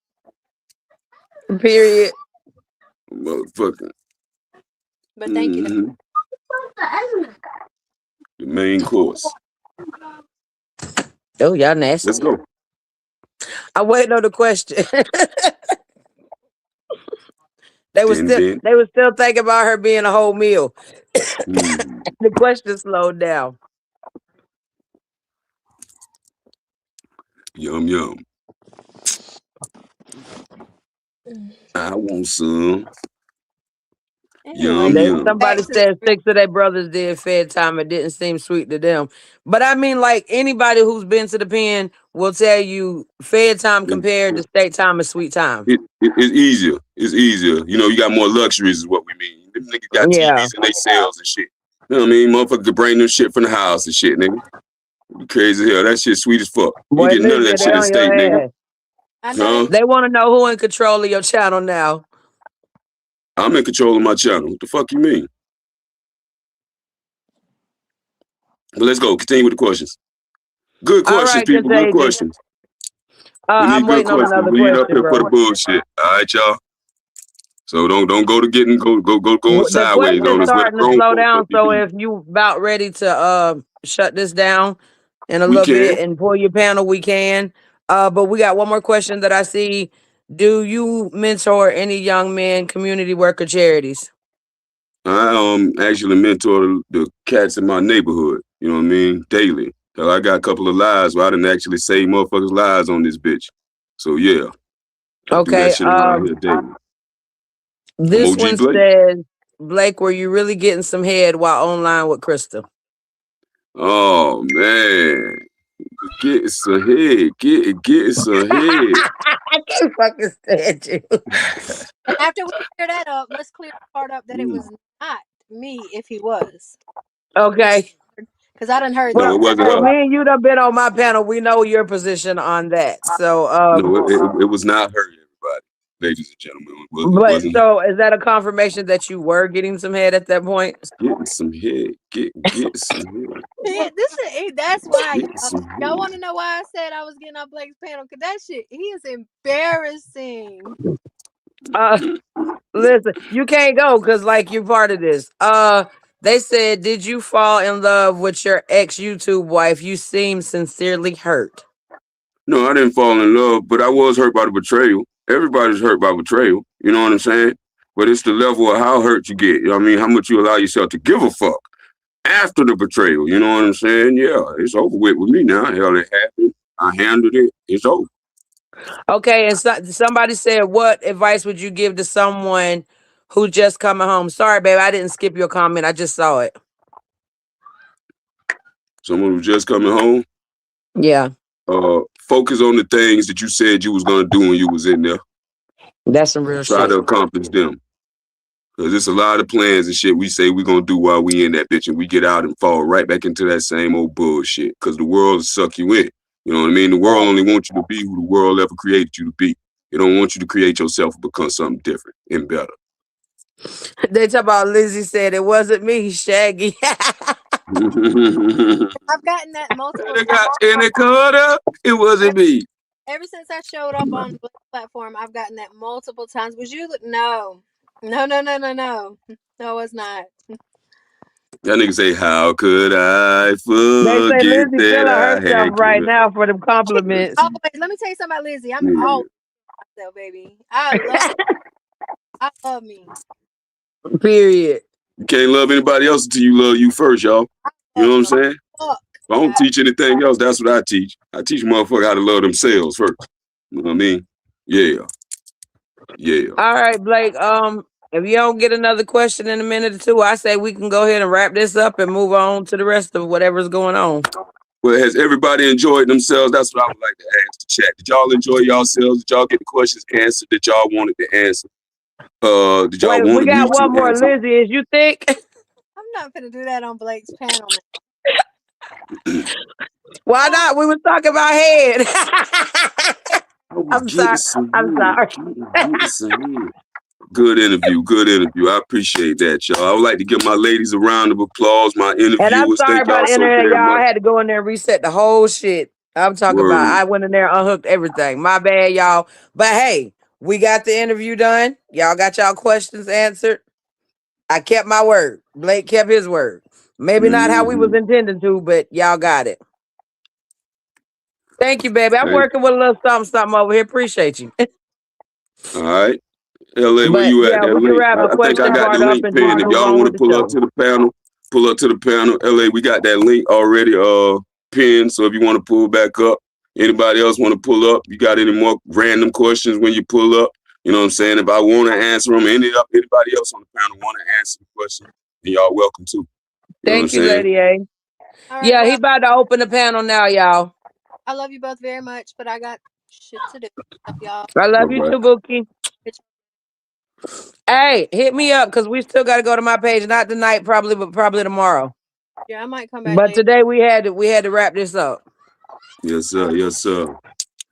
Speaker 6: Period.
Speaker 7: Motherfucker.
Speaker 8: But thank you.
Speaker 7: The main course.
Speaker 6: Oh, y'all nasty.
Speaker 7: Let's go.
Speaker 6: I waiting on the question. They was still thinking about her being a whole meal. The question slowed down.
Speaker 7: Yum yum. I want some. Yum yum.
Speaker 6: Somebody said 6 of their brothers did fed time. It didn't seem sweet to them. But I mean, like anybody who's been to the pen will tell you fed time compared to state time is sweet time.
Speaker 7: It's easier. It's easier. You know, you got more luxuries is what we mean. Them niggas got TVs in their cells and shit. You know what I mean? Motherfucker could bring them shit from the house and shit, nigga. Crazy as hell. That shit sweet as fuck. You get none of that shit in state, nigga.
Speaker 6: They want to know who in control of your channel now.
Speaker 7: I'm in control of my channel. What the fuck you mean? But let's go. Continue with the questions. Good questions, people. Good questions.
Speaker 6: I'm waiting on another question,
Speaker 7: bro. For the bullshit. All right, y'all. So don't go to going
Speaker 6: The
Speaker 7: sideways
Speaker 6: question's
Speaker 7: on us. What a
Speaker 6: starting to
Speaker 7: grown
Speaker 6: slow
Speaker 7: folks
Speaker 6: down,
Speaker 7: up to
Speaker 6: so
Speaker 7: be.
Speaker 6: if you about ready to shut this down in a
Speaker 7: We
Speaker 6: little bit
Speaker 7: can.
Speaker 6: and pull your panel, we can. But we got one more question that I see. Do you mentor any young men, community work, or charities?
Speaker 7: I actually mentor the cats in my neighborhood. You know what I mean? Daily. Hell, I got a couple of lives where I didn't actually save motherfuckers' lives on this bitch. So yeah, I do that
Speaker 6: Okay.
Speaker 7: shit around here daily. I'm
Speaker 6: This
Speaker 7: OG
Speaker 6: one
Speaker 7: Blake.
Speaker 6: says, Blake, were you really getting some head while online with Krista?
Speaker 7: Oh man, get some head, get some head.
Speaker 6: I can't fucking stand you.
Speaker 8: And after we clear that up, let's clear the part up that it was not me if he was.
Speaker 6: Okay.
Speaker 8: Because I done heard
Speaker 7: No,
Speaker 8: that.
Speaker 7: it wasn't
Speaker 6: Well,
Speaker 7: her.
Speaker 6: me and you done been on my panel. We know your position on that. So,
Speaker 7: No, it was not her. Everybody, ladies and gentlemen, it
Speaker 6: but
Speaker 7: wasn't her.
Speaker 6: so is that a confirmation that you were getting some head at that point?
Speaker 7: Getting some head, get some head,
Speaker 8: That's why
Speaker 7: get some
Speaker 8: y'all
Speaker 7: head.
Speaker 8: want to know why I said I was getting on Blake's panel? Because that shit, he is embarrassing.
Speaker 6: Uh, listen, you can't go because like you're part of this. They said, did you fall in love with your ex YouTube wife? You seem sincerely hurt.
Speaker 7: No, I didn't fall in love, but I was hurt by the betrayal. Everybody's hurt by betrayal. You know what I'm saying? But it's the level of how hurt you get. You know what I mean? How much you allow yourself to give a fuck after the betrayal. You know what I'm saying? Yeah, it's over with me now. Hell, it happened. I handled it. It's over.
Speaker 6: Okay, and somebody said, what advice would you give to someone who just coming home? Sorry, babe, I didn't skip your comment. I just saw it.
Speaker 7: Someone who's just coming home,
Speaker 6: Yeah,
Speaker 7: focus on the things that you said you was gonna do when you was in there.
Speaker 6: that's some real
Speaker 7: Try
Speaker 6: shit.
Speaker 7: to accomplish them. Cause it's a lot of plans and shit we say we gonna do while we in that bitch, and we get out and fall right back into that same old bullshit. Cause the world will suck you in. You know what I mean? The world only wants you to be who the world ever created you to be. It don't want you to create yourself and become something different and better.
Speaker 6: They talk about Lizzie said it wasn't me, Shaggy.
Speaker 7: and
Speaker 8: I've gotten that multiple
Speaker 7: it
Speaker 8: times.
Speaker 7: got and it caught up. It wasn't me.
Speaker 8: Ever since I showed up on the platform, I've gotten that multiple times. Was you? No. No, no, no, no, no. No, it's not.
Speaker 7: That nigga say, how could I
Speaker 6: They say
Speaker 7: forget
Speaker 6: Lizzie
Speaker 7: that
Speaker 6: feeling
Speaker 7: I
Speaker 6: herself
Speaker 7: had
Speaker 6: right
Speaker 7: good.
Speaker 6: now for them compliments.
Speaker 8: Always. Let me tell you something about Lizzie. I'm
Speaker 7: Yeah.
Speaker 8: always myself, baby. I love me.
Speaker 6: Period.
Speaker 7: You can't love anybody else until you love you first, y'all. You know what I'm saying?
Speaker 8: Fuck.
Speaker 7: If I don't teach anything else, that's what I teach. I teach motherfuckers how to love themselves first. You know what I mean? Yeah. Yeah.
Speaker 6: All right, Blake. If you don't get another question in a minute or two, I say we can go ahead and wrap this up and move on to the rest of whatever's going on.
Speaker 7: Well, has everybody enjoyed themselves? That's what I would like to ask the chat. Did y'all enjoy yourselves? Did y'all get the questions answered that y'all wanted to answer? Did y'all
Speaker 6: Wait,
Speaker 7: want
Speaker 6: we
Speaker 7: me
Speaker 6: got
Speaker 7: to
Speaker 6: one more,
Speaker 7: answer?
Speaker 6: Lizzie. Is you think?
Speaker 8: I'm not gonna do that on Blake's panel now.
Speaker 6: Why not? We was talking about head.
Speaker 7: I was
Speaker 6: I'm
Speaker 7: getting
Speaker 6: sorry.
Speaker 7: some
Speaker 6: I'm
Speaker 7: head.
Speaker 6: sorry.
Speaker 7: Getting some head. Good interview. Good interview. I appreciate that, y'all. I would like to give my ladies a round of applause. My
Speaker 6: And I'm
Speaker 7: interviewers.
Speaker 6: sorry
Speaker 7: Thank
Speaker 6: about
Speaker 7: y'all
Speaker 6: the
Speaker 7: so
Speaker 6: internet,
Speaker 7: very
Speaker 6: y'all. I
Speaker 7: much.
Speaker 6: had to go in there and reset the whole shit. I'm talking about
Speaker 7: Word.
Speaker 6: I went in there, unhooked everything. My bad, y'all. But hey, we got the interview done. Y'all got y'all questions answered. I kept my word. Blake kept his word. Maybe not how we was
Speaker 7: Mm-hmm.
Speaker 6: intending to, but y'all got it. Thank you, baby. I'm
Speaker 7: Hey,
Speaker 6: working with a little something over here. Appreciate you.
Speaker 7: all right. LA, where
Speaker 6: But
Speaker 7: you at?
Speaker 6: yeah,
Speaker 7: That
Speaker 6: we can
Speaker 7: link.
Speaker 6: wrap the
Speaker 7: I think I
Speaker 6: question
Speaker 7: got the
Speaker 6: part up
Speaker 7: link
Speaker 6: and just
Speaker 7: pinned. If
Speaker 6: move
Speaker 7: y'all
Speaker 6: on
Speaker 7: want
Speaker 6: with
Speaker 7: to
Speaker 6: the
Speaker 7: pull up
Speaker 6: show.
Speaker 7: to the panel, pull up to the panel. LA, we got that link already pinned. So if you want to pull back up, anybody else want to pull up, you got any more random questions when you pull up, you know what I'm saying? If I want to answer them, anybody else on the panel want to answer the question, then y'all welcome to. You know what I'm
Speaker 6: Thank you,
Speaker 7: saying?
Speaker 6: Lady A.
Speaker 8: All right.
Speaker 6: Yeah, he
Speaker 8: Well,
Speaker 6: about to open the panel now, y'all.
Speaker 8: I love you both very much, but I got shit to do. Love y'all.
Speaker 6: I
Speaker 7: All
Speaker 6: love you
Speaker 7: right.
Speaker 6: too, Bookie. Hey, hit me up because we still got to go to my page. Not tonight, probably, but probably tomorrow.
Speaker 8: Yeah, I might come back
Speaker 6: But
Speaker 8: later.
Speaker 6: today we had to wrap this up.
Speaker 7: Yes, sir. Yes, sir. I'm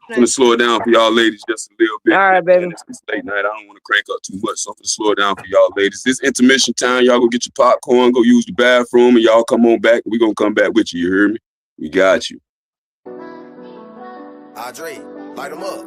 Speaker 8: Night.
Speaker 7: gonna slow it down for y'all ladies just a little bit.
Speaker 6: All right, baby.
Speaker 7: Man, it's late night. I don't want to crank up too much, so I'm gonna slow it down for y'all ladies. This intermission time, y'all go get your popcorn, go use the bathroom, and y'all come on back. We're gonna come back with you. You hear me? We got you.
Speaker 9: Andre, light them up.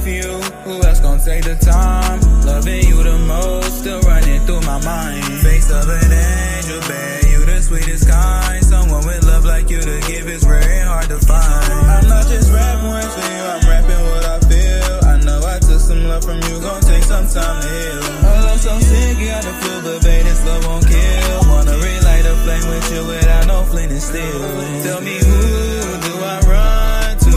Speaker 3: for you. Who else gon' take the time? Loving you the most, still running through my mind. Face of an angel, babe, you the sweetest kind. Someone with love like you to give is rare and hard to find. I'm not just rapping words for you, I'm rapping what I feel. I know I took some love from you, gon' take some time to heal. Her love so sick, you got the feel, but babe, this love won't kill. Wanna relight a flame with you without no flint and steel. Tell me who do I run to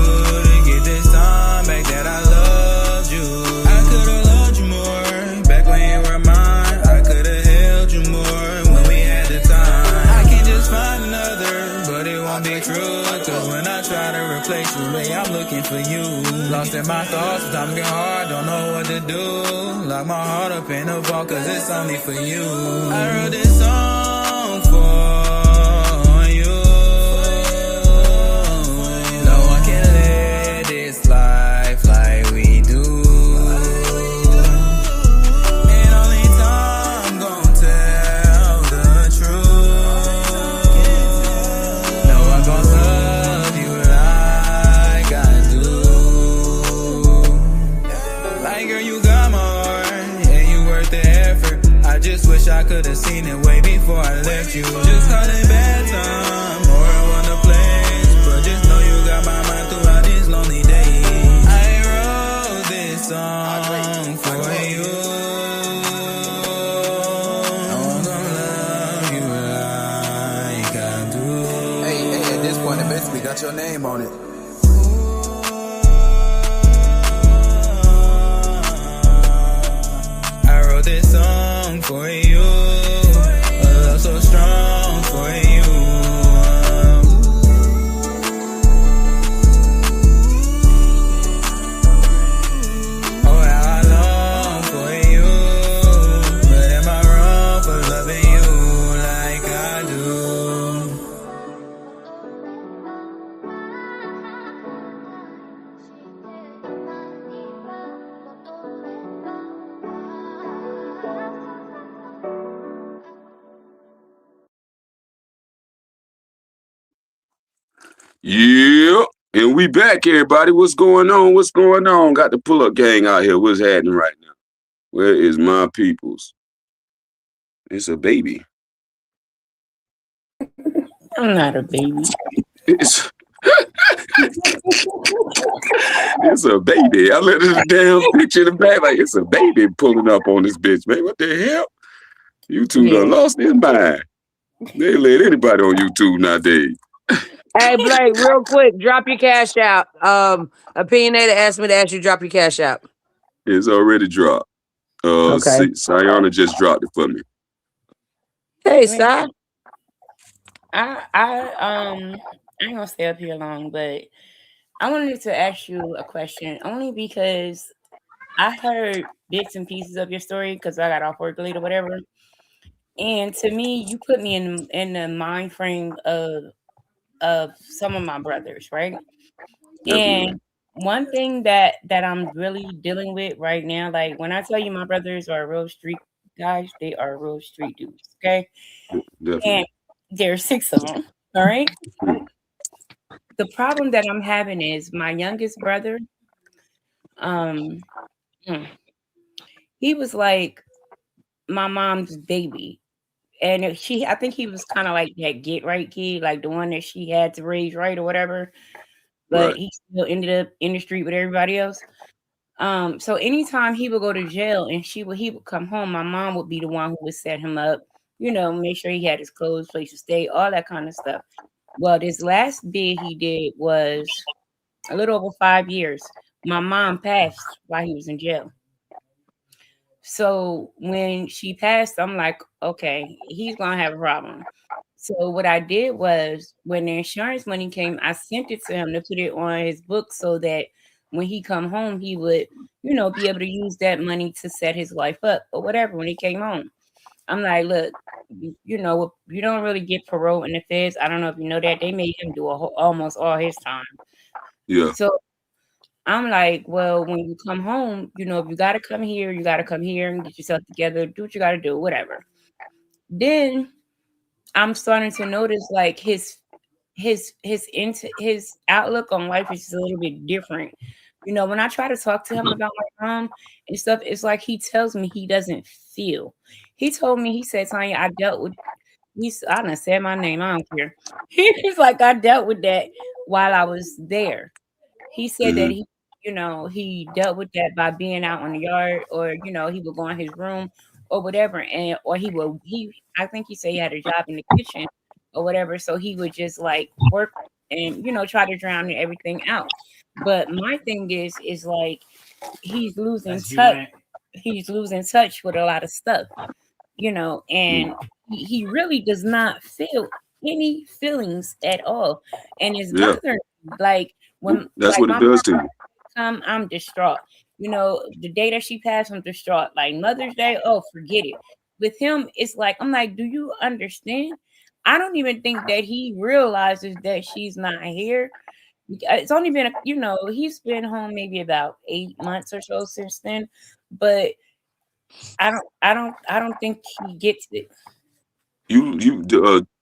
Speaker 3: get this time back that I loved you? I could've loved you more back when you were mine. I could've held you more when we had the time. I can't just find another, but it won't be true. Cause when I try to replace you, babe, I'm looking for you. Lost in my thoughts, times get hard, don't know what to do. Lock my heart up in a vault cause it's only for you. I wrote this song for you. No one can live this life like we do. And only time gon' tell the truth. No one gon' love you like I do. Like girl, you got more, and you worth the effort. I just wish I could've seen it way before I left you. Just call it bad time, or I wanna place. But just know you got my mind throughout these lonely days. I wrote this song for you. No one gonna love you like I do.
Speaker 9: Hey, at this point, it basically got your name on it.
Speaker 3: I wrote this song for you. A love so strong for you. Oh, how I long for you. But am I wrong for loving you like I do?
Speaker 7: Yeah. And we back, everybody. What's going on? What's going on? Got the pull-up gang out here. What's happening right now? Where is my peoples? It's a baby.
Speaker 10: I'm not a baby.
Speaker 7: It's it's a baby. I looked at the damn picture in the back like it's a baby pulling up on this bitch, man. What the hell? YouTube done lost his mind. They let anybody on YouTube nowadays.
Speaker 6: Hey, Blake, real quick, drop your cash out. Opinionator asked me to ask you to drop your cash out.
Speaker 7: It's already dropped.
Speaker 6: Okay.
Speaker 7: Sayana just dropped it for me.
Speaker 6: Hey, Si.
Speaker 10: I ain't gonna stay up here long, but I wanted to ask you a question only because I heard bits and pieces of your story because I got off work late or whatever. And to me, you put me in the mind frame of some of my brothers, right?
Speaker 7: Definitely.
Speaker 10: And one thing that I'm really dealing with right now, like when I tell you my brothers are real street guys, they are real street dudes, okay?
Speaker 7: Definitely.
Speaker 10: And there's 6 of them, all right? The problem that I'm having is my youngest brother, he was like my mom's baby. And I think he was kind of like that get right kid, like the one that she had to raise right or whatever. But
Speaker 7: Right.
Speaker 10: he still ended up in the street with everybody else. So anytime he would go to jail and he would come home, my mom would be the one who would set him up, make sure he had his clothes, place to stay, all that kind of stuff. Well, this last bid he did was a little over 5 years. My mom passed while he was in jail. So when she passed, I'm like, okay, he's gonna have a problem. So what I did was when the insurance money came, I sent it to him to put it on his book so that when he come home, he would, be able to use that money to set his life up or whatever when he came home. I'm like, look, you don't really get parole in the feds. I don't know if you know that. They made him do almost all his time.
Speaker 7: Yeah.
Speaker 10: So I'm like, well, when you come home, if you got to come here, you got to come here and get yourself together, do what you got to do, whatever. Then I'm starting to notice like his outlook on life is just a little bit different You know, when I try to talk to him about my mom and stuff, it's like he tells me he doesn't feel. He told me, he said, Tanya, I dealt with I done said my name, I don't care. He's like, I dealt with that while I was there. He said that he, you know, he dealt with that by being out on the yard, or you know, he would go in his room or whatever, and or he I think he said he had a job in the kitchen or whatever, so he would just like work and you know try to drown everything out. But my thing is like he's losing touch. He's losing touch with a lot of stuff, you know, and he really does not feel any feelings at all, and it's
Speaker 7: Yeah,
Speaker 10: bothering me. Like when
Speaker 7: that's
Speaker 10: like
Speaker 7: what
Speaker 10: my
Speaker 7: it
Speaker 10: mom
Speaker 7: does to you.
Speaker 10: come, I'm distraught. You know, the day that she passed, I'm distraught. Like Mother's Day, oh, forget it. With him, it's like I'm like, do you understand? I don't even think that he realizes that she's not here. It's only been, you know, he's been home maybe about 8 months or so since then, but I don't think he gets it.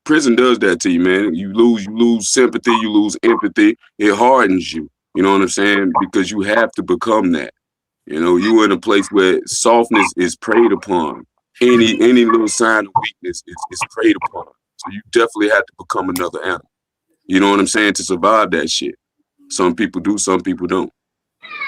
Speaker 7: Prison does that to you, man. You lose sympathy, you lose empathy. It hardens you. You know what I'm saying? Because you have to become that. You know, you in a place where softness is preyed upon. Any little sign of weakness is preyed upon. So you definitely have to become another animal. You know what I'm saying? To survive that shit. Some people do, some people don't.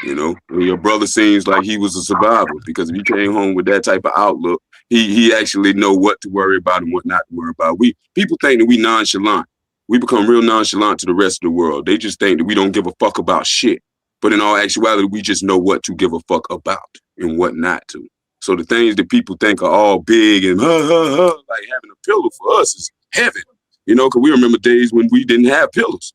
Speaker 7: You know, and your brother seems like he was a survivor because if he came home with that type of outlook, he actually know what to worry about and what not to worry about. People think that we nonchalant. We become real nonchalant to the rest of the world. They just think that we don't give a fuck about shit. But in all actuality, we just know what to give a fuck about and what not to. So the things that people think are all big and like having a pillow for us is heaven. You know, because we remember days when we didn't have pillows.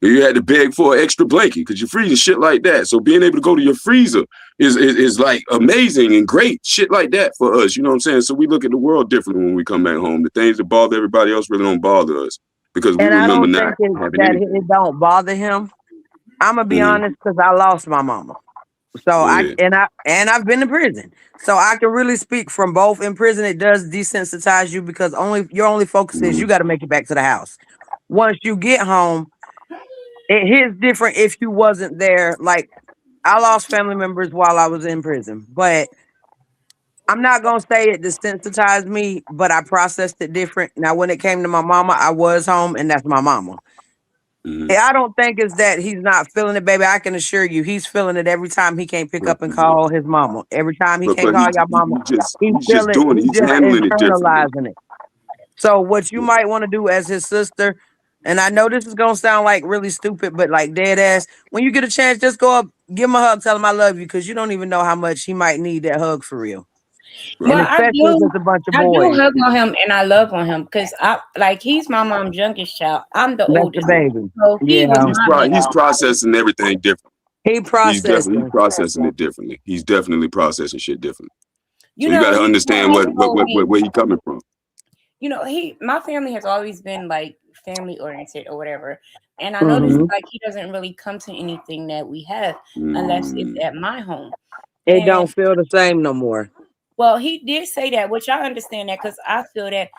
Speaker 7: You had to beg for an extra blanket because you're freezing shit like that. So being able to go to your freezer is like amazing and great shit like that for us. You know what I'm saying? So we look at the world differently when we come back home. The things that bother everybody else really don't bother us because we
Speaker 6: And I
Speaker 7: remember
Speaker 6: don't
Speaker 7: not
Speaker 6: think
Speaker 7: having
Speaker 6: that
Speaker 7: anything.
Speaker 6: it don't bother him. I'm gonna be
Speaker 7: Mm-hmm.
Speaker 6: honest because I lost my mama. So
Speaker 7: Go ahead.
Speaker 6: I've been in prison. So I can really speak from both. In prison, it does desensitize you because your only focus is
Speaker 7: Mm-hmm.
Speaker 6: you got to make it back to the house. Once you get home, it hits different if you wasn't there. Like I lost family members while I was in prison, but I'm not gonna say it desensitized me, but I processed it different. Now, when it came to my mama, I was home, and that's my mama.
Speaker 7: Mm-hmm.
Speaker 6: I don't think it's that he's not feeling it, baby. I can assure you, he's feeling it every time he can't pick
Speaker 7: But,
Speaker 6: up and call his mama. Every time he can't
Speaker 7: but
Speaker 6: call your mama,
Speaker 7: he
Speaker 6: he's
Speaker 7: just
Speaker 6: feeling.
Speaker 7: doing it.
Speaker 6: He's
Speaker 7: He's
Speaker 6: just
Speaker 7: handling it differently.
Speaker 6: internalizing it. So, what you might want to do as his sister, and I know this is gonna sound like really stupid, but like dead ass, when you get a chance, just go up, give him a hug, tell him I love you, because you don't even know how much he might need that hug for real, and
Speaker 10: Well,
Speaker 7: Right.
Speaker 6: especially if it's a bunch of
Speaker 10: I do
Speaker 6: boys.
Speaker 10: hug on him and I love on him because I like he's my mom's youngest child. I'm the
Speaker 6: That's the
Speaker 10: oldest,
Speaker 6: baby.
Speaker 10: so he was
Speaker 6: Yeah,
Speaker 10: my baby.
Speaker 7: He's processing everything different.
Speaker 6: he
Speaker 7: He's
Speaker 6: processing.
Speaker 7: processing it differently. He's definitely processing shit differently.
Speaker 10: You
Speaker 7: So you got
Speaker 10: know,
Speaker 7: to
Speaker 10: he
Speaker 7: understand
Speaker 10: he told me,
Speaker 7: where he coming from.
Speaker 10: you know, my family has always been like family oriented or whatever, and I noticed
Speaker 6: Hmm.
Speaker 10: like he doesn't really come to anything that we have unless it's
Speaker 7: Mm,
Speaker 10: at my home.
Speaker 6: It
Speaker 10: And
Speaker 6: don't feel the same no more.
Speaker 10: well, he did say that, which I understand that because I feel that,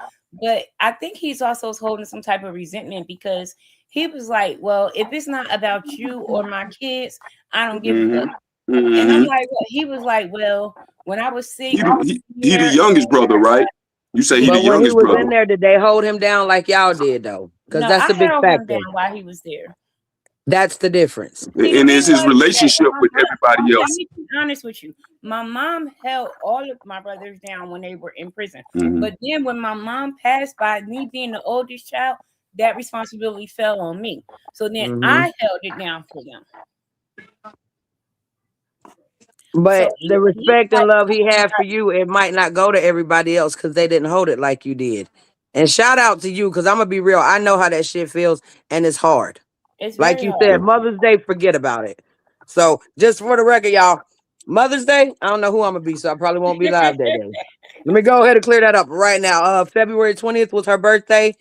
Speaker 10: but I think he's also holding some type of resentment because he was like, "Well, if it's not about you or my kids, I don't give a fuck."
Speaker 7: mm-hmm.
Speaker 10: And I'm
Speaker 7: Mm-hmm.
Speaker 10: like, well, he was like, "Well, when I was sick,
Speaker 7: He,
Speaker 10: I was
Speaker 7: he the
Speaker 10: here."
Speaker 7: youngest brother, right? You say he the
Speaker 6: But when he
Speaker 7: youngest
Speaker 6: was
Speaker 7: brother.
Speaker 6: in there, did they hold him down like y'all did though? Because
Speaker 10: No,
Speaker 6: that's
Speaker 10: I
Speaker 6: the big
Speaker 10: held him
Speaker 6: factor.
Speaker 10: down while he was there.
Speaker 6: That's the difference.
Speaker 10: See, the
Speaker 7: And
Speaker 10: thing
Speaker 7: it's his
Speaker 10: was that
Speaker 7: relationship with everybody
Speaker 10: let
Speaker 7: else.
Speaker 10: me be honest with you. My mom held all of my brothers down when they were in prison.
Speaker 7: Mm-hmm.
Speaker 10: But then when my mom passed, by me being the oldest child, that responsibility fell on me. So then
Speaker 6: Hmm.
Speaker 10: I held it down for them. So
Speaker 6: But the
Speaker 10: he
Speaker 6: respect and
Speaker 10: like,
Speaker 6: love he had for you, it might not go to everybody else because they didn't hold it like you did. And shout out to you because I'm gonna be real. I know how that shit feels, and it's hard.
Speaker 10: it's
Speaker 6: Like
Speaker 10: very
Speaker 6: you
Speaker 10: hard.
Speaker 6: said, Mother's Day, forget about it. So just for the record, y'all, Mother's Day, I don't know who I'm gonna be, so I probably won't be live that day. Let me go ahead and clear that up right now. February 20th was her birthday.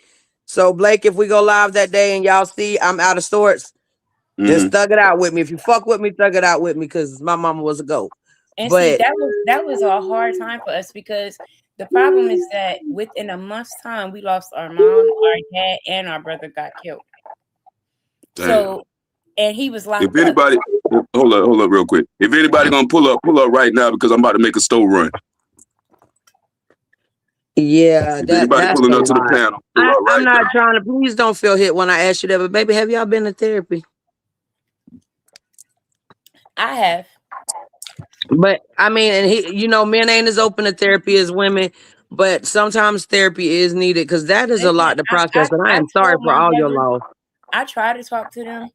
Speaker 6: So Blake, if we go live that day and y'all see I'm out of sorts,
Speaker 7: Mm-hmm.
Speaker 6: just thug it out with me. If you fuck with me, thug it out with me because my mama was a goat.
Speaker 10: And see,
Speaker 6: But
Speaker 10: that was a hard time for us because the problem is that within a month's time, we lost our mom, our dad, and our brother got killed.
Speaker 7: Damn.
Speaker 10: So, and he was
Speaker 7: If
Speaker 10: locked up.
Speaker 7: anybody hold up real quick. If anybody gonna pull up right now because I'm about to make a store run.
Speaker 6: Yeah,
Speaker 7: If anybody
Speaker 6: that's
Speaker 7: pulling
Speaker 6: a
Speaker 7: up to the
Speaker 6: lot.
Speaker 7: panel, pull up
Speaker 6: I'm
Speaker 7: right
Speaker 6: not
Speaker 7: now.
Speaker 6: trying to. Please don't feel hit when I ask you that. But baby, have y'all been to therapy?
Speaker 10: I have.
Speaker 6: But I mean, and men ain't as open to therapy as women. But sometimes therapy is needed because that is a
Speaker 10: Listen,
Speaker 6: lot to process. And I
Speaker 10: I
Speaker 6: am sorry
Speaker 10: told
Speaker 6: for
Speaker 10: my
Speaker 6: all your
Speaker 10: brothers,
Speaker 6: loss.
Speaker 10: I try to talk to them,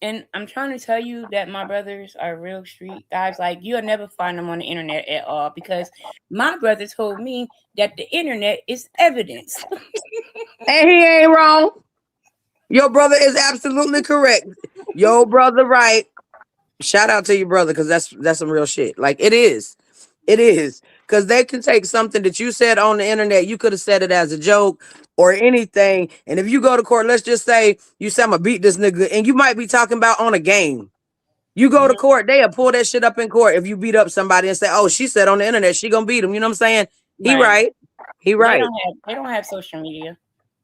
Speaker 10: and I'm trying to tell you that my brothers are real street guys. Like, you'll never find them on the internet at all because my brother told me that the internet is evidence.
Speaker 6: And he ain't wrong. Your brother is absolutely correct. Your brother right. Shout out to your brother because that's some real shit. Like it is. It is. Because they can take something that you said on the internet, you could have said it as a joke or anything. And if you go to court, let's just say you say I'm gonna beat this nigga, and you might be talking about on a game. You go to
Speaker 10: Mhm.
Speaker 6: court, they'll pull that shit up in court if you beat up somebody and say, oh, she said on the internet she gonna beat him. You know what I'm saying? He
Speaker 10: Right.
Speaker 6: right. He right.
Speaker 10: They don't have social media.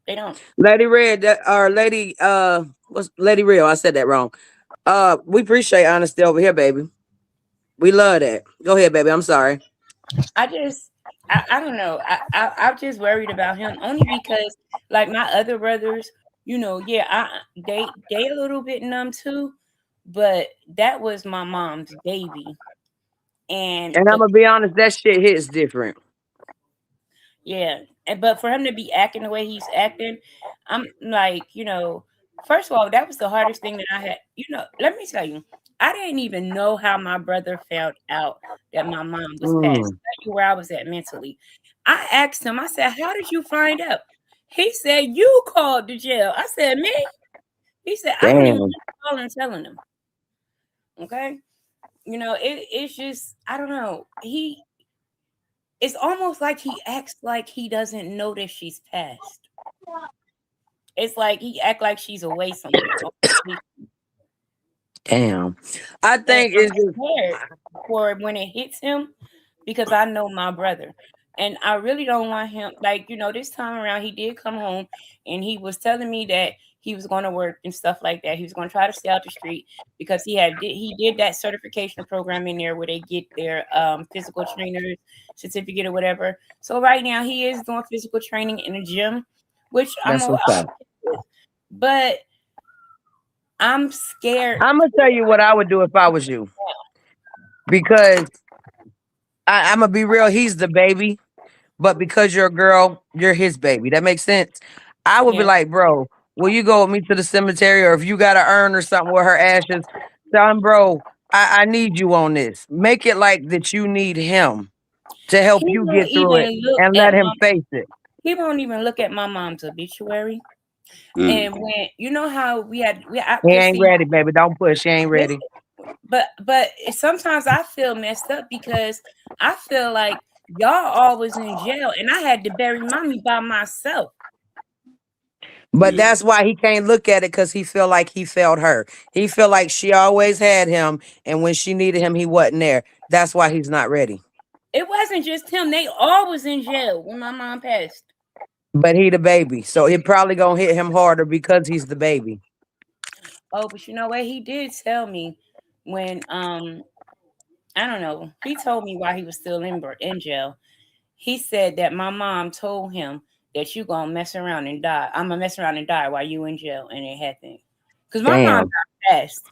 Speaker 10: They don't.
Speaker 6: Lady Red, or Lady what's Lady Real? I said that wrong. We appreciate honesty over here, baby. We love that. Go ahead, baby. I'm sorry.
Speaker 10: I don't know. I'm just worried about him only because like my other brothers, yeah, they a little bit numb too, but that was my mom's baby. And
Speaker 6: And I'm gonna be honest, that shit hits different.
Speaker 10: yeah, but for him to be acting the way he's acting, I'm like, first of all, that was the hardest thing that I had. Let me tell you, I didn't even know how my brother found out that my mom was passed.
Speaker 6: Mm,
Speaker 10: Tell you where I was at mentally. I asked him, I said, "How did you find out?" He said, "You called the jail." I said, "Me?" He said, "I don't even
Speaker 6: damn.
Speaker 10: remember calling and telling him." Okay, it's just I don't know. It's almost like he acts like he doesn't know that she's passed. It's like he act like she's away somewhere.
Speaker 6: Damn. I
Speaker 10: And
Speaker 6: think
Speaker 10: I'm
Speaker 6: it's just
Speaker 10: scared for when it hits him because I know my brother. And I really don't want him, like, this time around, he did come home and he was telling me that he was going to work and stuff like that. He was going to try to stay out the street because he did that certification program in there where they get their physical trainer's certificate or whatever. So right now he is doing physical training in a gym, which I'm
Speaker 6: that's
Speaker 10: okay
Speaker 6: what's up.
Speaker 10: with. But I'm scared.
Speaker 6: I'm gonna tell you what I would do if I was you. Because I'm gonna be real, he's the baby, but because you're a girl, you're his baby. That makes sense. I would be
Speaker 10: Yeah.
Speaker 6: like, bro, will you go with me to the cemetery? Or if you got to urn or something with her ashes, tell him, bro, I need you on this. Make it like that you need him to help
Speaker 10: He
Speaker 6: you
Speaker 10: won't
Speaker 6: get through it
Speaker 10: even look
Speaker 6: and
Speaker 10: at
Speaker 6: let him face it.
Speaker 10: my mom's obituary.
Speaker 7: Mm.
Speaker 10: And when how
Speaker 6: He
Speaker 10: cause
Speaker 6: ain't
Speaker 10: see,
Speaker 6: ready, baby. Don't push. He ain't
Speaker 10: listen,
Speaker 6: ready.
Speaker 10: but sometimes I feel messed up because I feel like y'all always in jail and I had to bury mommy by myself.
Speaker 6: But
Speaker 7: Yeah.
Speaker 6: that's why he can't look at it because he feel like he failed her. He feel like she always had him, and when she needed him, he wasn't there. That's why he's not ready.
Speaker 10: It wasn't just him; they all was in jail when my mom passed.
Speaker 6: But he the baby, so it probably gonna hit him harder because he's the baby.
Speaker 10: Oh, but you know what? He did tell me when I don't know. He told me while he was still in jail. He said that my mom told him that you gonna mess around and die. I'm gonna mess around and die while you in jail, and it happened. Cause my mom
Speaker 6: Damn.
Speaker 10: got passed.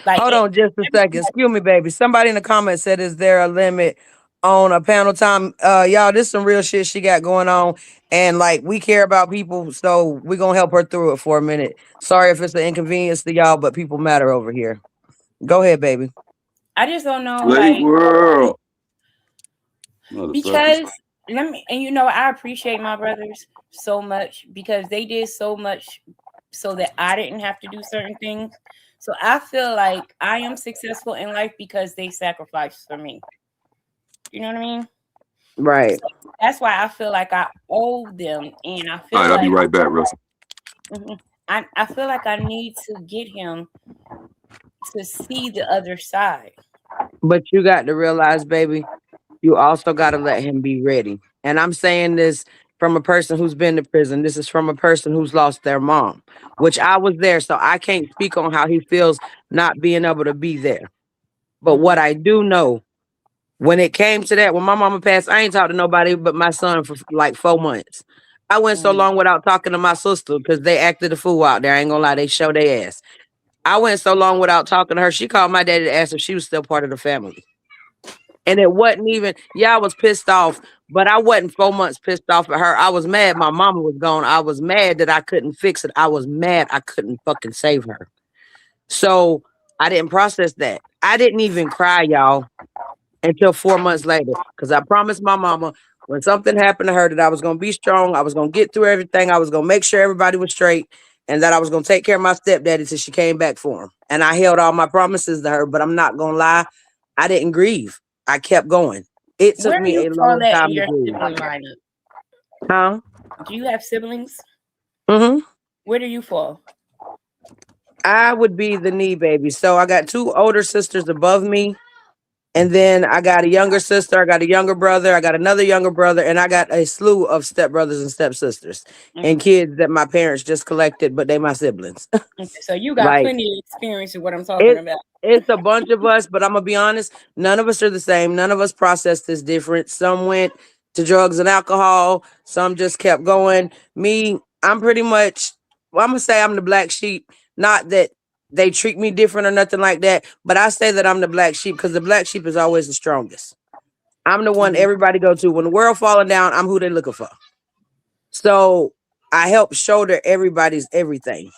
Speaker 10: Like
Speaker 6: Hold
Speaker 10: it.
Speaker 6: on just a second. Excuse me, baby. Somebody in the comments said, "Is there a limit on a panel time?" Y'all, this some real shit she got going on, and like we care about people, so we gonna help her through it for a minute. Sorry if it's an inconvenience to y'all, but people matter over here. Go ahead, baby.
Speaker 10: I just don't know,
Speaker 7: Slave
Speaker 10: like
Speaker 7: world. Motherfuckers.
Speaker 10: because let me. And I appreciate my brothers so much because they did so much so that I didn't have to do certain things. So I feel like I am successful in life because they sacrificed for me. You know what I mean?
Speaker 6: Right.
Speaker 10: So that's why I feel like I owe them, and I
Speaker 7: All
Speaker 10: feel
Speaker 7: right, I'll be
Speaker 10: like
Speaker 7: right back, Russell.
Speaker 10: I feel like I need to get him to see the other side.
Speaker 6: But you got to realize, baby, you also got to let him be ready. And I'm saying this from a person who's been to prison. This is from a person who's lost their mom, which I was there. So I can't speak on how he feels not being able to be there. But what I do know, when it came to that, when my mama passed, I ain't talked to nobody but my son for like 4 months. I went so long without talking to my sister because they acted a fool out there. I ain't gonna lie, they show their ass. I went so long without talking to her. She called my daddy to ask if she was still part of the family. And it wasn't even, yeah, I was pissed off, but I wasn't 4 months pissed off at her. I was mad my mama was gone. I was mad that I couldn't fix it. I was mad I couldn't fucking save her. So I didn't process that. I didn't even cry, y'all, until 4 months later. Because I promised my mama when something happened to her that I was going to be strong. I was going to get through everything. I was going to make sure everybody was straight and that I was going to take care of my stepdaddy till she came back for him. And I held all my promises to her, but I'm not going to lie. I didn't grieve. I kept going. It took
Speaker 10: Where do
Speaker 6: me
Speaker 10: you
Speaker 6: a
Speaker 10: fall
Speaker 6: long
Speaker 10: at in
Speaker 6: time to
Speaker 10: your
Speaker 6: grieve.
Speaker 10: sibling lineup?
Speaker 6: Huh?
Speaker 10: Do you have siblings?
Speaker 6: Mm-hmm.
Speaker 10: Where do you fall?
Speaker 6: I would be the knee baby. So I got 2 older sisters above me. And then I got a younger sister, I got a younger brother, I got another younger brother, and I got a slew of stepbrothers and stepsisters and kids that my parents just collected, but they my siblings.
Speaker 10: Okay, so you got
Speaker 6: Like
Speaker 10: plenty of experience in what I'm talking
Speaker 6: it,
Speaker 10: about.
Speaker 6: it's a bunch of us, but I'm gonna be honest, none of us are the same. None of us processed this different. Some went to drugs and alcohol, some just kept going. Me, I'm pretty much, well, I'm gonna say I'm the black sheep. Not that they treat me different or nothing like that, but I say that I'm the black sheep because the black sheep is always the strongest. I'm the one everybody go to when the world falling down. I'm who they looking for. So I help shoulder everybody's everything.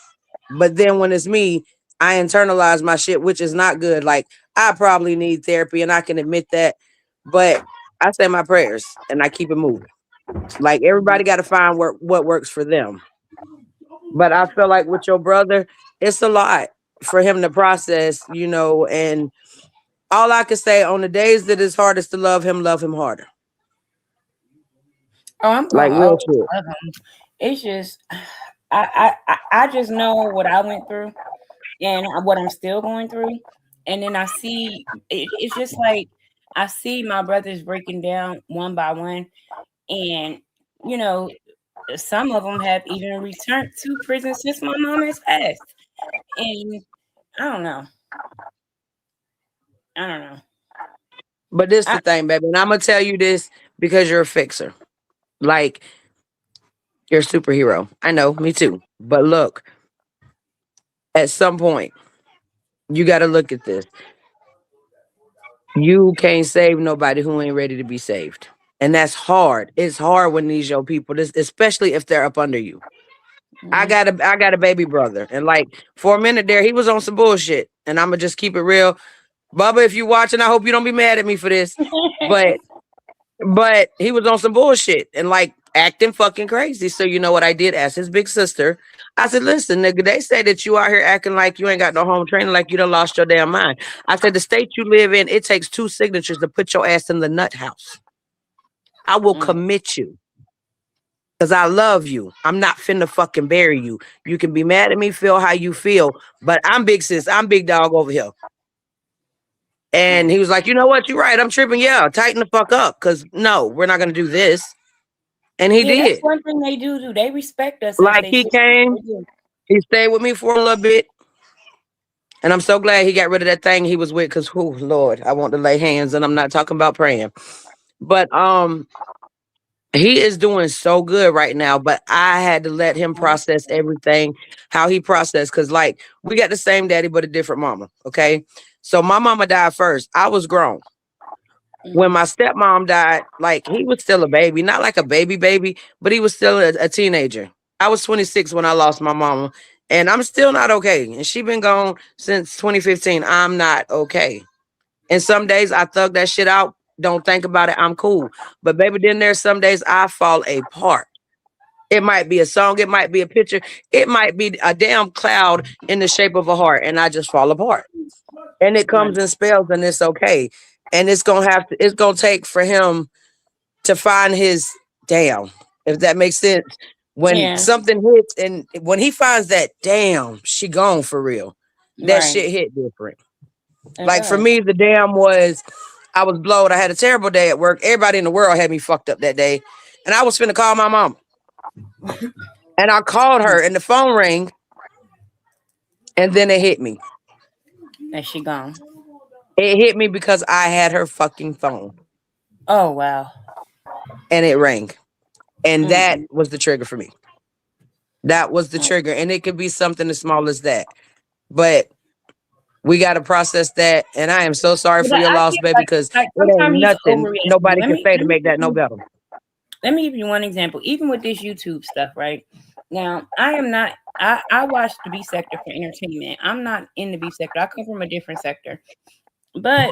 Speaker 6: But then when it's me, I internalize my shit, which is not good. Like I probably need therapy, and I can admit that. But I say my prayers and I keep it moving. Like everybody got to find what works for them. But I feel like with your brother, it's a lot for him to process, and all I can say on the days that it's hardest to love him harder.
Speaker 10: Oh, I'm
Speaker 6: Like
Speaker 10: gonna
Speaker 6: real
Speaker 10: always
Speaker 6: shit.
Speaker 10: love him. It's just I just know what I went through and what I'm still going through, and then I see it's just like I see my brothers breaking down one by one, and you know some of them have even returned to prison since my mom has passed, and I don't know, I don't know.
Speaker 6: But this
Speaker 10: I,
Speaker 6: the thing, baby. And I'm gonna tell you this because you're a fixer. Like you're a superhero. I know, me too. But look, at some point, you gotta look at this. You can't save nobody who ain't ready to be saved. And that's hard. It's hard when these your people, this especially if they're up under you. I got a baby brother. And like for a minute there, he was on some bullshit. And I'ma just keep it real. Bubba, if you watching, I hope you don't be mad at me for this. But he was on some bullshit and like acting fucking crazy. So you know what I did? Ask his big sister. I said, listen, nigga, they say that you out here acting like you ain't got no home training, like you done lost your damn mind. I said, the state you live in, it takes 2 signatures to put your ass in the nut house. I will commit you because I love you. I'm not finna fucking bury you. You can be mad at me, feel how you feel, but I'm big sis. I'm big dog over here. And he was like, you know what? You're right. I'm tripping. Yeah, tighten the fuck up. Cause no, we're not gonna do this. And he
Speaker 10: yeah, that's
Speaker 6: did.
Speaker 10: one thing they do. They respect us as
Speaker 6: Like
Speaker 10: they
Speaker 6: he
Speaker 10: sisters.
Speaker 6: came,
Speaker 10: They do.
Speaker 6: he stayed with me for a little bit. And I'm so glad he got rid of that thing he was with because oh Lord, I want to lay hands and I'm not talking about praying. But he is doing so good right now, but I had to let him process everything, how he processed. Cause like we got the same daddy, but a different mama. Okay. So my mama died first. I was grown. When my stepmom died, like he was still a baby, not like a baby, but he was still a teenager. I was 26 when I lost my mama, and I'm still not okay. And she been gone since 2015. I'm not okay. And some days I thug that shit out. Don't think about it. I'm cool. But baby, then there's some days I fall apart. It might be a song, it might be a picture, it might be a damn cloud in the shape of a heart, and I just fall apart. And it
Speaker 10: Right.
Speaker 6: comes in spells, and it's okay. And it's gonna take for him to find his damn, if that makes sense. When
Speaker 10: Yeah.
Speaker 6: something hits and when he finds that damn, she gone for real. That
Speaker 10: Right.
Speaker 6: shit hit different.
Speaker 10: It
Speaker 6: Like for
Speaker 10: does.
Speaker 6: me, the damn was I was blowed. I had a terrible day at work. Everybody in the world had me fucked up that day. and I was finna call my mom. And I called her and the phone rang, and then it hit me.
Speaker 10: And she gone.
Speaker 6: It hit me because I had her fucking phone
Speaker 10: Oh wow.
Speaker 6: and it rang. And that
Speaker 10: Mm-mm.
Speaker 6: was the trigger for me. That was the trigger. And it could be something as small as that. But we got to process that. And I am so sorry
Speaker 10: But
Speaker 6: for your
Speaker 10: I
Speaker 6: loss,
Speaker 10: feel
Speaker 6: baby, because
Speaker 10: like
Speaker 6: it ain't
Speaker 10: sometimes he's
Speaker 6: nothing
Speaker 10: overreacting.
Speaker 6: nobody can say to make that no better.
Speaker 10: Let me give you one example. Even with this YouTube stuff, right? Now, I am not. I watch the B sector for entertainment. I'm not in the B sector. I come from a different sector. But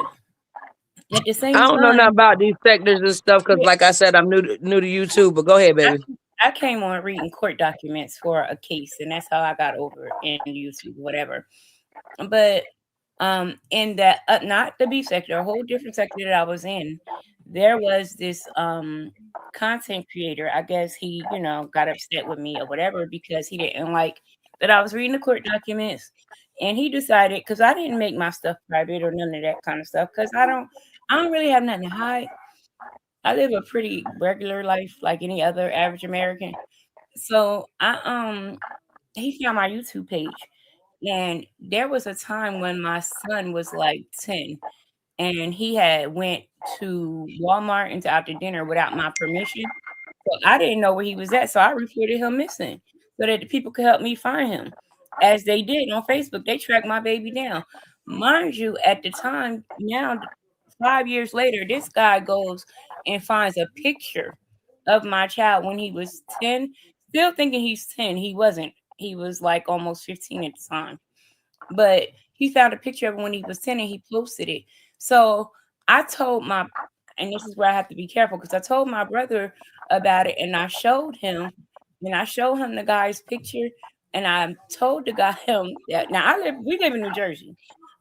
Speaker 10: at the
Speaker 6: I
Speaker 10: same
Speaker 6: don't know nothing
Speaker 10: time,
Speaker 6: about these sectors and stuff because,
Speaker 10: yeah,
Speaker 6: like I said, I'm new to YouTube. But go ahead,
Speaker 10: I,
Speaker 6: baby.
Speaker 10: I came on reading court documents for a case, and that's how I got over in YouTube, whatever. But in that not the B sector, a whole different sector that I was in, there was this content creator. I guess he, got upset with me or whatever because he didn't like that I was reading the court documents, and he decided because I didn't make my stuff private or none of that kind of stuff because I don't really have nothing to hide. I live a pretty regular life like any other average American. So he found my YouTube page. And there was a time when my son was like 10 and he had went to Walmart and to out to dinner without my permission. So I didn't know where he was at. So I reported him missing so that the people could help me find him. As they did on Facebook, they tracked my baby down. Mind you, at the time, now 5 years later, this guy goes and finds a picture of my child when he was 10, still thinking he's 10. He wasn't. He was like almost 15 at the time. But he found a picture of him when he was 10 and he posted it. So I told and this is where I have to be careful because I told my brother about it and I showed him the guy's picture and I told the guy him that now we live in New Jersey.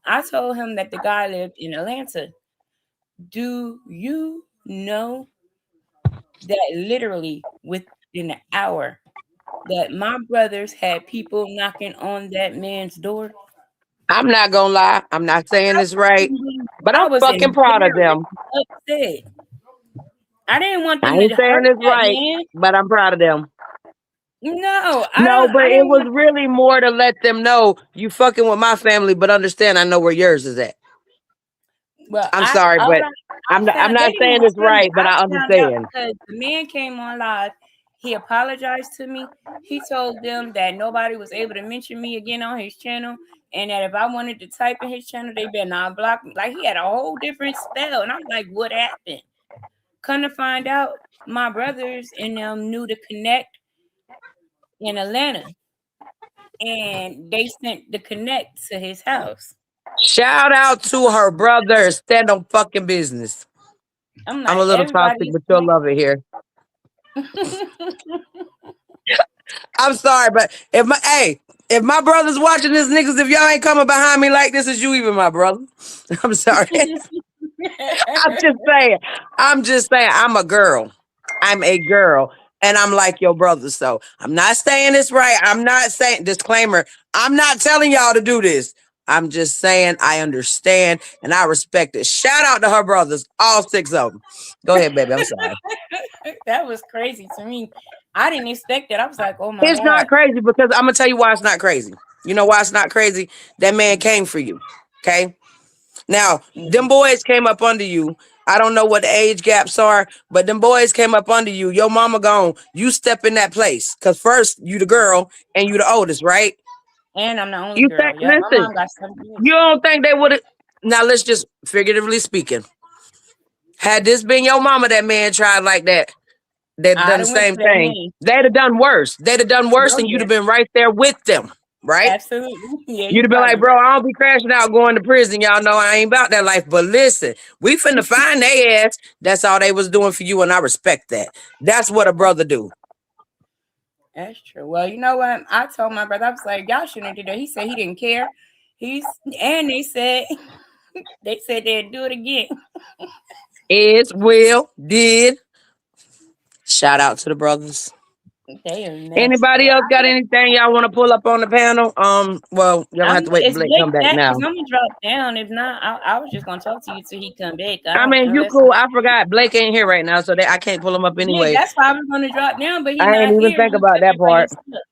Speaker 10: I told him that the guy lived in Atlanta. Do you know that literally within an hour that my brothers had people knocking on that man's door?
Speaker 6: I'm not gonna lie. I'm not saying this right, but
Speaker 10: I
Speaker 6: I'm
Speaker 10: was
Speaker 6: fucking proud of them.
Speaker 10: upset. I didn't want
Speaker 6: I
Speaker 10: them to
Speaker 6: ain't saying
Speaker 10: hurt
Speaker 6: this
Speaker 10: that
Speaker 6: right,
Speaker 10: man.
Speaker 6: but I'm proud of them.
Speaker 10: No, I
Speaker 6: No,
Speaker 10: don't.
Speaker 6: but
Speaker 10: I
Speaker 6: it
Speaker 10: didn't
Speaker 6: was
Speaker 10: want.
Speaker 6: really more to let them know you fucking with my family, but understand I know where yours is at.
Speaker 10: Well,
Speaker 6: I'm sorry, but I'm
Speaker 10: they
Speaker 6: not
Speaker 10: didn't
Speaker 6: saying
Speaker 10: even
Speaker 6: this
Speaker 10: tell me.
Speaker 6: right, but
Speaker 10: I
Speaker 6: I
Speaker 10: found out
Speaker 6: understand.
Speaker 10: because the man came on live. He apologized to me. He told them that nobody was able to mention me again on his channel, and that if I wanted to type in his channel, they better not block me. Like he had a whole different spell, and I'm like, what happened? Come to find out, my brothers and them knew to connect in Atlanta, and they sent the connect to his house.
Speaker 6: Shout out to her brother. Stand on fucking business.
Speaker 10: I'm
Speaker 6: I'm a
Speaker 10: like,
Speaker 6: little toxic,
Speaker 10: everybody.
Speaker 6: but you'll love it here. I'm sorry, but if my brother's watching this, niggas, if y'all ain't coming behind me like this, is you even my brother? I'm sorry. I'm just saying. I'm just saying. I'm a girl. I'm a girl. And I'm like your brother. So I'm not saying this right. I'm not saying disclaimer. I'm not telling y'all to do this. I'm just saying I understand and I respect it. Shout out to her brothers, all 6 of them. Go ahead, baby. I'm sorry.
Speaker 10: That was crazy to me. I didn't expect that. I was like, oh my
Speaker 6: It's
Speaker 10: God.
Speaker 6: not crazy because I'm gonna tell you why it's not crazy. You know why it's not crazy? That man came for you. Okay. Now, them boys came up under you. I don't know what the age gaps are, but them boys came up under you. Your mama gone. You step in that place. Cause first you the girl and you the oldest, right?
Speaker 10: And I'm the only
Speaker 6: You
Speaker 10: girl.
Speaker 6: think
Speaker 10: Yeah, my
Speaker 6: listen,
Speaker 10: mom got 7 years.
Speaker 6: you don't think they would have now let's just figuratively speaking. Had this been your mama that man tried like that, they'd have
Speaker 10: I'd
Speaker 6: done the
Speaker 10: have went
Speaker 6: same
Speaker 10: to that
Speaker 6: thing.
Speaker 10: man.
Speaker 6: They'd have done worse. They'd have done worse
Speaker 10: Oh
Speaker 6: and you'd
Speaker 10: yeah,
Speaker 6: have been right there with them, right?
Speaker 10: absolutely. Yeah,
Speaker 6: You'd
Speaker 10: you
Speaker 6: have been like,
Speaker 10: probably
Speaker 6: bro,
Speaker 10: right.
Speaker 6: I don't be crashing out going to prison. Y'all know I ain't about that life. But listen, we finna find their ass. That's all they was doing for you, and I respect that. That's what a brother do.
Speaker 10: That's true. Well, you know what? I told my brother, I was like, y'all shouldn't do that. He said he didn't care. And they said they'd do it again.
Speaker 6: Is, will, did. Shout out to the brothers.
Speaker 10: They a mess,
Speaker 6: Anybody
Speaker 10: bro.
Speaker 6: else got anything y'all want to pull up on the panel? Well, y'all gonna have to wait till
Speaker 10: Is
Speaker 6: Blake come
Speaker 10: Blake
Speaker 6: back
Speaker 10: back?
Speaker 6: now.
Speaker 10: Because I'm gonna drop down. If not, I was just gonna talk to you till he come back. I
Speaker 6: I
Speaker 10: don't
Speaker 6: mean, you
Speaker 10: unless
Speaker 6: cool. I forgot Blake ain't here right now, so I can't pull him up
Speaker 10: yeah,
Speaker 6: anyway.
Speaker 10: that's why I was gonna drop down, but he
Speaker 6: I ain't
Speaker 10: not
Speaker 6: even
Speaker 10: here.
Speaker 6: think
Speaker 10: You
Speaker 6: about that
Speaker 10: tripping by
Speaker 6: part.
Speaker 10: yourself.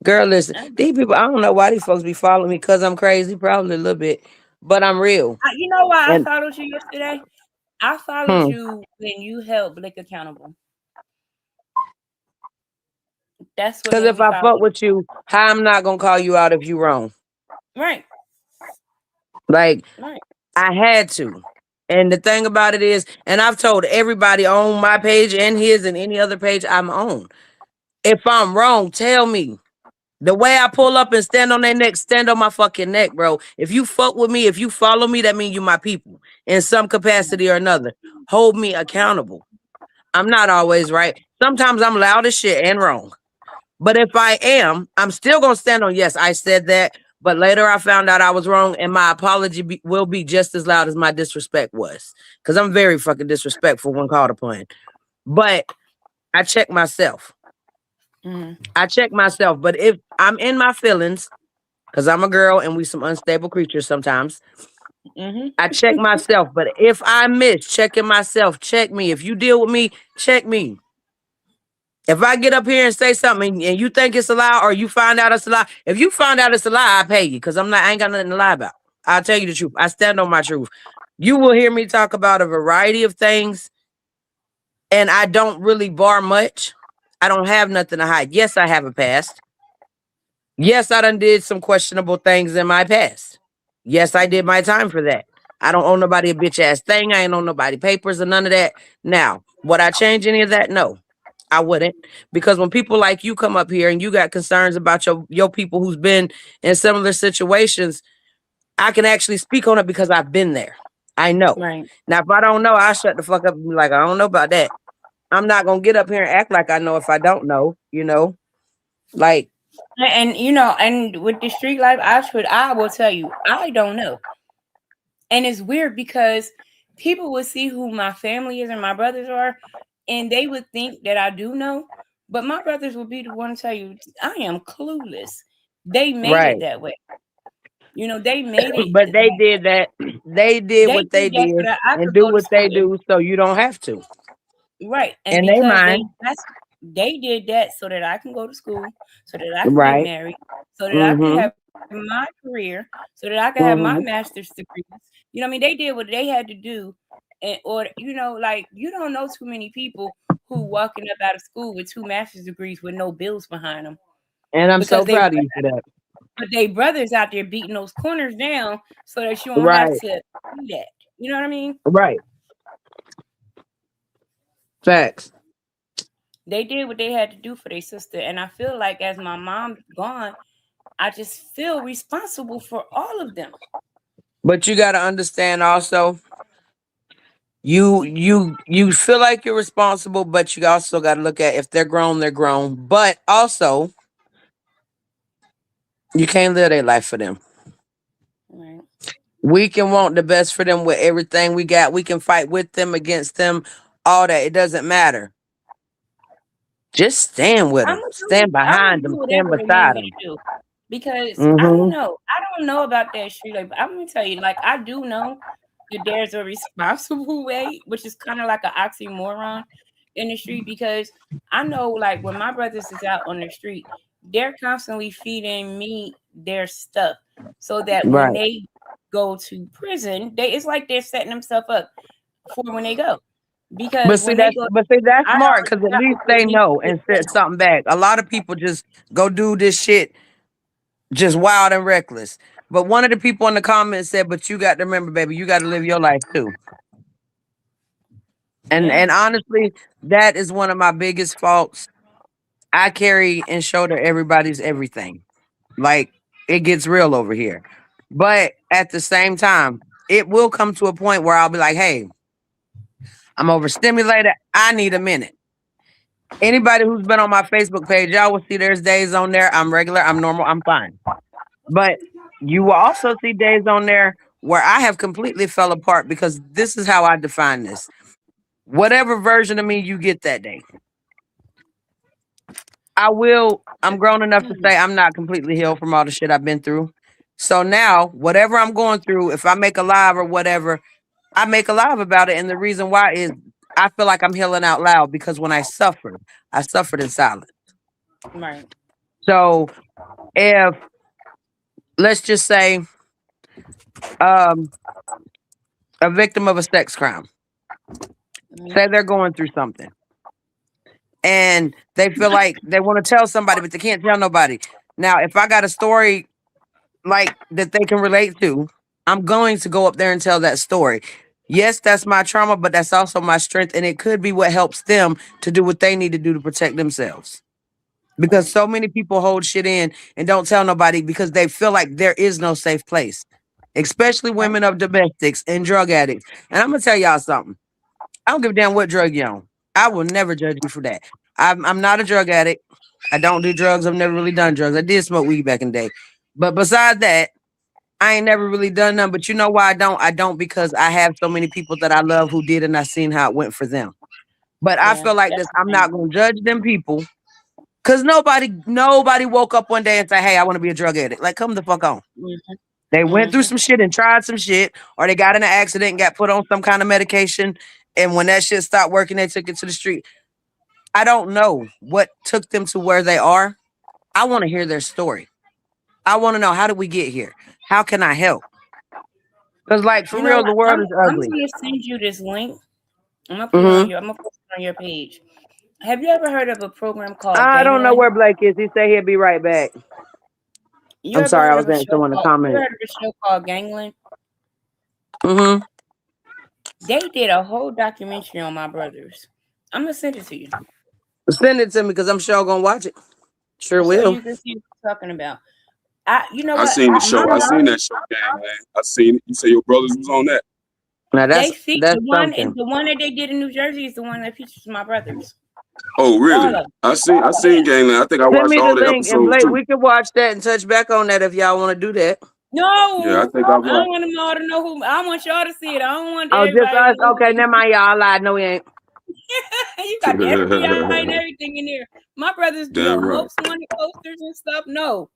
Speaker 6: Girl, listen, these people, I don't know why these folks be following me because I'm crazy, probably a little bit, but I'm real.
Speaker 10: You know why I
Speaker 6: And
Speaker 10: followed you yesterday? I followed
Speaker 6: hmm,
Speaker 10: you when you held Blake accountable. That's what
Speaker 6: because
Speaker 10: made
Speaker 6: if
Speaker 10: me
Speaker 6: I
Speaker 10: follow
Speaker 6: fuck
Speaker 10: you.
Speaker 6: with you, how I'm not gonna call you out if you wrong.
Speaker 10: Right,
Speaker 6: Like
Speaker 10: right.
Speaker 6: I had to. And the thing about it is, and I've told everybody on my page and his and any other page I'm on, if I'm wrong, tell me. The way I pull up and stand on their neck, stand on my fucking neck, bro. If you fuck with me, if you follow me, that means you my people in some capacity or another. Hold me accountable. I'm not always right. Sometimes I'm loud as shit and wrong. But if I am, I'm still gonna stand on, yes, I said that. But later I found out I was wrong, and my apology will be just as loud as my disrespect was. Because I'm very fucking disrespectful when called upon. But I check myself.
Speaker 10: Mm-hmm.
Speaker 6: I check myself. But if I'm in my feelings, because I'm a girl and we some unstable creatures sometimes,
Speaker 10: Mm-hmm.
Speaker 6: I check myself. But if I miss checking myself, check me. If you deal with me, check me. If I get up here and say something and you think it's a lie or you find out it's a lie, if you find out it's a lie, I pay you because I ain't got nothing to lie about. I'll tell you the truth. I stand on my truth. You will hear me talk about a variety of things, and I don't really bar much. I don't have nothing to hide. Yes, I have a past. Yes, I done did some questionable things in my past. Yes, I did my time for that. I don't owe nobody a bitch ass thing. I ain't owe nobody papers or none of that. Now, would I change any of that? No. I wouldn't, because when people like you come up here and you got concerns about your people who's been in similar situations, I can actually speak on it because I've been there. I know.
Speaker 10: Right.
Speaker 6: Now, if I don't know, I shut the fuck up and be like, I don't know about that. I'm not gonna get up here and act like I know if I don't know. Like
Speaker 10: And and with the street life, I will tell you, I don't know. And it's weird because people would see who my family is and my brothers are, and they would think that I do know. But my brothers would be the one to tell you, I am clueless. They made it
Speaker 6: right,
Speaker 10: that way. They made it.
Speaker 6: but they did that. They did
Speaker 10: They
Speaker 6: what they
Speaker 10: did that so
Speaker 6: did
Speaker 10: that I
Speaker 6: and
Speaker 10: could
Speaker 6: do
Speaker 10: go to
Speaker 6: what they
Speaker 10: school.
Speaker 6: do, so you don't have to.
Speaker 10: Right. And
Speaker 6: And they
Speaker 10: because
Speaker 6: mind,
Speaker 10: they did that so that I can go to school, so that I can get
Speaker 6: right?
Speaker 10: married, so that I can
Speaker 6: Mm-hmm.
Speaker 10: have my career, so that I can have my
Speaker 6: Mm-hmm.
Speaker 10: master's degrees. You know what I mean? They did what they had to do. And or like you don't know too many people who walking up out of school with 2 master's degrees with no bills behind them.
Speaker 6: And I'm so
Speaker 10: Because
Speaker 6: proud of you for that.
Speaker 10: they brothers out there beating those corners down so that you don't have
Speaker 6: Right,
Speaker 10: to do that. You know what I mean?
Speaker 6: right. Facts.
Speaker 10: They did what they had to do for their sister. And I feel like as my mom's gone, I just feel responsible for all of them.
Speaker 6: But you got to understand also, you feel like you're responsible, but you also got to look at if they're grown, they're grown. But also, you can't live their life for them.
Speaker 10: Right.
Speaker 6: We can want the best for them with everything we got. We can fight with them, against them, all that. It doesn't matter. Just stand with them. Stand
Speaker 10: I'm gonna
Speaker 6: behind
Speaker 10: do
Speaker 6: them.
Speaker 10: whatever
Speaker 6: Stand
Speaker 10: they need
Speaker 6: beside
Speaker 10: me
Speaker 6: them.
Speaker 10: to do because I don't
Speaker 6: Mm-hmm.
Speaker 10: know. I don't know about that street. Like I'm gonna tell you, like I do know that there's a responsible way, which is kind of like an oxymoron in the street because I know, like when my brothers is out on the street, they're constantly feeding me their stuff so that when
Speaker 6: Right.
Speaker 10: they go to prison, it's like they're setting themselves up for when they go. Because when they go,
Speaker 6: But see that's
Speaker 10: I
Speaker 6: smart
Speaker 10: already
Speaker 6: because at
Speaker 10: got
Speaker 6: least
Speaker 10: what they
Speaker 6: they
Speaker 10: need
Speaker 6: know
Speaker 10: to
Speaker 6: and
Speaker 10: get
Speaker 6: set something back. A lot of people just go do this shit just wild and reckless. But one of the people in the comments said, "But you got to remember, baby, you got to live your life too." And
Speaker 10: yeah.
Speaker 6: and honestly, that is one of my biggest faults. I carry and shoulder everybody's everything. Like it gets real over here. But at the same time, it will come to a point where I'll be like, "Hey, I'm overstimulated. I need a minute." Anybody who's been on my Facebook page, y'all will see there's days on there. I'm regular, I'm normal, I'm fine. But you will also see days on there where I have completely fell apart because this is how I define this. Whatever version of me you get that day. I'm grown enough to say I'm not completely healed from all the shit I've been through. So now, whatever I'm going through, if I make a live or whatever, I make a live about it. And the reason why is I feel like I'm healing out loud because when I suffered in silence.
Speaker 10: Right.
Speaker 6: So if let's just say a victim of a sex crime, say they're going through something and they feel like they want to tell somebody, but they can't tell nobody. Now, if I got a story like that they can relate to, I'm going to go up there and tell that story. Yes, that's my trauma, but that's also my strength, and it could be what helps them to do what they need to do to protect themselves. Because so many people hold shit in and don't tell nobody because they feel like there is no safe place, especially women of domestics and drug addicts. And I'm gonna tell y'all something. I don't give a damn what drug you're on. I will never judge you for that. I'm not a drug addict. I don't do drugs. I've never really done drugs. I did smoke weed back in the day. But besides that, I ain't never really done none. But you know why I don't? I don't because I have so many people that I love who did and I seen how it went for them. But I feel like this, I'm not gonna judge them people. Cause nobody woke up one day and said, "Hey, I want to be a drug addict." Like, come the fuck on. They went through some shit and tried some shit, or they got in an accident and got put on some kind of medication. And when that shit stopped working, they took it to the street. I don't know what took them to where they are. I want to hear their story. I want to know, how did we get here? How can I help? Because, like, for real, the world is
Speaker 10: I'm
Speaker 6: ugly.
Speaker 10: gonna send you this link. I'm gonna put it on your. I'm gonna post it on your page. Have you ever heard of a program called
Speaker 6: I don't know
Speaker 10: Gangland?
Speaker 6: where Blake is. He said he'll be right back.
Speaker 10: You
Speaker 6: I'm
Speaker 10: ever
Speaker 6: sorry, I
Speaker 10: heard
Speaker 6: was
Speaker 10: of a
Speaker 6: answering
Speaker 10: show
Speaker 6: someone in the
Speaker 10: called? You
Speaker 6: comments.
Speaker 10: heard of a show called Gangland?
Speaker 6: Mm-hmm.
Speaker 10: They did a whole documentary on my brothers. I'm gonna send it to you.
Speaker 6: Send it to me because I'm sure gonna watch it. Sure
Speaker 10: So
Speaker 6: will.
Speaker 10: you can see what I'm talking about. You know
Speaker 7: I
Speaker 10: what?
Speaker 7: seen the
Speaker 10: My
Speaker 7: show. I seen
Speaker 10: mom,
Speaker 7: that show, gang, man. I seen it. You say your brothers was on that?
Speaker 6: Now
Speaker 10: they see
Speaker 6: that's
Speaker 10: the one, and
Speaker 6: something.
Speaker 10: the one that they did in New Jersey is the one that features my brothers.
Speaker 7: Oh,
Speaker 10: All
Speaker 7: really?
Speaker 10: of them.
Speaker 7: I seen Gangland. I think I
Speaker 6: Send
Speaker 7: watched
Speaker 6: me the
Speaker 7: all the
Speaker 6: link and
Speaker 7: episodes
Speaker 6: Blake,
Speaker 7: too.
Speaker 6: we can watch that and touch back on that if y'all want to do that.
Speaker 10: No,
Speaker 7: Yeah, I think I
Speaker 10: I
Speaker 7: watched.
Speaker 10: don't want them all to know who. I want y'all to see it. I don't want
Speaker 6: Oh, just
Speaker 10: everybody
Speaker 6: us?
Speaker 10: to know.
Speaker 6: Okay, never mind, y'all. I lied. No, we ain't.
Speaker 10: You got the FBI and everything in there. My brothers do
Speaker 7: Damn right.
Speaker 10: most wanted posters and stuff. No.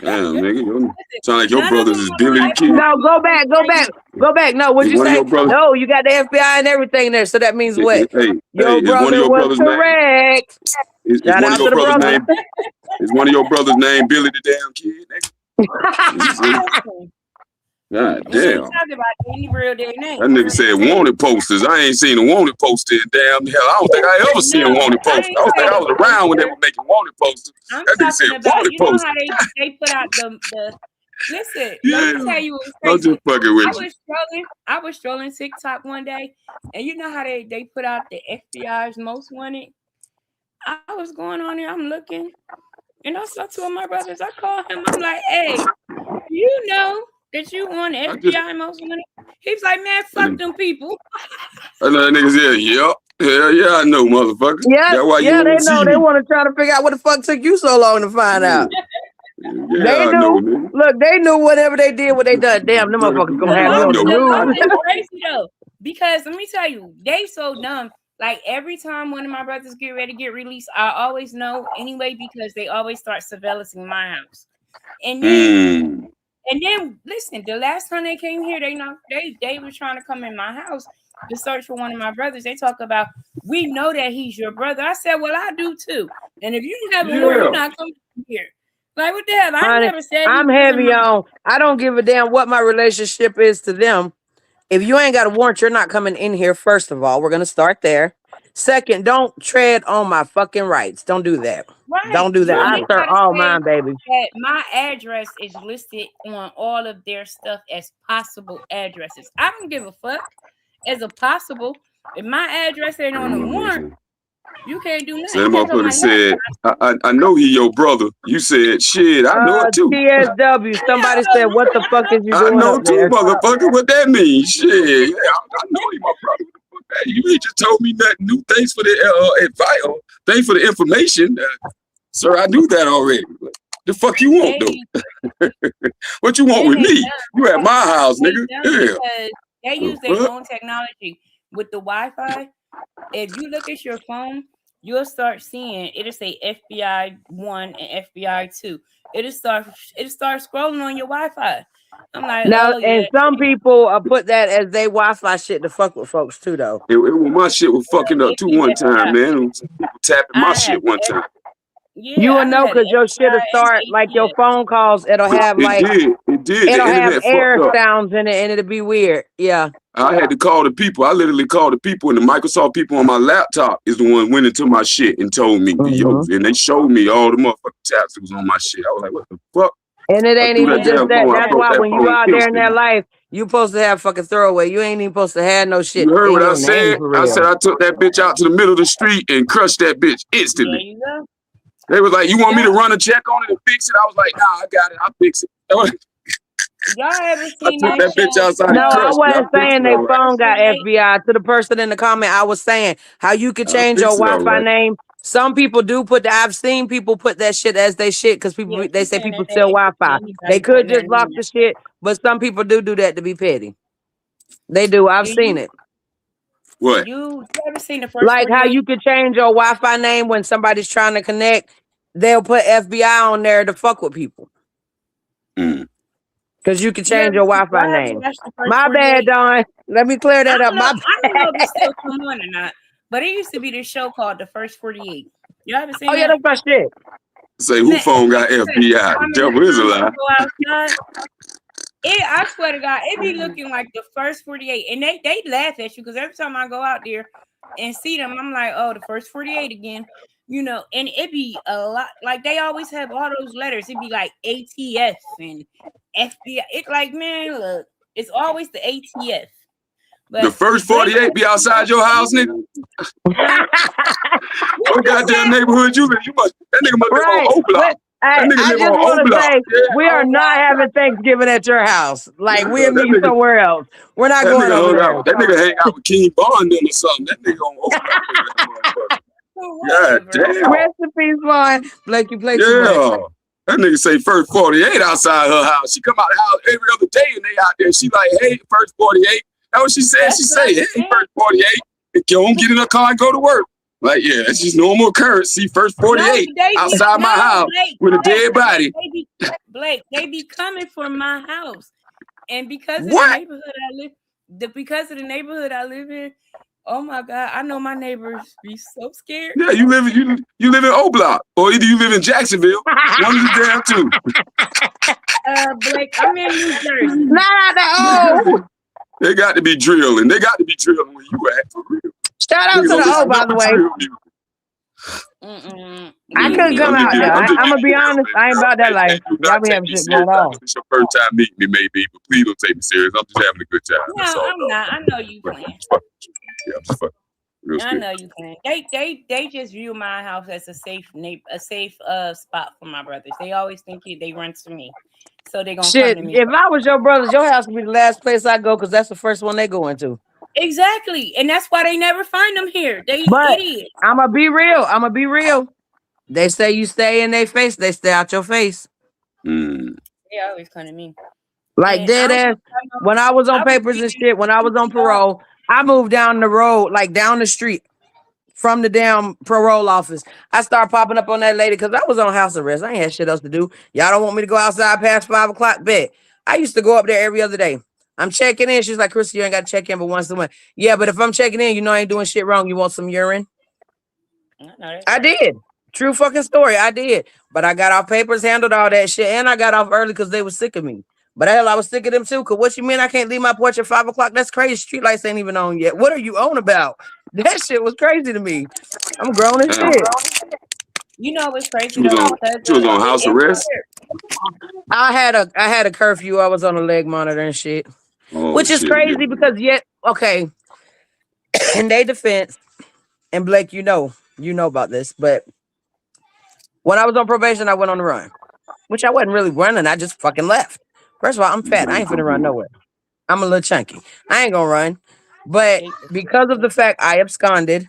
Speaker 7: Damn, nigga. Sound like your
Speaker 10: None of
Speaker 7: brothers
Speaker 10: them
Speaker 7: is
Speaker 10: are
Speaker 7: Billy the
Speaker 10: on
Speaker 7: Kid.
Speaker 6: No, go back. No, what'd
Speaker 7: Is
Speaker 6: you
Speaker 7: one of
Speaker 6: say?
Speaker 7: your brothers?
Speaker 6: No, you got the FBI and everything there. So that means what?
Speaker 7: Hey,
Speaker 6: Your
Speaker 7: is one of
Speaker 6: brother
Speaker 7: your
Speaker 6: was
Speaker 7: brothers name?
Speaker 6: correct.
Speaker 7: Is
Speaker 6: Shout
Speaker 7: one
Speaker 6: out
Speaker 7: of your
Speaker 6: to the
Speaker 7: brothers
Speaker 6: brother.
Speaker 7: name? Is one of your brothers name Billy the damn Kid? Nigga? God
Speaker 10: We ain't
Speaker 7: damn.
Speaker 10: talking about any real their names.
Speaker 7: That nigga said wanted posters. I ain't seen a wanted poster in damn hell. I don't think I ever seen a wanted
Speaker 10: I
Speaker 7: poster.
Speaker 10: ain't
Speaker 7: I don't think I
Speaker 10: saying
Speaker 7: was around when they
Speaker 10: poster.
Speaker 7: were making wanted posters.
Speaker 10: I'm
Speaker 7: That nigga said
Speaker 10: talking about,
Speaker 7: wanted
Speaker 10: you know
Speaker 7: posters.
Speaker 10: how they put out the listen,
Speaker 7: Yeah.
Speaker 10: let me tell you what's
Speaker 7: I'm
Speaker 10: crazy.
Speaker 7: just fucking with you.
Speaker 10: I was strolling TikTok one day, and you know how they put out the FBI's most wanted. I was going on there, I'm looking, and I saw two of my brothers. I called him, I'm like, hey, you know that you on the FBI most wanted? He's like, man, fuck them people.
Speaker 7: I know that nigga said, yep. Hell yeah, I know, motherfucker.
Speaker 6: Yeah,
Speaker 7: That's why you
Speaker 6: they
Speaker 7: won't
Speaker 6: know.
Speaker 7: see
Speaker 6: They
Speaker 7: me.
Speaker 6: want to try to figure out what the fuck took you so long to find out.
Speaker 7: Yeah,
Speaker 6: They
Speaker 7: I
Speaker 6: knew.
Speaker 7: know, nigga.
Speaker 6: Look, they knew whatever they did, what they done. Damn, them motherfuckers gonna have me on the news.
Speaker 10: It's crazy though, because let me tell you, they so dumb. Like every time one of my brothers get ready to get released, I always know anyway because they always start surveillancing my house. And then listen, the last time they came here, they were trying to come in my house to search for one of my brothers. They talk about, we know that he's your brother. I said, well, I do too. And if you have a warrant, you're not coming here. Like what the hell? I never said
Speaker 6: I'm heavy on. I don't give a damn what my relationship is to them. If you ain't got a warrant, you're not coming in here. First of all, we're gonna start there. Second, don't tread on my fucking rights. Don't do that.
Speaker 10: Right.
Speaker 6: Don't do that. I start all mine, baby.
Speaker 10: That my address is listed on all of their stuff as possible addresses. I don't give a fuck as a possible. If my address ain't on the warrant, you can't do nothing.
Speaker 7: So that motherfucker said, I know he your brother. You said, shit, I know it too.
Speaker 6: TSW. Somebody said, what the fuck is you doing
Speaker 7: I know
Speaker 6: up
Speaker 7: too,
Speaker 6: there?
Speaker 7: motherfucker. What that means? Shit. Yeah, I know he my brother. You ain't just told me nothing new. Thanks for the advice. Thanks for the information. Sir, I knew that already. The fuck you want, though? What you want with me? You at my house, nigga. Yeah.
Speaker 10: They use their own technology with the Wi-Fi. If you look at your phone, you'll start seeing it'll say FBI 1 and FBI 2. It'll start scrolling on your Wi-Fi. I'm like,
Speaker 6: Now,
Speaker 10: oh yeah.
Speaker 6: and some people put that as they Wi-Fi shit to fuck with folks too, though.
Speaker 7: It was my shit was fucking up
Speaker 10: It
Speaker 7: too
Speaker 10: be
Speaker 7: one time,
Speaker 10: FBI.
Speaker 7: man. Some people tapping my
Speaker 10: I
Speaker 7: shit
Speaker 10: have
Speaker 7: one time.
Speaker 6: You
Speaker 10: yeah,
Speaker 6: will
Speaker 10: I
Speaker 6: know
Speaker 10: had
Speaker 6: because your shit'll
Speaker 10: FBI and
Speaker 6: start like your
Speaker 10: ATF.
Speaker 6: phone calls. It'll have
Speaker 7: It
Speaker 6: like
Speaker 7: did. It did. The
Speaker 6: it'll have
Speaker 7: internet
Speaker 6: air
Speaker 7: fucked up.
Speaker 6: sounds in it, and it'll be weird. Yeah.
Speaker 7: I had to call the people. I literally called the people, and the Microsoft people on my laptop is the one went into my shit and told me, yo, and they showed me all the motherfucking taps that was on my shit. I was like, what the fuck?
Speaker 6: And it
Speaker 7: I
Speaker 6: ain't
Speaker 7: threw
Speaker 6: even
Speaker 7: that
Speaker 6: just
Speaker 7: damn
Speaker 6: that.
Speaker 7: phone. I
Speaker 6: That's
Speaker 7: broke
Speaker 6: why
Speaker 7: that
Speaker 6: when you
Speaker 7: phone
Speaker 6: out there in that
Speaker 7: instantly.
Speaker 6: life, you supposed to have fucking throwaway. You ain't even supposed to have no shit
Speaker 7: You heard
Speaker 6: in
Speaker 7: what I
Speaker 6: your name
Speaker 7: said?
Speaker 6: for real.
Speaker 7: I said I took that bitch out to the middle of the street and crushed that bitch
Speaker 10: There
Speaker 7: instantly.
Speaker 10: you go.
Speaker 7: They was like, you want me to run a check on it and fix it? I was like, nah, I got it. I'll fix it.
Speaker 10: Y'all ever
Speaker 7: I
Speaker 10: seen
Speaker 7: took
Speaker 10: that
Speaker 7: that bitch
Speaker 10: show?
Speaker 7: outside
Speaker 6: No,
Speaker 7: and
Speaker 6: I
Speaker 7: crushed it. I
Speaker 6: wasn't
Speaker 7: fixed
Speaker 6: saying
Speaker 7: it
Speaker 6: they
Speaker 7: all right.
Speaker 6: phone got
Speaker 10: 48?
Speaker 6: FBI. To the person in the comment, I was saying how you could
Speaker 7: I
Speaker 6: change your
Speaker 7: fixed it all
Speaker 6: Wi-Fi
Speaker 7: right.
Speaker 6: name. Some people do put that. I've seen people put that shit as they shit because people
Speaker 10: Yeah,
Speaker 6: they
Speaker 10: she's
Speaker 6: say
Speaker 10: saying
Speaker 6: people
Speaker 10: that
Speaker 6: sell Wi-Fi. They
Speaker 10: anybody
Speaker 6: could
Speaker 10: putting their
Speaker 6: just block
Speaker 10: name
Speaker 6: the
Speaker 10: in.
Speaker 6: shit, but some people do that to be petty. They do. I've
Speaker 10: Do
Speaker 6: seen
Speaker 10: you
Speaker 6: it.
Speaker 7: What?
Speaker 10: you ever seen the first
Speaker 6: Like how
Speaker 10: 48?
Speaker 6: you could change your Wi-Fi name when somebody's trying to connect. They'll put FBI on there to fuck with people
Speaker 7: Mm.
Speaker 6: because you can
Speaker 10: You
Speaker 6: change
Speaker 10: ever
Speaker 6: your
Speaker 10: see,
Speaker 6: Wi-Fi
Speaker 10: y'all ever
Speaker 6: name.
Speaker 10: watched the first
Speaker 6: My bad,
Speaker 10: 48?
Speaker 6: Don. Let me clear that up. My
Speaker 10: I don't know if
Speaker 6: bad.
Speaker 10: it's still come on or not, but it used to be this show called The First 48. Y'all ever
Speaker 6: Oh
Speaker 10: seen
Speaker 6: yeah,
Speaker 10: that?
Speaker 6: that's my shit.
Speaker 7: Say, who
Speaker 10: Man,
Speaker 7: phone got FBI? The
Speaker 10: I'm in the
Speaker 7: devil is a
Speaker 10: house,
Speaker 7: lie.
Speaker 10: go outside. I swear to God, it be looking like the first 48, and they laugh at you because every time I go out there and see them, I'm like, oh, the first 48 again, and it be a lot. Like they always have all those letters. It be like ATF and FBI. It like, man, look, it's always the ATF.
Speaker 7: The
Speaker 10: But
Speaker 7: first
Speaker 10: Blake,
Speaker 7: 48 be outside your house, nigga?
Speaker 10: huh? What
Speaker 7: What
Speaker 10: you
Speaker 7: goddamn
Speaker 10: say?
Speaker 7: neighborhood you live? That nigga must live on
Speaker 6: Right.
Speaker 7: O Block.
Speaker 6: But hey,
Speaker 7: That nigga
Speaker 6: I
Speaker 7: live
Speaker 6: just
Speaker 7: on O
Speaker 6: want to
Speaker 7: Block.
Speaker 6: say
Speaker 7: Yeah.
Speaker 6: we are
Speaker 10: Oh
Speaker 6: not
Speaker 10: God,
Speaker 6: having Thanksgiving at your house. Like we're
Speaker 7: That
Speaker 6: meeting
Speaker 7: nigga,
Speaker 6: somewhere else. We're not
Speaker 7: that
Speaker 6: going
Speaker 7: nigga
Speaker 6: over
Speaker 7: hung
Speaker 6: there.
Speaker 7: out. That nigga hang out with King Bond or something. That nigga on O Block over that motherfucker. God
Speaker 10: whatever.
Speaker 7: damn.
Speaker 6: Rest in peace, Vaughn. Blake, you play too much.
Speaker 7: Yeah. That nigga say first 48 outside her house. She come out the house every other day and they out there. She like, hey, first 48. That's what she said.
Speaker 10: That's
Speaker 7: She
Speaker 10: what I
Speaker 7: say,
Speaker 10: was
Speaker 7: hey,
Speaker 10: saying.
Speaker 7: first 48. Go and get in her car and go to work. Like, yeah, that's just normal occurrence. See, first
Speaker 10: No,
Speaker 7: 48
Speaker 10: they be
Speaker 7: outside my house with a dead body.
Speaker 10: Blake, they be coming for my house, and because of the
Speaker 7: What?
Speaker 10: neighborhood I live in, oh my God, I know my neighbors be so scared.
Speaker 7: Yeah, you live in O Block, or either you live in Jacksonville. One of the damn two.
Speaker 10: Blake, I'm in New Jersey.
Speaker 6: Not that old.
Speaker 7: They got to be drilling. They got to be drilling where you at for real.
Speaker 6: Shout out to
Speaker 7: Niggas
Speaker 6: the
Speaker 7: don't
Speaker 6: O,
Speaker 7: listen
Speaker 6: by
Speaker 7: to
Speaker 6: the way.
Speaker 7: drill music.
Speaker 6: I couldn't come
Speaker 7: I'm just
Speaker 6: out there.
Speaker 7: giving
Speaker 6: I'm gonna be
Speaker 7: you hell,
Speaker 6: honest.
Speaker 7: baby
Speaker 6: I ain't
Speaker 7: girl.
Speaker 6: about that
Speaker 7: Hey,
Speaker 6: life.
Speaker 7: do
Speaker 6: Y'all
Speaker 7: not
Speaker 6: be
Speaker 7: take
Speaker 6: having
Speaker 7: me
Speaker 6: shit
Speaker 7: serious.
Speaker 6: going
Speaker 7: I
Speaker 6: on.
Speaker 7: know it's your first time meeting me, maybe, but please don't take me serious. I'm just having a good time.
Speaker 10: No,
Speaker 7: That's all.
Speaker 10: I'm not. I know you playing.
Speaker 7: Yeah, I'm just fucking. Real
Speaker 10: I
Speaker 7: shit.
Speaker 10: know you playing. They just view my house as a safe spot for my brothers. They always think they run to me, so they gonna come
Speaker 6: Shit,
Speaker 10: to me.
Speaker 6: if I was your brothers, your house would be the last place I go because that's the first one they go into.
Speaker 10: Exactly, and that's why they never find them here. They
Speaker 6: But
Speaker 10: idiots.
Speaker 6: I'm gonna be real. I'm gonna be real. They say you stay in their face, they stay out your face.
Speaker 10: They always come to me.
Speaker 6: Like
Speaker 10: And I
Speaker 6: dead
Speaker 10: don't
Speaker 6: ass.
Speaker 10: think I know.
Speaker 6: When I was on
Speaker 10: I was
Speaker 6: papers and
Speaker 10: reading
Speaker 6: shit, when I was on
Speaker 10: PTR.
Speaker 6: parole, I moved down the road, like down the street from the damn parole office. I started popping up on that lady because I was on house arrest. I ain't had shit else to do. Y'all don't want me to go outside past 5 o'clock? Bet. I used to go up there every other day. I'm checking in. She's like, Chris, you ain't got to check in but once a month. Yeah, but if I'm checking in, you know I ain't doing shit wrong. You want some urine?
Speaker 10: I know that's
Speaker 6: I
Speaker 10: right.
Speaker 6: did. True fucking story. I did. But I got off papers, handled all that shit, and I got off early because they were sick of me. But hell, I was sick of them too. Cause what you mean I can't leave my porch at 5 o'clock? That's crazy. Street lights ain't even on yet. What are you on about? That shit was crazy to me. I'm grown as
Speaker 7: Damn.
Speaker 6: shit.
Speaker 10: You know what's crazy
Speaker 7: She was
Speaker 10: though?
Speaker 7: on.
Speaker 10: Because
Speaker 7: She was on house arrest.
Speaker 6: I had a curfew. I was on a leg monitor and shit.
Speaker 7: Oh
Speaker 6: Which is
Speaker 7: shit. Yeah.
Speaker 6: crazy because yet, okay, in their defense, and Blake, you know about this, but when I was on probation, I went on the run. Which I wasn't really running. I just fucking left. First of all, I'm fat. I ain't finna run nowhere. I'm a little chunky. I ain't gonna run. But because of the fact I absconded,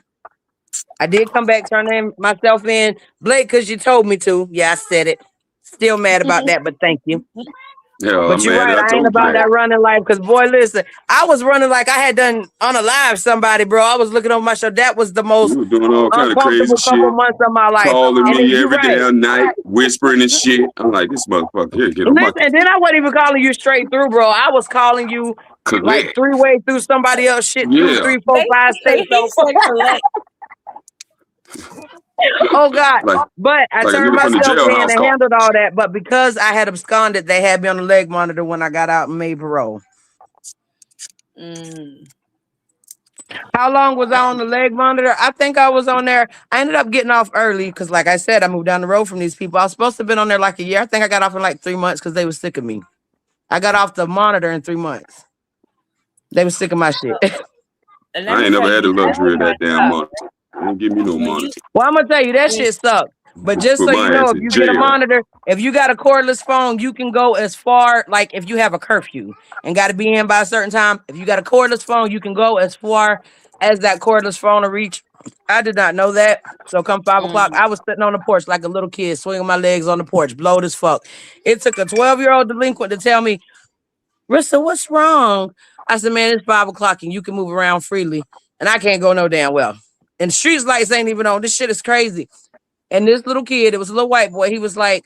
Speaker 6: I did come back, turn myself in. Blake, because you told me to. Yeah, I said it. Still mad about that, but thank you.
Speaker 7: Yeah,
Speaker 6: But you're
Speaker 7: man,
Speaker 6: right,
Speaker 7: I
Speaker 6: I ain't
Speaker 7: told you
Speaker 6: about
Speaker 7: that.
Speaker 6: that running life. Cause boy, listen, I was running like I had done unalive somebody, bro. I was looking over my shoulder. That was the most
Speaker 7: You were doing all kind of crazy
Speaker 6: uncomfortable couple
Speaker 7: shit,
Speaker 6: months of my life.
Speaker 7: calling
Speaker 6: And then
Speaker 7: me
Speaker 6: you
Speaker 7: every
Speaker 6: right.
Speaker 7: damn night, whispering and shit. I'm like, this motherfucker here, get on my
Speaker 6: Listen, and then I wasn't even calling you straight through, bro. I was calling you like
Speaker 7: collect.
Speaker 6: three-way through somebody else shit, two,
Speaker 7: Yeah,
Speaker 6: three, four, five
Speaker 10: Basically,
Speaker 6: states
Speaker 10: he
Speaker 6: over.
Speaker 10: said collect.
Speaker 6: Oh God.
Speaker 7: like
Speaker 6: But I
Speaker 7: like a
Speaker 6: turned
Speaker 7: nigga from the
Speaker 6: myself in
Speaker 7: jailhouse
Speaker 6: and
Speaker 7: call.
Speaker 6: handled all that. But because I had absconded, they had me on the leg monitor when I got out and made parole.
Speaker 10: Mm.
Speaker 6: How long was I on the leg monitor? I think I was on there. I ended up getting off early because, like I said, I moved down the road from these people. I was supposed to have been on there like a year. I think I got off in like 3 months because they were sick of me. I got off the monitor in 3 months. They were sick of my shit.
Speaker 10: And let
Speaker 7: I
Speaker 10: me
Speaker 7: ain't
Speaker 10: tell
Speaker 7: never had
Speaker 10: you,
Speaker 7: the
Speaker 10: that's
Speaker 7: luxury of that
Speaker 10: messed
Speaker 7: damn
Speaker 10: up.
Speaker 7: monitor. They don't give me no
Speaker 10: When you
Speaker 7: monitor.
Speaker 6: Well, I'm gonna tell you that
Speaker 10: when
Speaker 6: shit sucked. But just
Speaker 7: Put
Speaker 6: so you
Speaker 7: my
Speaker 6: know,
Speaker 7: ass
Speaker 6: if
Speaker 7: in
Speaker 6: you get a
Speaker 7: jail.
Speaker 6: monitor, if you got a cordless phone, you can go as far, like if you have a curfew and got to be in by a certain time. If you got a cordless phone, you can go as far as that cordless phone to reach. I did not know that. So come 5 o'clock,
Speaker 10: mm,
Speaker 6: I was sitting on the porch like a little kid, swinging my legs on the porch, blowed as fuck. It took a 12-year-old delinquent to tell me, Rissa, what's wrong? I said, man, it's 5 o'clock and you can move around freely. And I can't go no damn well. And street lights ain't even on. This shit is crazy. And this little kid, it was a little white boy. He was like,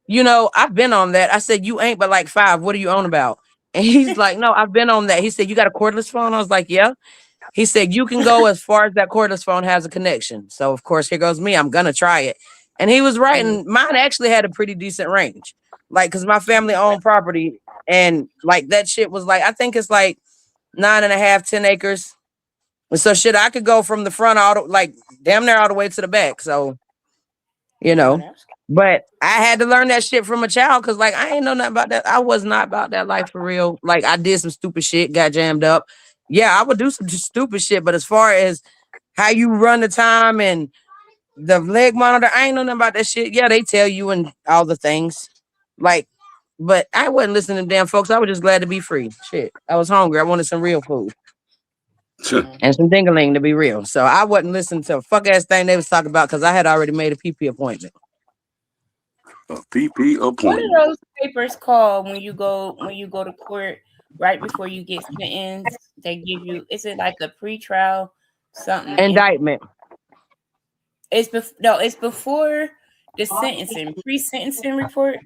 Speaker 6: I've been on that. I said, you ain't but like 5. What are you on about? And he's like, no, I've been on that. He said, you got a cordless phone? I was like, yeah. He said, you can go as far as that cordless phone has a connection. So, of course, here goes me. I'm going to try it. And he was right.
Speaker 10: mm,
Speaker 6: And mine actually had a pretty decent range. Like, because my family owned property. And like that shit was like, I think it's like 9.5, 10 acres. And so shit, I could go from the front all the, like damn near all the way to the back. So, you
Speaker 10: oh,
Speaker 6: know.
Speaker 10: that's
Speaker 6: But I had to learn that shit from a child because, like, I ain't know nothing about that. I was not about that life for real. Like, I did some stupid shit, got jammed up. Yeah, I would do some stupid shit. But as far as how you run the time and the leg monitor, I ain't know nothing about that shit. Yeah, they tell you and all the things. Like, but I wasn't listening to them damn folks. I was just glad to be free. Shit, I was hungry. I wanted some real food and some dingaling to be real. So I wasn't listening to a fuck ass thing they was talking about because I had already made a PP appointment.
Speaker 7: A PP
Speaker 10: what
Speaker 7: appointment.
Speaker 10: are those papers called when you go to court right before you get sentenced? They give you, is it like a pre-trial something?
Speaker 6: Indictment.
Speaker 10: It's before the sentencing, pre-sentencing report.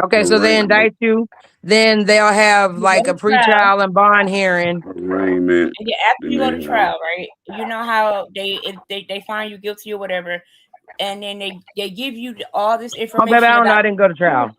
Speaker 6: Okay, so they
Speaker 7: Arraignment.
Speaker 6: indict you. Then they'll have
Speaker 10: You go
Speaker 6: like a
Speaker 10: to trial,
Speaker 6: pretrial and bond hearing.
Speaker 7: Arraignment.
Speaker 10: and then after
Speaker 7: Then
Speaker 10: you go
Speaker 7: they
Speaker 10: to
Speaker 7: have.
Speaker 10: trial, right? You know how they find you guilty or whatever, and then they give you all this
Speaker 6: Oh, baby, I
Speaker 10: information
Speaker 6: don't know.
Speaker 10: about
Speaker 6: I didn't go to trial.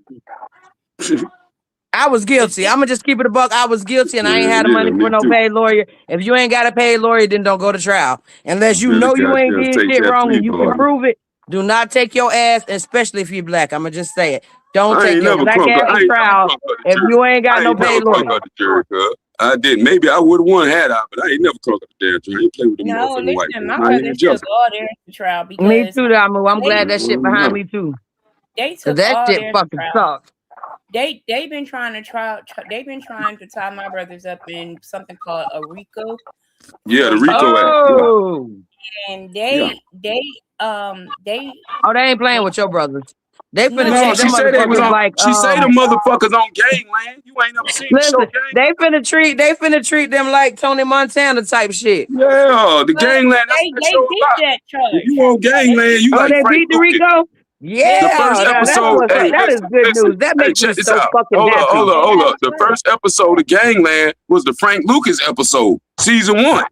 Speaker 6: I was
Speaker 10: it's
Speaker 6: guilty. I'm gonna just keep it a buck. I was guilty, and I ain't had the
Speaker 7: Yeah,
Speaker 6: money
Speaker 7: me
Speaker 6: for no
Speaker 7: too.
Speaker 6: paid lawyer. If you ain't got a paid lawyer, then don't go to trial. Unless you
Speaker 7: Better
Speaker 6: know you ain't
Speaker 7: goddamn
Speaker 6: did
Speaker 7: take
Speaker 6: shit
Speaker 7: that
Speaker 6: wrong
Speaker 7: plea
Speaker 6: and you can
Speaker 7: bargain.
Speaker 6: prove it. Do not take your ass, especially if you're black. I'm gonna just say it. Don't
Speaker 7: I
Speaker 6: take
Speaker 7: ain't
Speaker 6: your
Speaker 7: never
Speaker 6: black
Speaker 7: crunk
Speaker 6: ass
Speaker 7: up. I
Speaker 6: to
Speaker 7: ain't never
Speaker 6: trial
Speaker 7: crunk up the
Speaker 6: if
Speaker 7: jury.
Speaker 6: you ain't got
Speaker 7: I
Speaker 6: no
Speaker 7: ain't never
Speaker 6: paid
Speaker 7: crunk
Speaker 6: lawyer.
Speaker 7: up the jury, cuz. I didn't. Maybe I would have won had I, but I ain't never crunk up the damn jury. I ain't play with them
Speaker 10: no.
Speaker 7: motherfucking white
Speaker 10: Listen,
Speaker 7: folks.
Speaker 10: my
Speaker 7: Not even
Speaker 10: brothers took
Speaker 7: jumping.
Speaker 10: all theirs to trial
Speaker 6: Me
Speaker 10: because
Speaker 6: too, Damu. I'm
Speaker 10: they
Speaker 6: glad that shit behind
Speaker 7: No.
Speaker 6: me too,
Speaker 10: they
Speaker 6: cause
Speaker 10: took
Speaker 6: that
Speaker 10: all
Speaker 6: shit
Speaker 10: theirs to
Speaker 6: fucking
Speaker 10: trial.
Speaker 6: sucks.
Speaker 10: They've been trying to they've been trying to tie my brothers up in something called a RICO
Speaker 7: Yeah,
Speaker 10: for
Speaker 7: the RICO
Speaker 10: years,
Speaker 7: Act. Yeah.
Speaker 6: Oh,
Speaker 10: and
Speaker 7: Yeah.
Speaker 6: oh, they ain't playing
Speaker 10: they
Speaker 6: with your brothers. They finna
Speaker 10: no
Speaker 7: No,
Speaker 6: treat
Speaker 10: they
Speaker 7: she
Speaker 6: them
Speaker 7: say they was
Speaker 6: motherfuckers
Speaker 7: on.
Speaker 6: like
Speaker 7: She say the motherfuckers on gangland. You ain't never seen the show
Speaker 6: Listen,
Speaker 7: Gangland?
Speaker 6: they finna treat them like Tony Montana type shit.
Speaker 7: Yeah, the
Speaker 10: but
Speaker 7: gangland. That's what that
Speaker 10: they
Speaker 7: show
Speaker 10: beat
Speaker 7: about.
Speaker 10: that
Speaker 7: If
Speaker 10: charge.
Speaker 7: you on
Speaker 10: They
Speaker 7: gangland,
Speaker 10: beat
Speaker 7: you
Speaker 6: Oh,
Speaker 7: like
Speaker 6: they
Speaker 7: Frank
Speaker 6: beat the
Speaker 7: Lucas.
Speaker 6: Rico?
Speaker 10: they
Speaker 7: The
Speaker 10: beat
Speaker 7: first
Speaker 6: Yeah,
Speaker 10: that
Speaker 6: that's
Speaker 7: episode,
Speaker 6: what's
Speaker 10: charge.
Speaker 6: up.
Speaker 7: hey,
Speaker 6: That is
Speaker 7: listen,
Speaker 6: good
Speaker 7: listen.
Speaker 6: news. That
Speaker 7: Hey,
Speaker 6: makes me
Speaker 7: check this
Speaker 6: so
Speaker 7: out.
Speaker 6: fucking
Speaker 7: Hold up,
Speaker 6: happy.
Speaker 7: hold
Speaker 10: They
Speaker 7: up, hold
Speaker 10: beat
Speaker 7: up.
Speaker 10: that
Speaker 7: The
Speaker 10: charge.
Speaker 7: first episode of Gangland was the Frank Lucas episode, season 1.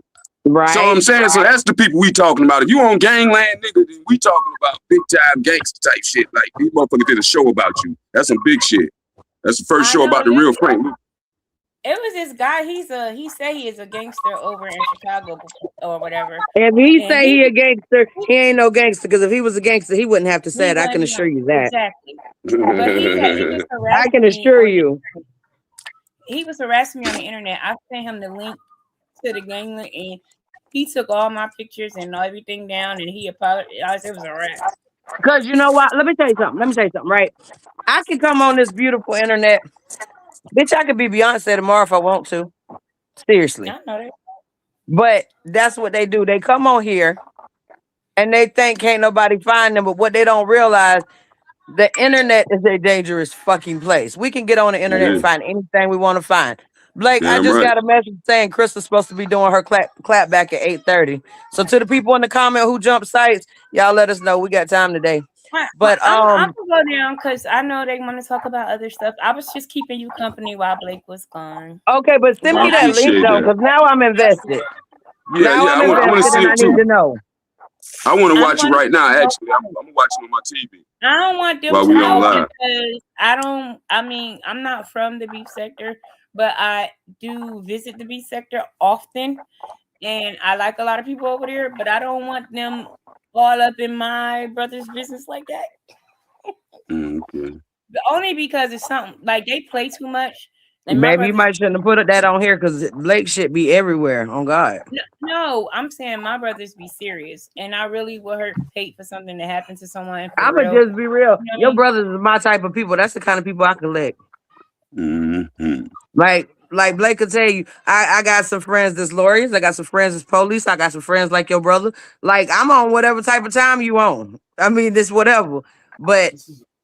Speaker 7: So I'm
Speaker 6: Right?
Speaker 7: saying, so that's the people we talking about. If you on gangland, nigga, then we talking about big time gangster type shit. Like these motherfuckers did a show about you. That's some big shit. That's the first
Speaker 10: I
Speaker 7: show
Speaker 10: know.
Speaker 7: about the real Frank Lucas.
Speaker 10: It was this guy. He said he is a gangster over in Chicago or whatever,
Speaker 6: If he
Speaker 10: and
Speaker 6: say he a gangster, he ain't no gangster. Because if he was a gangster, he wouldn't have to say
Speaker 10: he
Speaker 6: it. I can
Speaker 10: was
Speaker 6: assure
Speaker 10: not
Speaker 6: you that.
Speaker 10: exactly. But he was
Speaker 6: I
Speaker 10: harassing
Speaker 6: can
Speaker 10: me
Speaker 6: assure
Speaker 10: on the
Speaker 6: you.
Speaker 10: he was harassing me on the internet. I sent him the link to the gangland, and he took all my pictures and everything down, and he apologized. It was a wrap.
Speaker 6: Because you know what? Let me tell you something, right? I can come on this beautiful internet. Bitch, I could be Beyonce tomorrow if I want to. Seriously.
Speaker 10: I know that.
Speaker 6: But that's what they do. They come on here and they think can't nobody find them. But what they don't realize, The internet is a dangerous fucking place. We can get on the internet and
Speaker 7: Yeah,
Speaker 6: find anything we want to find. Blake, I
Speaker 7: damn
Speaker 6: just
Speaker 7: right.
Speaker 6: got a message saying Crystal's supposed to be doing her clap back at 8:30. So to the people in the comment who jump sites, y'all let us know we got time today. But
Speaker 10: I'm gonna go down because I know they want to talk about other stuff. I was just keeping you company while Blake was gone.
Speaker 6: okay, but send
Speaker 7: I
Speaker 6: me that link
Speaker 7: appreciate
Speaker 6: though,
Speaker 7: that.
Speaker 6: because now I'm invested.
Speaker 7: Yeah,
Speaker 6: Now
Speaker 7: yeah.
Speaker 6: I'm
Speaker 7: I want to
Speaker 6: invested
Speaker 7: see
Speaker 6: and I
Speaker 7: it
Speaker 6: need
Speaker 7: too.
Speaker 6: to know.
Speaker 7: I want to
Speaker 10: I'm
Speaker 7: watch it
Speaker 10: gonna
Speaker 7: right now.
Speaker 10: go.
Speaker 7: Actually, I'm watching on my TV
Speaker 10: I don't want them
Speaker 7: while
Speaker 10: to
Speaker 7: we on
Speaker 10: know
Speaker 7: live.
Speaker 10: because I mean, I'm not from the beef sector, but I do visit the beef sector often. And I like a lot of people over there, but I don't want them all up in my brother's business like that.
Speaker 7: Okay.
Speaker 10: Only because it's something like they play too much. And my
Speaker 6: Maybe you
Speaker 10: brother's
Speaker 6: might shouldn't have put that on here because Blake should be everywhere. On God.
Speaker 10: no, I'm saying my brothers be serious, and I really would hate for something to happen to someone for
Speaker 6: I'ma
Speaker 10: real.
Speaker 6: just be real.
Speaker 10: You know what I
Speaker 6: Your
Speaker 10: mean?
Speaker 6: brothers is my type of people. That's the kind of people I collect.
Speaker 7: Mm-hmm.
Speaker 6: Like Blake could tell you, I got some friends that's lawyers, I got some friends that's police, I got some friends like your brother. Like I'm on whatever type of time you on. I mean, this whatever. But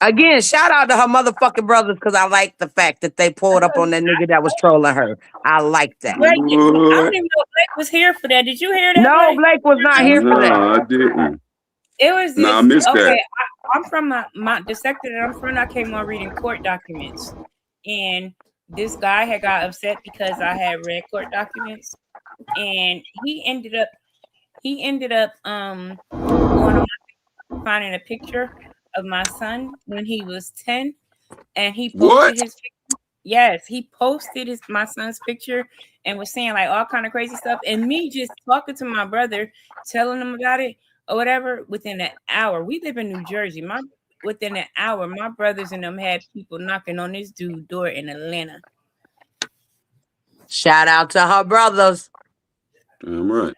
Speaker 6: again, shout out to her motherfucking brothers because I like the fact that they pulled up on that nigga that was trolling her. I like that.
Speaker 10: Blake, I don't
Speaker 7: What?
Speaker 10: even know if Blake was here for that. Did you hear that,
Speaker 6: No,
Speaker 10: Blake?
Speaker 6: Blake was not here for that.
Speaker 7: No, I didn't.
Speaker 10: It was
Speaker 7: No, I
Speaker 10: this.
Speaker 7: missed
Speaker 10: Okay,
Speaker 7: that.
Speaker 10: I'm from the sector that I'm from. I came on reading court documents, and this guy had got upset because I had read court documents, and he ended up going on finding a picture of my son when he was 10, and he
Speaker 7: What?
Speaker 10: posted his yes, he posted my son's picture and was saying like all kind of crazy stuff. And me just talking to my brother, telling him about it or whatever, within an hour. We live in New Jersey. Within an hour, my brothers and them had people knocking on this dude's door in Atlanta.
Speaker 6: Shout out to her brothers.
Speaker 7: Damn right.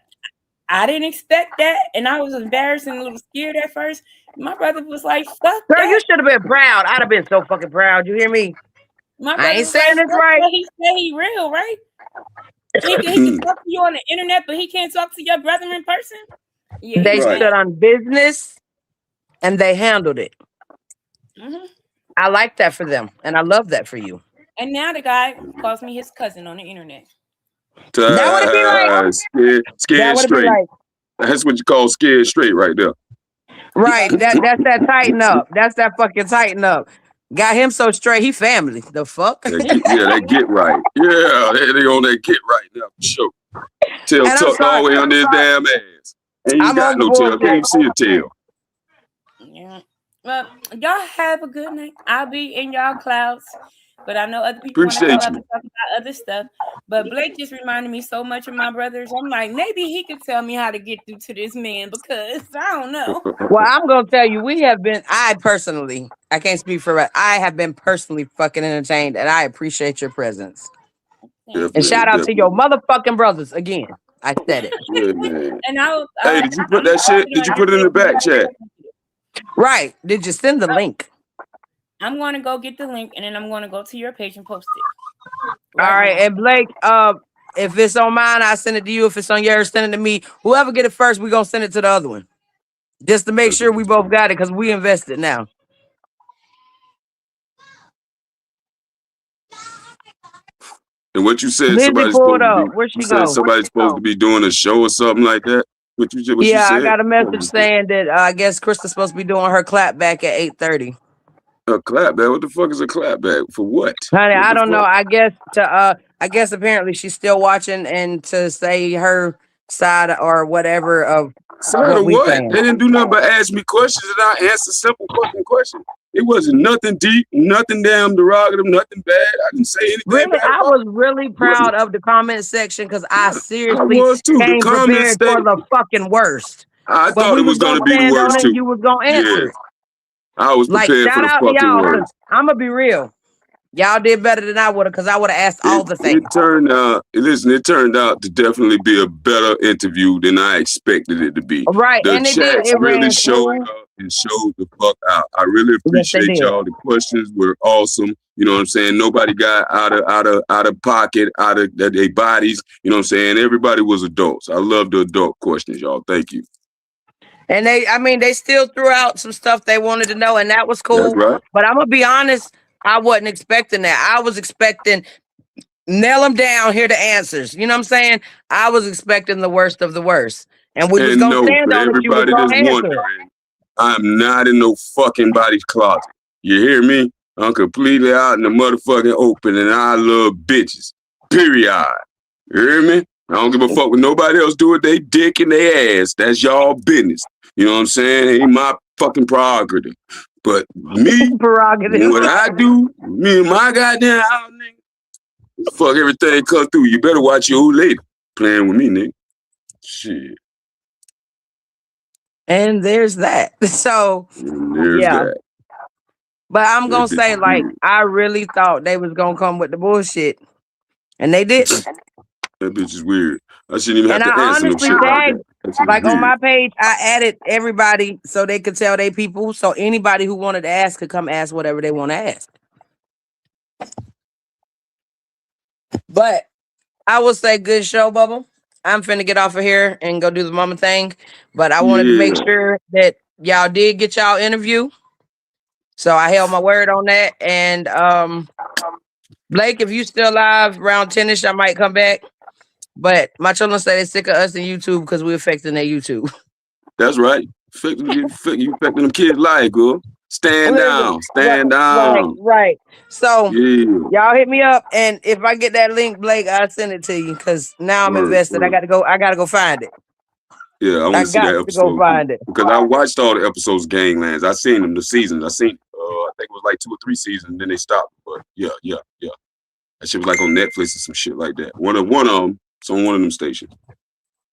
Speaker 10: I didn't expect that, and I was embarrassed and a little scared at first. My brother was like, "Fuck
Speaker 6: Girl, you
Speaker 10: that."
Speaker 6: should have been proud. I'd have been so fucking proud. You hear me?
Speaker 10: My
Speaker 6: I
Speaker 10: brother
Speaker 6: ain't
Speaker 10: was
Speaker 6: saying
Speaker 10: like,
Speaker 6: this
Speaker 10: "Fuck
Speaker 6: right.
Speaker 10: that." He said he real, right? He can talk to you on the internet, but he can't talk to your brother in person. Yeah,
Speaker 6: They
Speaker 10: he's
Speaker 7: Right.
Speaker 6: stood on business and they handled it.
Speaker 10: Mm-hmm.
Speaker 6: I like that for them, and I love that for you.
Speaker 10: And now the guy calls me his cousin on the internet.
Speaker 6: That would it be like.
Speaker 7: Scared,
Speaker 6: That
Speaker 7: scared
Speaker 6: would it be
Speaker 7: straight.
Speaker 6: like.
Speaker 7: That's what you call scared straight right there.
Speaker 6: Right. That's that tighten up. That's that fucking tighten up. Got him so straight. He family. The fuck.
Speaker 7: That get right. Yeah, they on that get right now for sure. Tail
Speaker 6: And I'm
Speaker 7: tucked all
Speaker 6: sorry.
Speaker 7: the way under his damn ass. Ain't even
Speaker 6: I'm
Speaker 7: got
Speaker 6: on the
Speaker 7: no tail. Can't even
Speaker 6: bullshit.
Speaker 7: see a tail.
Speaker 10: Yeah. Well, y'all have a good night. I'll be in y'all clouds. But I know other people want to come
Speaker 7: Appreciate
Speaker 10: up and
Speaker 7: you.
Speaker 10: talk about other stuff. But Blake just reminded me so much of my brothers. I'm like, maybe he could tell me how to get through to this man because I don't know.
Speaker 6: Well, I'm gonna tell you, I can't speak for I have been personally fucking entertained, and I appreciate your presence. And
Speaker 7: Definitely,
Speaker 6: shout out to your
Speaker 7: definitely.
Speaker 6: motherfucking brothers again. I said it.
Speaker 7: Yeah, man.
Speaker 10: And I was,
Speaker 7: Hey, did you put
Speaker 10: I'm
Speaker 7: that shit? Did you put it in the back chat?
Speaker 6: Right. Did you send the link?
Speaker 10: I'm going to go get the link, and then I'm going to go to your page and post it.
Speaker 6: All right.
Speaker 10: Now.
Speaker 6: And Blake, if it's on mine, I send it to you. If it's on yours, send it to me. Whoever get it first, we're gonna send it to the other one. Just to make sure we both got it, because we invested now.
Speaker 7: And what you said,
Speaker 6: Lizzie
Speaker 7: somebody's
Speaker 6: pulled
Speaker 7: supposed to be.
Speaker 6: up. Where'd
Speaker 7: You
Speaker 6: she
Speaker 7: said
Speaker 6: go?
Speaker 7: somebody's supposed to be doing a show or something like that. What you
Speaker 6: Yeah,
Speaker 7: said?
Speaker 6: I got a message saying that I guess Krista's supposed to be doing her clap back at 8:30.
Speaker 7: A clapback? What the fuck is a clapback? For what?
Speaker 6: Honey,
Speaker 7: What
Speaker 6: I
Speaker 7: the
Speaker 6: don't know.
Speaker 7: fuck?
Speaker 6: I guess apparently she's still watching and to say her side or whatever of
Speaker 7: Side
Speaker 6: what
Speaker 7: of
Speaker 6: we
Speaker 7: what?
Speaker 6: saying.
Speaker 7: They didn't do nothing but ask me questions and I answered simple fucking questions. It wasn't nothing deep, nothing damn derogative, nothing bad. I didn't say anything
Speaker 6: Really,
Speaker 7: bad
Speaker 6: I
Speaker 7: about
Speaker 6: was really proud of the comment section because I
Speaker 7: it. I
Speaker 6: seriously
Speaker 7: was too. The
Speaker 6: came
Speaker 7: comments
Speaker 6: prepared for
Speaker 7: stayed.
Speaker 6: the fucking worst.
Speaker 7: I
Speaker 6: But
Speaker 7: thought
Speaker 6: we
Speaker 7: it was
Speaker 6: was
Speaker 7: gonna
Speaker 6: gonna
Speaker 7: be the
Speaker 6: stand on
Speaker 7: worst
Speaker 6: it and
Speaker 7: too.
Speaker 6: you was gonna
Speaker 7: Yeah.
Speaker 6: answer it.
Speaker 7: I was
Speaker 6: Like
Speaker 7: prepared for
Speaker 6: shout
Speaker 7: the
Speaker 6: out to
Speaker 7: fucking
Speaker 6: y'all
Speaker 7: worst.
Speaker 6: because I'm gonna be real. Y'all did better than I would have because I would have asked all the
Speaker 7: It
Speaker 6: things.
Speaker 7: turned out, listen, it turned out to definitely be a better interview than I expected it to be.
Speaker 6: Right,
Speaker 7: The
Speaker 6: and it did.
Speaker 7: chats
Speaker 6: It
Speaker 7: really
Speaker 6: ran
Speaker 7: showed
Speaker 6: smooth.
Speaker 7: up and showed the fuck out. I really
Speaker 6: Yes, they
Speaker 7: appreciate
Speaker 6: did.
Speaker 7: y'all. The questions were awesome. You know what I'm saying? Nobody got out of pocket, out of their bodies. You know what I'm saying? Everybody was adults. I love the adult questions, y'all. Thank you.
Speaker 6: And they still threw out some stuff they wanted to know, and that was
Speaker 7: That's
Speaker 6: cool.
Speaker 7: right.
Speaker 6: But I'm gonna be honest, I wasn't expecting that. I was expecting nail them down, hear the answers. You know what I'm saying? I was expecting the worst of the worst, and we was
Speaker 7: And
Speaker 6: gonna
Speaker 7: no,
Speaker 6: stand
Speaker 7: for
Speaker 6: on it. You was
Speaker 7: everybody that's
Speaker 6: gonna answer it.
Speaker 7: wondering, I'm not in no fucking body's closet. You hear me? I'm completely out in the motherfucking open, and I love bitches. Period. You hear me? I don't give a fuck what nobody else do with they dick and they ass. That's y'all business. You know what I'm saying? Ain't my fucking prerogative. But me,
Speaker 6: Prerogative.
Speaker 7: what I do, me and my goddamn house, nigga, fuck everything come through. You better watch your old lady playing with me, nigga. Shit.
Speaker 6: And there's that. So
Speaker 7: And there's
Speaker 6: yeah.
Speaker 7: that.
Speaker 6: But I'm
Speaker 7: That
Speaker 6: gonna
Speaker 7: bitch
Speaker 6: say,
Speaker 7: is
Speaker 6: like,
Speaker 7: weird.
Speaker 6: I really thought they was gonna come with the bullshit, and they didn't.
Speaker 7: That bitch is weird. I shouldn't even have
Speaker 6: And
Speaker 7: to
Speaker 6: I
Speaker 7: answer no
Speaker 6: honestly
Speaker 7: shit like
Speaker 6: tagged,
Speaker 7: that. That shit is
Speaker 6: like, on
Speaker 7: weird.
Speaker 6: my page, I added everybody so they could tell their people. So anybody who wanted to ask could come ask whatever they want to ask. But I will say, good show, Bubble. I'm finna get off of here and go do the mama thing. But I wanted to make
Speaker 7: Yeah.
Speaker 6: sure that y'all did get y'all interview. So I held my word on that. And Blake, if you still alive around 10ish, I might come back. But my children say they're sick of us and YouTube because we're affecting their YouTube.
Speaker 7: That's right. You affecting them kids' life, girl. Stand
Speaker 6: Listen,
Speaker 7: down. Stand
Speaker 6: right.
Speaker 7: down.
Speaker 6: So
Speaker 7: Yeah.
Speaker 6: y'all hit me up, and if I get that link, Blake, I'll send it to you because now I'm
Speaker 7: Word,
Speaker 6: invested. I
Speaker 7: word.
Speaker 6: gotta go find it.
Speaker 7: Yeah, I want
Speaker 6: I
Speaker 7: to see
Speaker 6: got
Speaker 7: that
Speaker 6: to go
Speaker 7: episode too.
Speaker 6: find it.
Speaker 7: Because I watched all the episodes of Ganglands. I seen them, the seasons. I seen I think it was like 2 or 3 seasons, then they stopped. But yeah. That shit was like on Netflix or some shit like that. One of them, it's on one of them stations.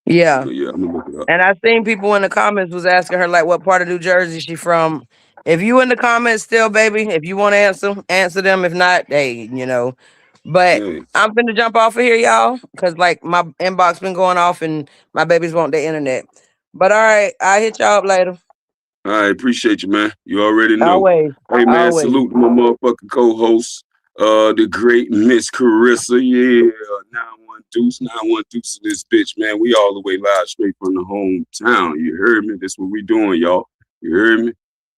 Speaker 6: Yeah.
Speaker 7: But yeah, I'm gonna look it up.
Speaker 6: And I seen people in the comments was asking her like what part of New Jersey she from. If you in the comments still, baby, if you want to answer them. If not, hey, But
Speaker 7: Yeah.
Speaker 6: I'm finna jump off of here, y'all, because like my inbox been going off and my babies want their internet. But all right, I'll hit y'all up later.
Speaker 7: I appreciate you, man. You already know.
Speaker 6: Always.
Speaker 7: Hey, man,
Speaker 6: Always.
Speaker 7: salute to my motherfucking co-host, the great Miss Carissa. Yeah, 9-1 Deuce, 9-1 Deuce in this bitch, man. We all the way live straight from the hometown. You heard me? That's what we doing, y'all. You heard me?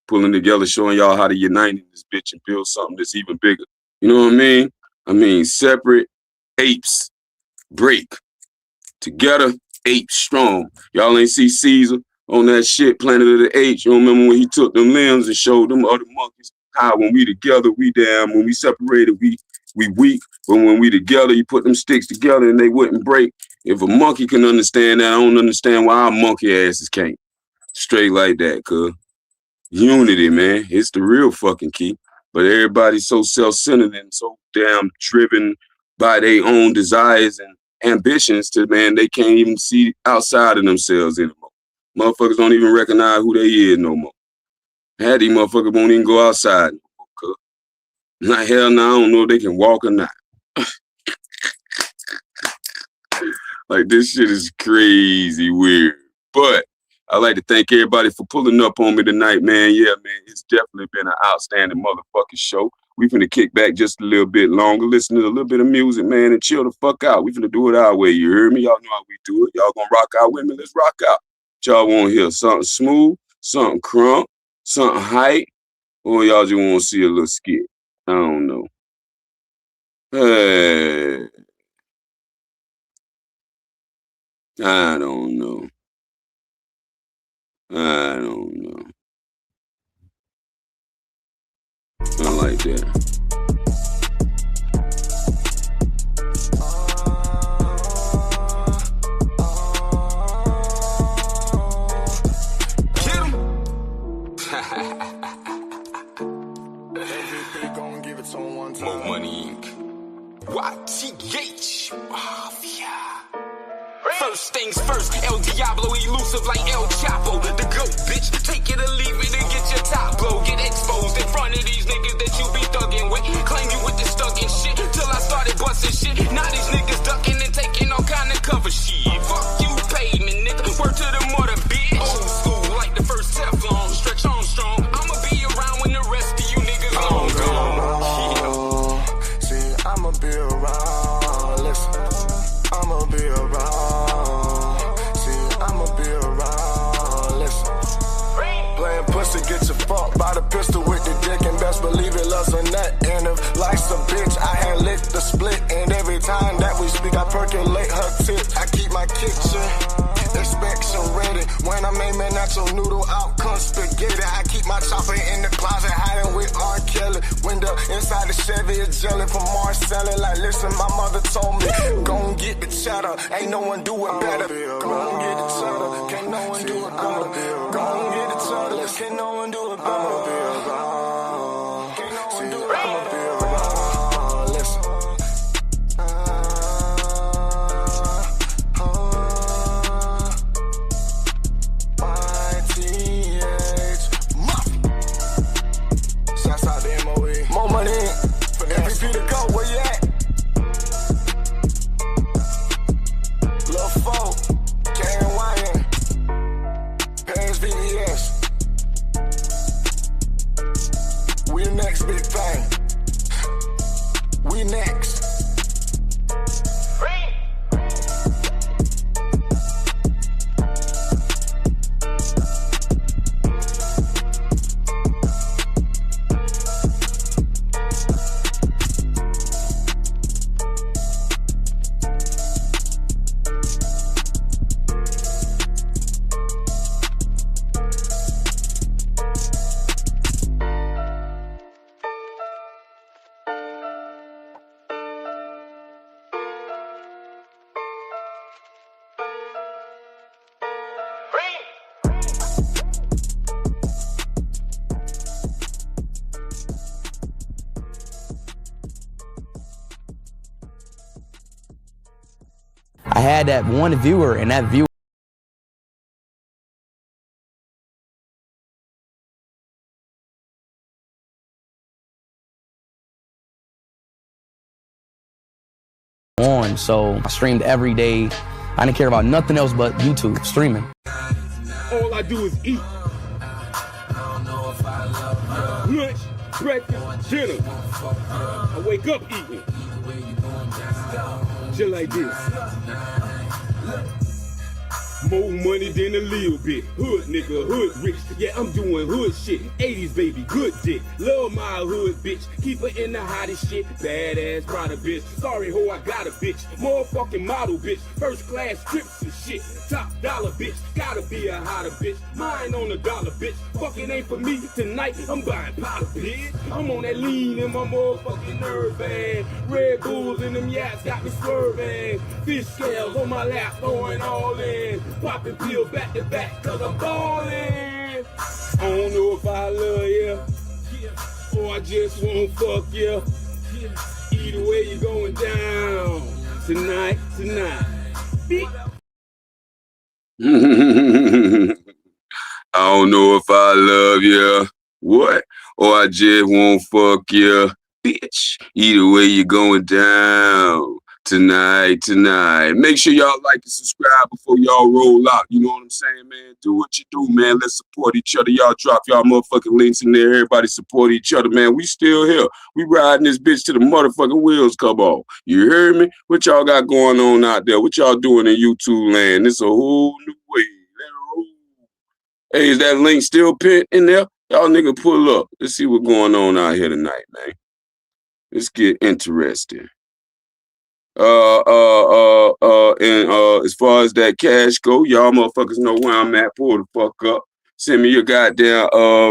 Speaker 7: Pulling together, showing y'all how to unite in this bitch and build something that's even bigger. You know what I mean? I mean, separate apes break. Together, apes strong. Y'all ain't see Caesar on that shit, Planet of the Apes. You remember when he took them limbs and showed them other monkeys how when we together, we damn, when we separated, we weak. But when we together, you put them sticks together and they wouldn't break. If a monkey can understand that, I don't understand why our monkey asses can't. Straight like that, cuz. Unity, man. It's the real fucking key. But everybody's so self-centered and so damn driven by their own desires and ambitions to, man, they can't even see outside of themselves anymore. Motherfuckers don't even recognize who they is no more. Half these motherfuckers won't even go outside no more, cuz. Not hell no, I don't know if they can walk or not. Like, this shit is crazy weird. But I'd like to thank everybody for pulling up on me tonight, man. Yeah, man, it's definitely been an outstanding motherfucking show. We finna kick back just a little bit longer, listen to a little bit of music, man, and chill the fuck out. We finna do it our way, you heard me? Y'all know how we do it. Y'all gonna rock out with me? Let's rock out. Y'all wanna hear something smooth, something crunk, something hype, or y'all just wanna see a little skit? I don't know. Hey, I don't know. I don't know. I like that. More Money Inc. YTH Mafia. First things first, El Diablo elusive like El Chapo. The GOAT, bitch, take it or leave it and get your top blow. Get exposed in front of these niggas that you be thugging with. Claim you with this thugging shit till I started busting shit. Now these niggas ducking and taking all kind of cover shit. Fuck you, pay me, nigga. Word to the mother, bitch. Old school like the first Teflon. Stretch on strong. I'ma be around when the rest of you niggas long gone.
Speaker 11: See, I'ma be around. Listen, I'ma be around. See, I'ma be around. tip. I keep my kitchen inspection ready. When I'm aiming at your noodle, out comes spaghetti. I keep my chopper in the closet, hiding with R. Kelly. Window inside the Chevy is jelly from Marcelli. Like, listen, my mother told me, gon' get the cheddar. Ain't no one do it better. Gon' get the cheddar. Can't no one do it better. Gon' get the cheddar. Can't no one do it better. Can't no one do it better. Listen. Shouts out to MOE. More money for MVP to go. Where you at? Lil' Fo, KNYN, Paris VVS. We the next big thing. We next.
Speaker 12: I had that one viewer, and that viewer on, so I streamed every day. I didn't care about nothing else but YouTube streaming.
Speaker 2: All I do is eat. Lunch, breakfast, dinner. I wake up eating. Just like this. More money than a little bit. Hood nigga, hood rich. Yeah, I'm doing hood shit. 80s baby, good dick. Love my hood bitch. Keep her in the hottest shit. Badass Prada bitch. Sorry ho, I got a bitch. Motherfucking model bitch. First class trips and shit. Top dollar bitch. Gotta be a hotter bitch. Mine on the dollar bitch. Fucking ain't for me tonight. I'm buying powder bitch. I'm on that lean in my motherfucking nerve bag. Red Bulls in them yachts got me swerving. Fish scales on my lap going all in. Popping pills back to back cause I'm ballin'. I don't know if I love you or I just won't fuck you. Either way you going down tonight. I don't know if I love you, what? Or I just won't fuck you, bitch. Either way you going down tonight. Make sure y'all like and subscribe before y'all roll out. You know what I'm saying, man? Do what you do, man. Let's support each other. Y'all drop y'all motherfucking links in there. Everybody support each other, man. We still here. We riding this bitch till the motherfucking wheels come off. You hear me? What y'all got going on out there? What y'all doing in YouTube land? It's a whole new way. Hey, is that link still pinned in there? Y'all nigga pull up. Let's see what's going on out here tonight, man. Let's get interesting. And as far as that cash go, y'all motherfuckers know where I'm at. Pull the fuck up. Send me your goddamn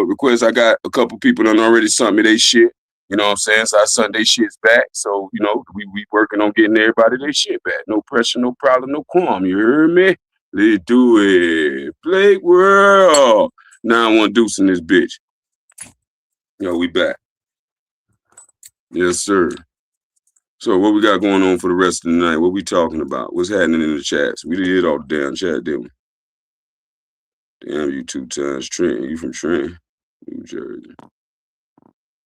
Speaker 2: request. I got a couple people that already sent me they shit. You know what I'm saying? So I sent they shits back. So, you know, we working on getting everybody their shit back. No pressure, no problem, no qualm. You heard me? Let's do it. BLAKEWORLD. 9-1 Deuce in this bitch. Yo, we back. Yes, sir. So what we got going on for the rest of the night? What we talking about? What's happening in the chats? We did all the damn chat, didn't we? Damn, you 2 times Trent. You from Trent, New Jersey.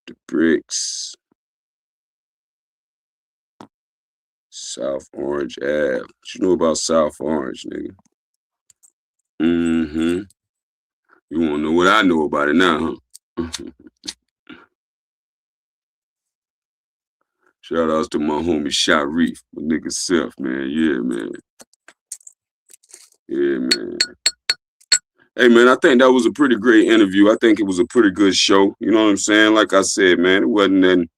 Speaker 2: The Bricks. South Orange Ave. What you know about South Orange, nigga? Mm-hmm. You wanna know what I know about it now, huh? Shout outs to my homie Sharif, my nigga Self, man. Yeah, man. Yeah, man. Hey, man, I think that was a pretty great interview. I think it was a pretty good show. You know what I'm saying? Like I said, man, it wasn't nothing.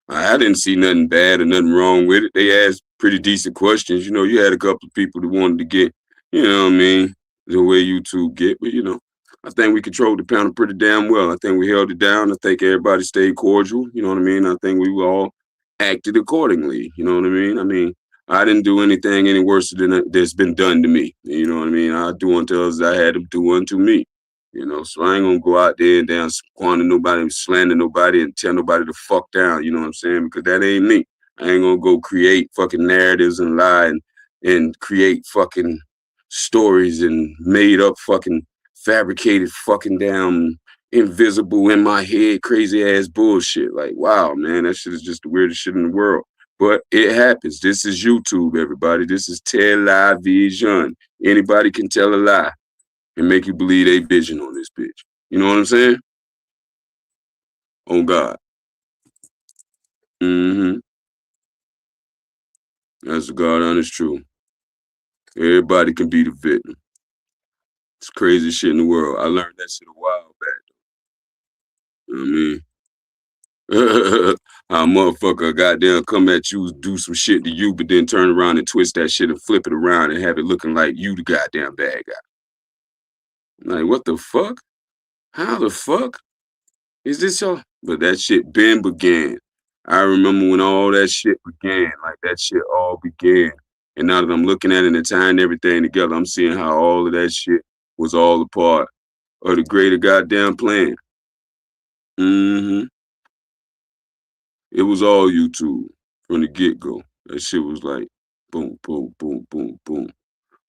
Speaker 2: I didn't see nothing bad or nothing wrong with it. They asked
Speaker 7: pretty decent questions. You know, you had a couple of people that wanted to get, you know what I mean, the way YouTube get, but you know, I think we controlled the panel pretty damn well. I think we held it down. I think everybody stayed cordial. You know what I mean? I think we all acted accordingly. You know what I mean? I mean, I didn't do anything any worse than that's been done to me. You know what I mean? I do unto others I had them do unto me. You know, so I ain't gonna go out there and down squander nobody, slander nobody, and tell nobody to fuck down. You know what I'm saying? Because that ain't me. I ain't gonna go create fucking narratives and lie and create fucking stories and made up fucking fabricated fucking damn invisible in my head crazy ass bullshit. Like, wow, man, that shit is just the weirdest shit in the world. But it happens. This is YouTube, everybody. This is television. Anybody can tell a lie and make you believe they vision on this bitch. You know what I'm saying? Oh God. Mm-hmm. That's the God honest truth. Everybody can be the victim. It's crazy shit in the world. I learned that shit a while back. You know what I mean? How a motherfucker goddamn come at you, do some shit to you, but then turn around and twist that shit and flip it around and have it looking like you the goddamn bad guy. Like, what the fuck? How the fuck? Is this your? But that shit been began. I remember when all that shit began, like that shit all began. And now that I'm looking at it and tying everything together, I'm seeing how all of that shit was all a part of the greater goddamn plan. Mm-hmm. It was all YouTube from the get-go. That shit was like boom, boom, boom, boom, boom.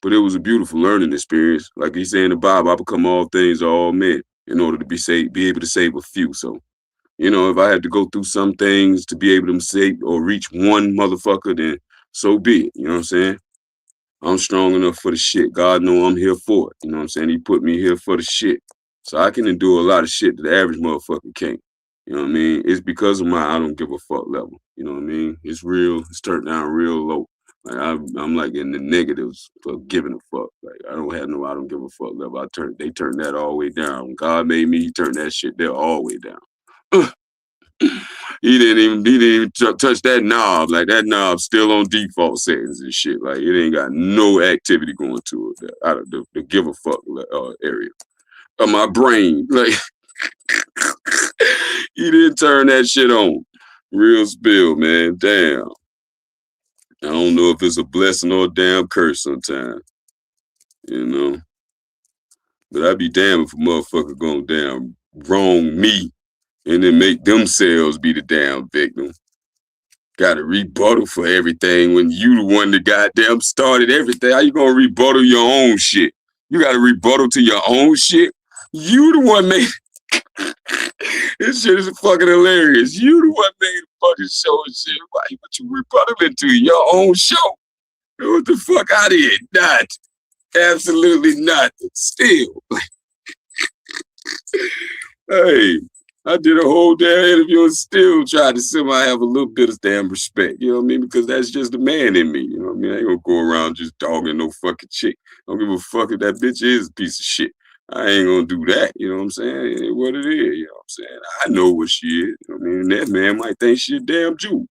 Speaker 7: But it was a beautiful learning experience. Like he said in the Bible, I become all things to all men in order to be able to save a few. So, you know, if I had to go through some things to be able to save or reach one motherfucker, then so be it. You know what I'm saying? I'm strong enough for the shit. God know I'm here for it. You know what I'm saying? He put me here for the shit. So I can endure a lot of shit that the average motherfucker can't. You know what I mean? It's because of my I don't give a fuck level. You know what I mean? It's real. It's turned down real low. Like I'm like in the negatives for giving a fuck. Like I don't have no I don't give a fuck level. They turned that all the way down. When God made me, he turned that shit there all the way down. He didn't even touch that knob. Like that knob's still on default settings and shit. Like it ain't got no activity going to it out of the give a fuck area of my brain. Like he didn't turn that shit on. Real spill, man. Damn. I don't know if it's a blessing or a damn curse sometimes. You know. But I'd be damn if a motherfucker gonna damn wrong me and then make themselves be the damn victim. Got a rebuttal for everything when you the one that goddamn started everything. How you gonna rebuttal your own shit? You got a rebuttal to your own shit? You the one made this shit is fucking hilarious. You the one made a fucking show and shit. Why what you rebuttaling to your own show? What the fuck I did? Not. Absolutely not. Still. Hey, I did a whole damn interview and still tried to somehow have a little bit of damn respect. You know what I mean? Because that's just the man in me. You know what I mean? I ain't gonna go around just dogging no fucking chick. I don't give a fuck if that bitch is a piece of shit. I ain't gonna do that. You know what I'm saying? It ain't what it is. You know what I'm saying? I know what she is. You know what I mean? That man might think she a damn Jew.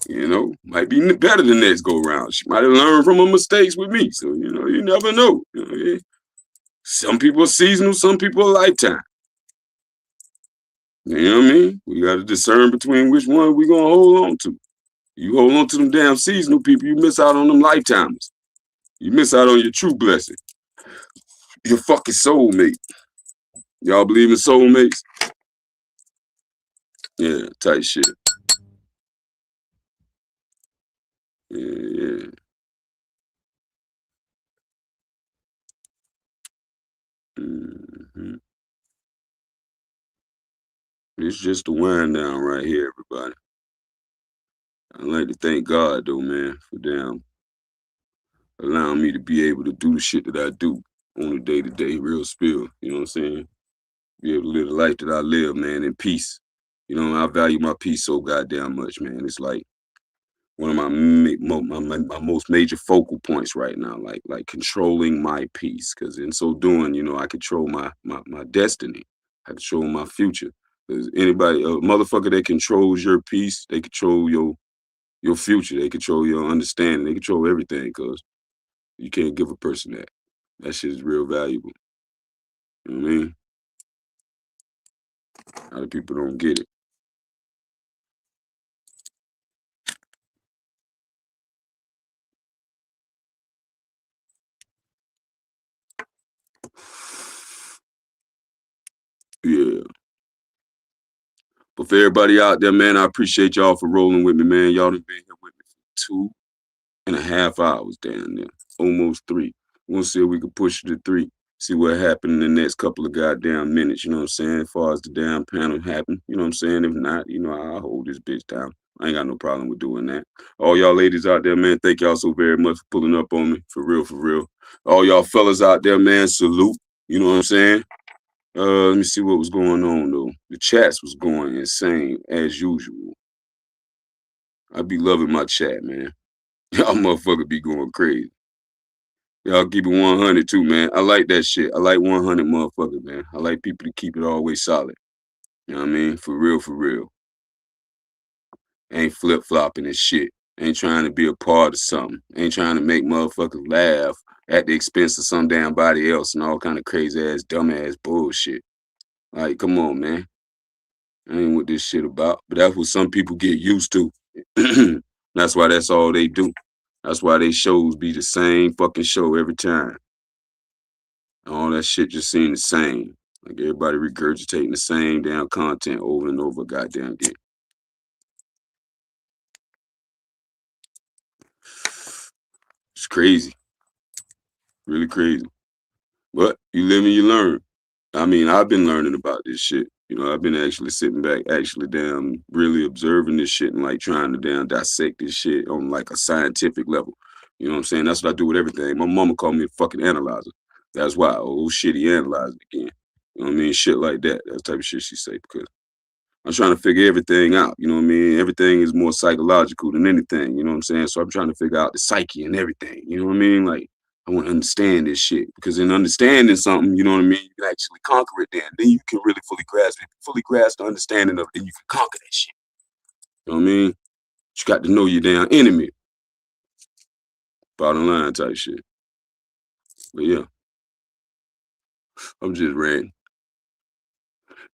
Speaker 7: You know, might be better than next go round. She might have learned from her mistakes with me. So, you know, you never know. You know, some people are seasonal, some people are lifetime. You know what I mean? We got to discern between which one we going to hold on to. You hold on to them damn seasonal people, you miss out on them lifetimers. You miss out on your true blessing. Your fucking soulmate. Y'all believe in soulmates? Yeah, tight shit. Yeah. Mm-hmm. It's just a wind down right here, everybody. I'd like to thank God, though, man, for damn allowing me to be able to do the shit that I do on a day-to-day real spill. You know what I'm saying? Be able to live the life that I live, man, in peace. You know, I value my peace so goddamn much, man. It's like one of my most major focal points right now, like controlling my peace. Because in so doing, you know, I control my destiny. I control my future. Because anybody, a motherfucker that controls your peace, they control your your future. They control your understanding. They control everything because you can't give a person that. That shit is real valuable. You know what I mean? A lot of people don't get it. Yeah. But for everybody out there, man, I appreciate y'all for rolling with me, man. Y'all done been here with me for 2.5 hours down there. Almost 3. We'll see if we can push it to 3. See what happened in the next couple of goddamn minutes, you know what I'm saying? As far as the damn panel happen, you know what I'm saying? If not, you know, I'll hold this bitch down. I ain't got no problem with doing that. All y'all ladies out there, man, thank y'all so very much for pulling up on me. For real, for real. All y'all fellas out there, man, salute. You know what I'm saying? Let me see what was going on though. The chats was going insane as usual. I be loving my chat, man. Y'all motherfucker be going crazy. Y'all keep it 100 too, man. I like that shit. I like 100 motherfuckers, man. I like people to keep it always solid. You know what I mean? For real, for real. Ain't flip-flopping and shit. Ain't trying to be a part of something. Ain't trying to make motherfuckers laugh at the expense of some damn body else and all kind of crazy ass, dumb ass bullshit. Like, come on, man. I ain't what this shit about. But that's what some people get used to. That's why that's all they do. That's why they shows be the same fucking show every time. All that shit just seem the same. Like everybody regurgitating the same damn content over and over goddamn again. It's crazy. Really crazy. But you live and you learn. I mean, I've been learning about this shit. You know, I've been actually sitting back, actually damn really observing this shit and like trying to damn dissect this shit on like a scientific level. You know what I'm saying? That's what I do with everything. My mama called me a fucking analyzer. That's why. Oh shit, he analyzed it again. You know what I mean? Shit like that. That's the type of shit she say because I'm trying to figure everything out. You know what I mean? Everything is more psychological than anything. You know what I'm saying? So I'm trying to figure out the psyche and everything. You know what I mean? Like, I want to understand this shit because in understanding something, you know what I mean, you can actually conquer it then you can really fully grasp the understanding of it, then you can conquer that shit. You know what I mean? You got to know your damn enemy. Bottom line type shit. But yeah, I'm just ranting.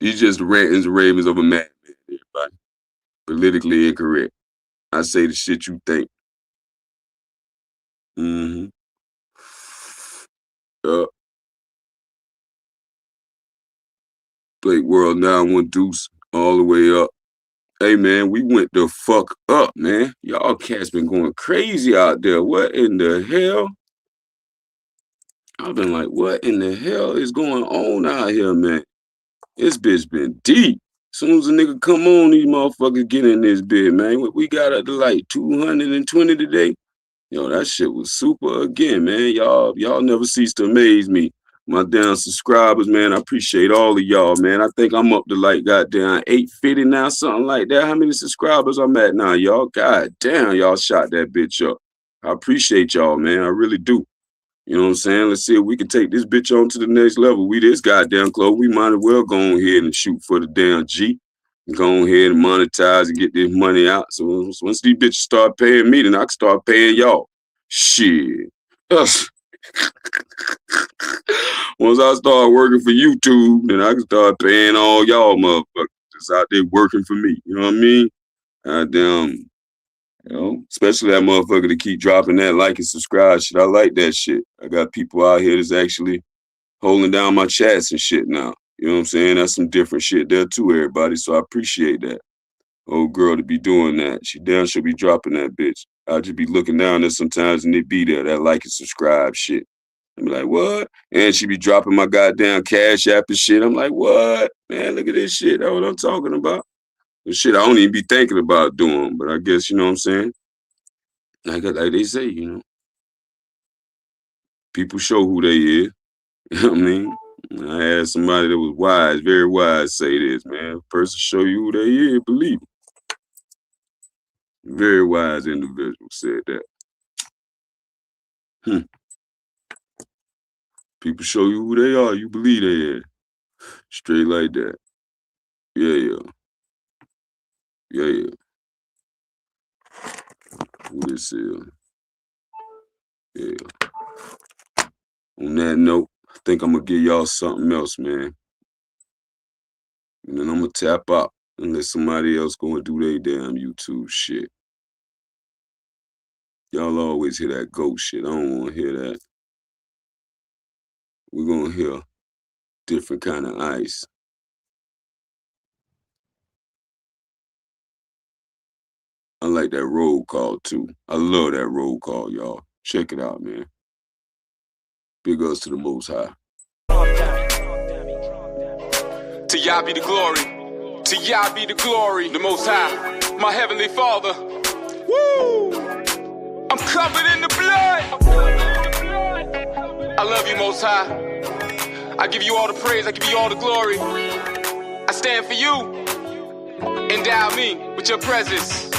Speaker 7: These just the rantings and ravings of a madman, everybody. Politically incorrect. I say the shit you think. Mm-hmm. Blake World 9-1 Deuce all the way up. Hey man, we went the fuck up, man. Y'all cats been going crazy out there. What in the hell? I've been like, what in the hell is going on out here, man? This bitch been deep. Soon as a nigga come on, these motherfuckers get in this bit, man. We got up to like 220 today. Yo, that shit was super again, man. Y'all never cease to amaze me. My damn subscribers, man, I appreciate all of y'all, man. I think I'm up to like goddamn 850 now, something like that. How many subscribers I'm at now, y'all? God damn, y'all shot that bitch up. I appreciate y'all, man. I really do. You know what I'm saying? Let's see if we can take this bitch on to the next level. We this goddamn close. We might as well go on ahead and shoot for the damn G. Go ahead and monetize and get this money out. So once these bitches start paying me, then I can start paying y'all. Shit. Once I start working for YouTube, then I can start paying all y'all motherfuckers that's out there working for me. You know what I mean? Goddamn. You know, especially that motherfucker to keep dropping that like and subscribe shit. I like that shit. I got people out here that's actually holding down my chats and shit now. You know what I'm saying? That's some different shit there too, everybody. So I appreciate that. Old girl to be doing that. She damn should be dropping that bitch. I just be looking down there sometimes and it be there, that like and subscribe shit. I be like, what? And she be dropping my goddamn Cash App and shit. I'm like, what? Man, look at this shit. That's what I'm talking about. The shit I don't even be thinking about doing, but I guess, you know what I'm saying? Like they say, you know, people show who they is. You know what I mean? I had somebody that was wise, very wise, say this, man. A person show you who they is, believe it. Very wise individual said that. People show you who they are, you believe they is. Straight like that. Yeah. Who this is? Yeah. On that note, I think I'm gonna give y'all something else, man. And then I'm gonna tap out and let somebody else go and do their damn YouTube shit. Y'all always hear that ghost shit. I don't wanna hear that. We're gonna hear different kind of ice. I like that roll call too. I love that roll call, y'all. Check it out, man. Big ups to the Most High.
Speaker 4: To Yah be the glory. To Yah be the glory. The Most High, my heavenly Father. Woo! I'm covered in the blood. I love you, Most High. I give you all the praise. I give you all the glory. I stand for you. Endow me with your presence.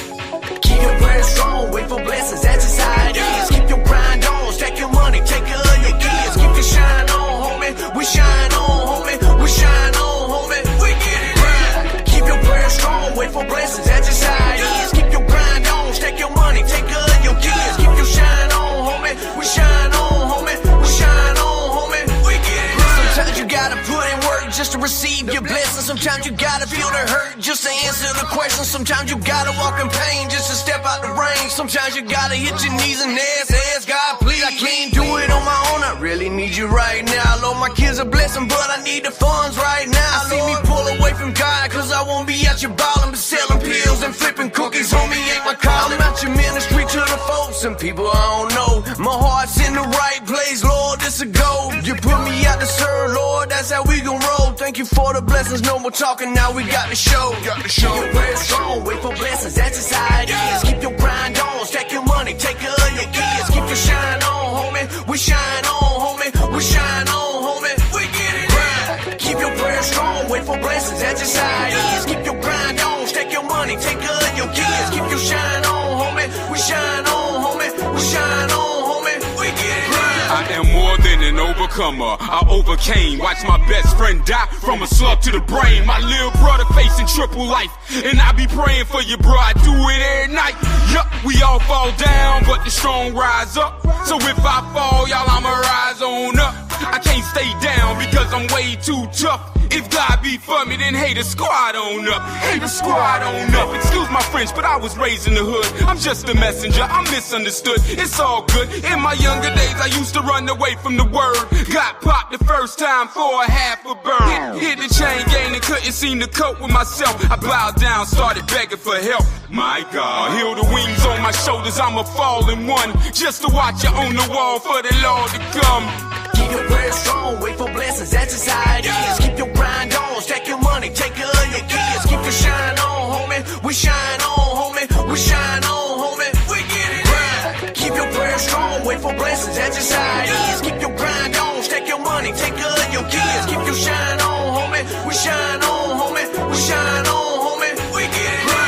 Speaker 3: Keep your prayer strong, wait for blessings, that's just how it is. Keep your grind on, stack your money, take care of your kids. Keep your shine on, homie, we shine on, homie, we shine on, homie, we get it right. Keep your prayer strong, wait for blessings, that's just how it is. Keep your grind on, stack your money, take care of your kids. Keep your shine on, homie, we shine on, homie, we shine on, homie, we get it right. Sometimes you gotta put in work just to receive your blessings. Sometimes you gotta feel the hurt just to answer the question. Sometimes you gotta walk in pain just to step out the rain. Sometimes you gotta hit your knees and ask God, please, I can't do it on my own. I really need you right now. Lord, my kids are blessing, but I need the funds right now. See me pull away from God, cause I won't be out your ballin', but selling pills and flipping cookies. Homie, ain't my calling. Out your ministry to the folks and people I don't know. My heart's in the right place, Lord, this a go. You put me out to serve, Lord, that's how we gon' roll. Thank you for the blessings, no more talking, now we got the show. Got the show. Keep your prayer strong, wait for blessings, that's just how it is. Keep your grind on, stack your money, take care of your kids. Keep your shine on, homie, we shine on, homie, we shine on, homie, we get it right. Keep your prayer strong, wait for blessings, that's just how it is. Keep your grind on, stack your money, take care of your kids. Keep your shine on, homie, we shine on, homie, we shine on, homie, we get it right.
Speaker 4: I am more than an overcomer. I overcame. Watch my best friend die from a slug to the brain. My little brother facing triple life, and I be praying for you, bro. I do it every night. Yup, we all fall down, but the strong rise up. So if I fall, y'all, I'ma rise on up. I can't stay down because I'm way too tough. If God be for me, then hate the squad on up. Hate the squad on up. Excuse my French, but I was raised in the hood. I'm just a messenger, I'm misunderstood. It's all good. In my younger days, I used to run away from the word. Got popped the first time for a half a bird. Hit the chain gang and couldn't seem to cope with myself. I bowed down, started begging for help. My God, heal the wings on my shoulders, I'm a fallen one. Just to watch you on the wall for the Lord to come.
Speaker 3: Keep your prayer strong, wait for blessings, that's just how it is. Keep your grind on, stack your money, take care of your kids. Keep your shine on, homie, we shine on, homie, we shine on, homie, we get it right. Keep your prayer strong, wait for blessings, that's just how it is. Keep your grind on, stack your money, take care of your kids. Keep your shine on, homie, we shine on, homie, we shine on, homie, we get it right.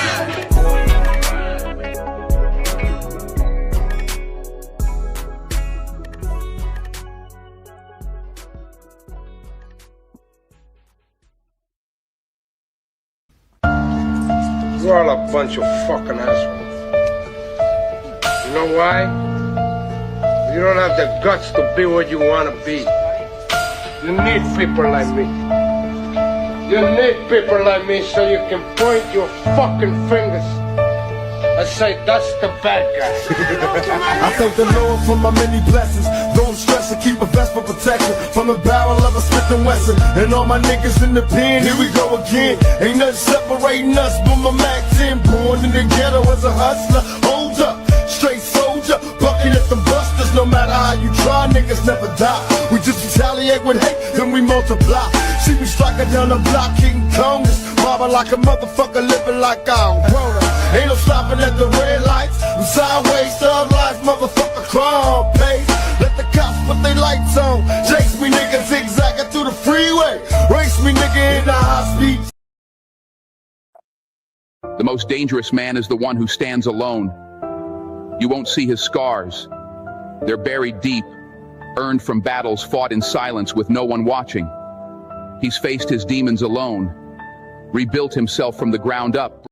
Speaker 13: You're all a bunch of fucking assholes. You know why? You don't have the guts to be what you want to be. You need people like me. You need people like me so you can point your fucking fingers and say, that's the bad guy.
Speaker 14: I thank the Lord for my many blessings. Don't stress and keep a vest for protection from the barrel of a Smith & Wesson. And all my niggas in the pen, here we go again. Ain't nothing separating us but my Mac 10. Born in the ghetto as a hustler. Hold up, straight soldier, bucking at the busters. No matter how you try, niggas never die. We just retaliate with hate, then we multiply. See me striking down the block, King Kong. Mobbing like a motherfucker, living like I'm grown. Ain't no stopping at the red lights. I'm sideways, thug life, motherfucker, crime pace. Let the cops put their lights on. Chase me, nigga, zigzagging through the freeway. Race me, nigga, in the high speed.
Speaker 15: The most dangerous man is the one who stands alone. You won't see his scars. They're buried deep, earned from battles fought in silence with no one watching. He's faced his demons alone, rebuilt himself from the ground up.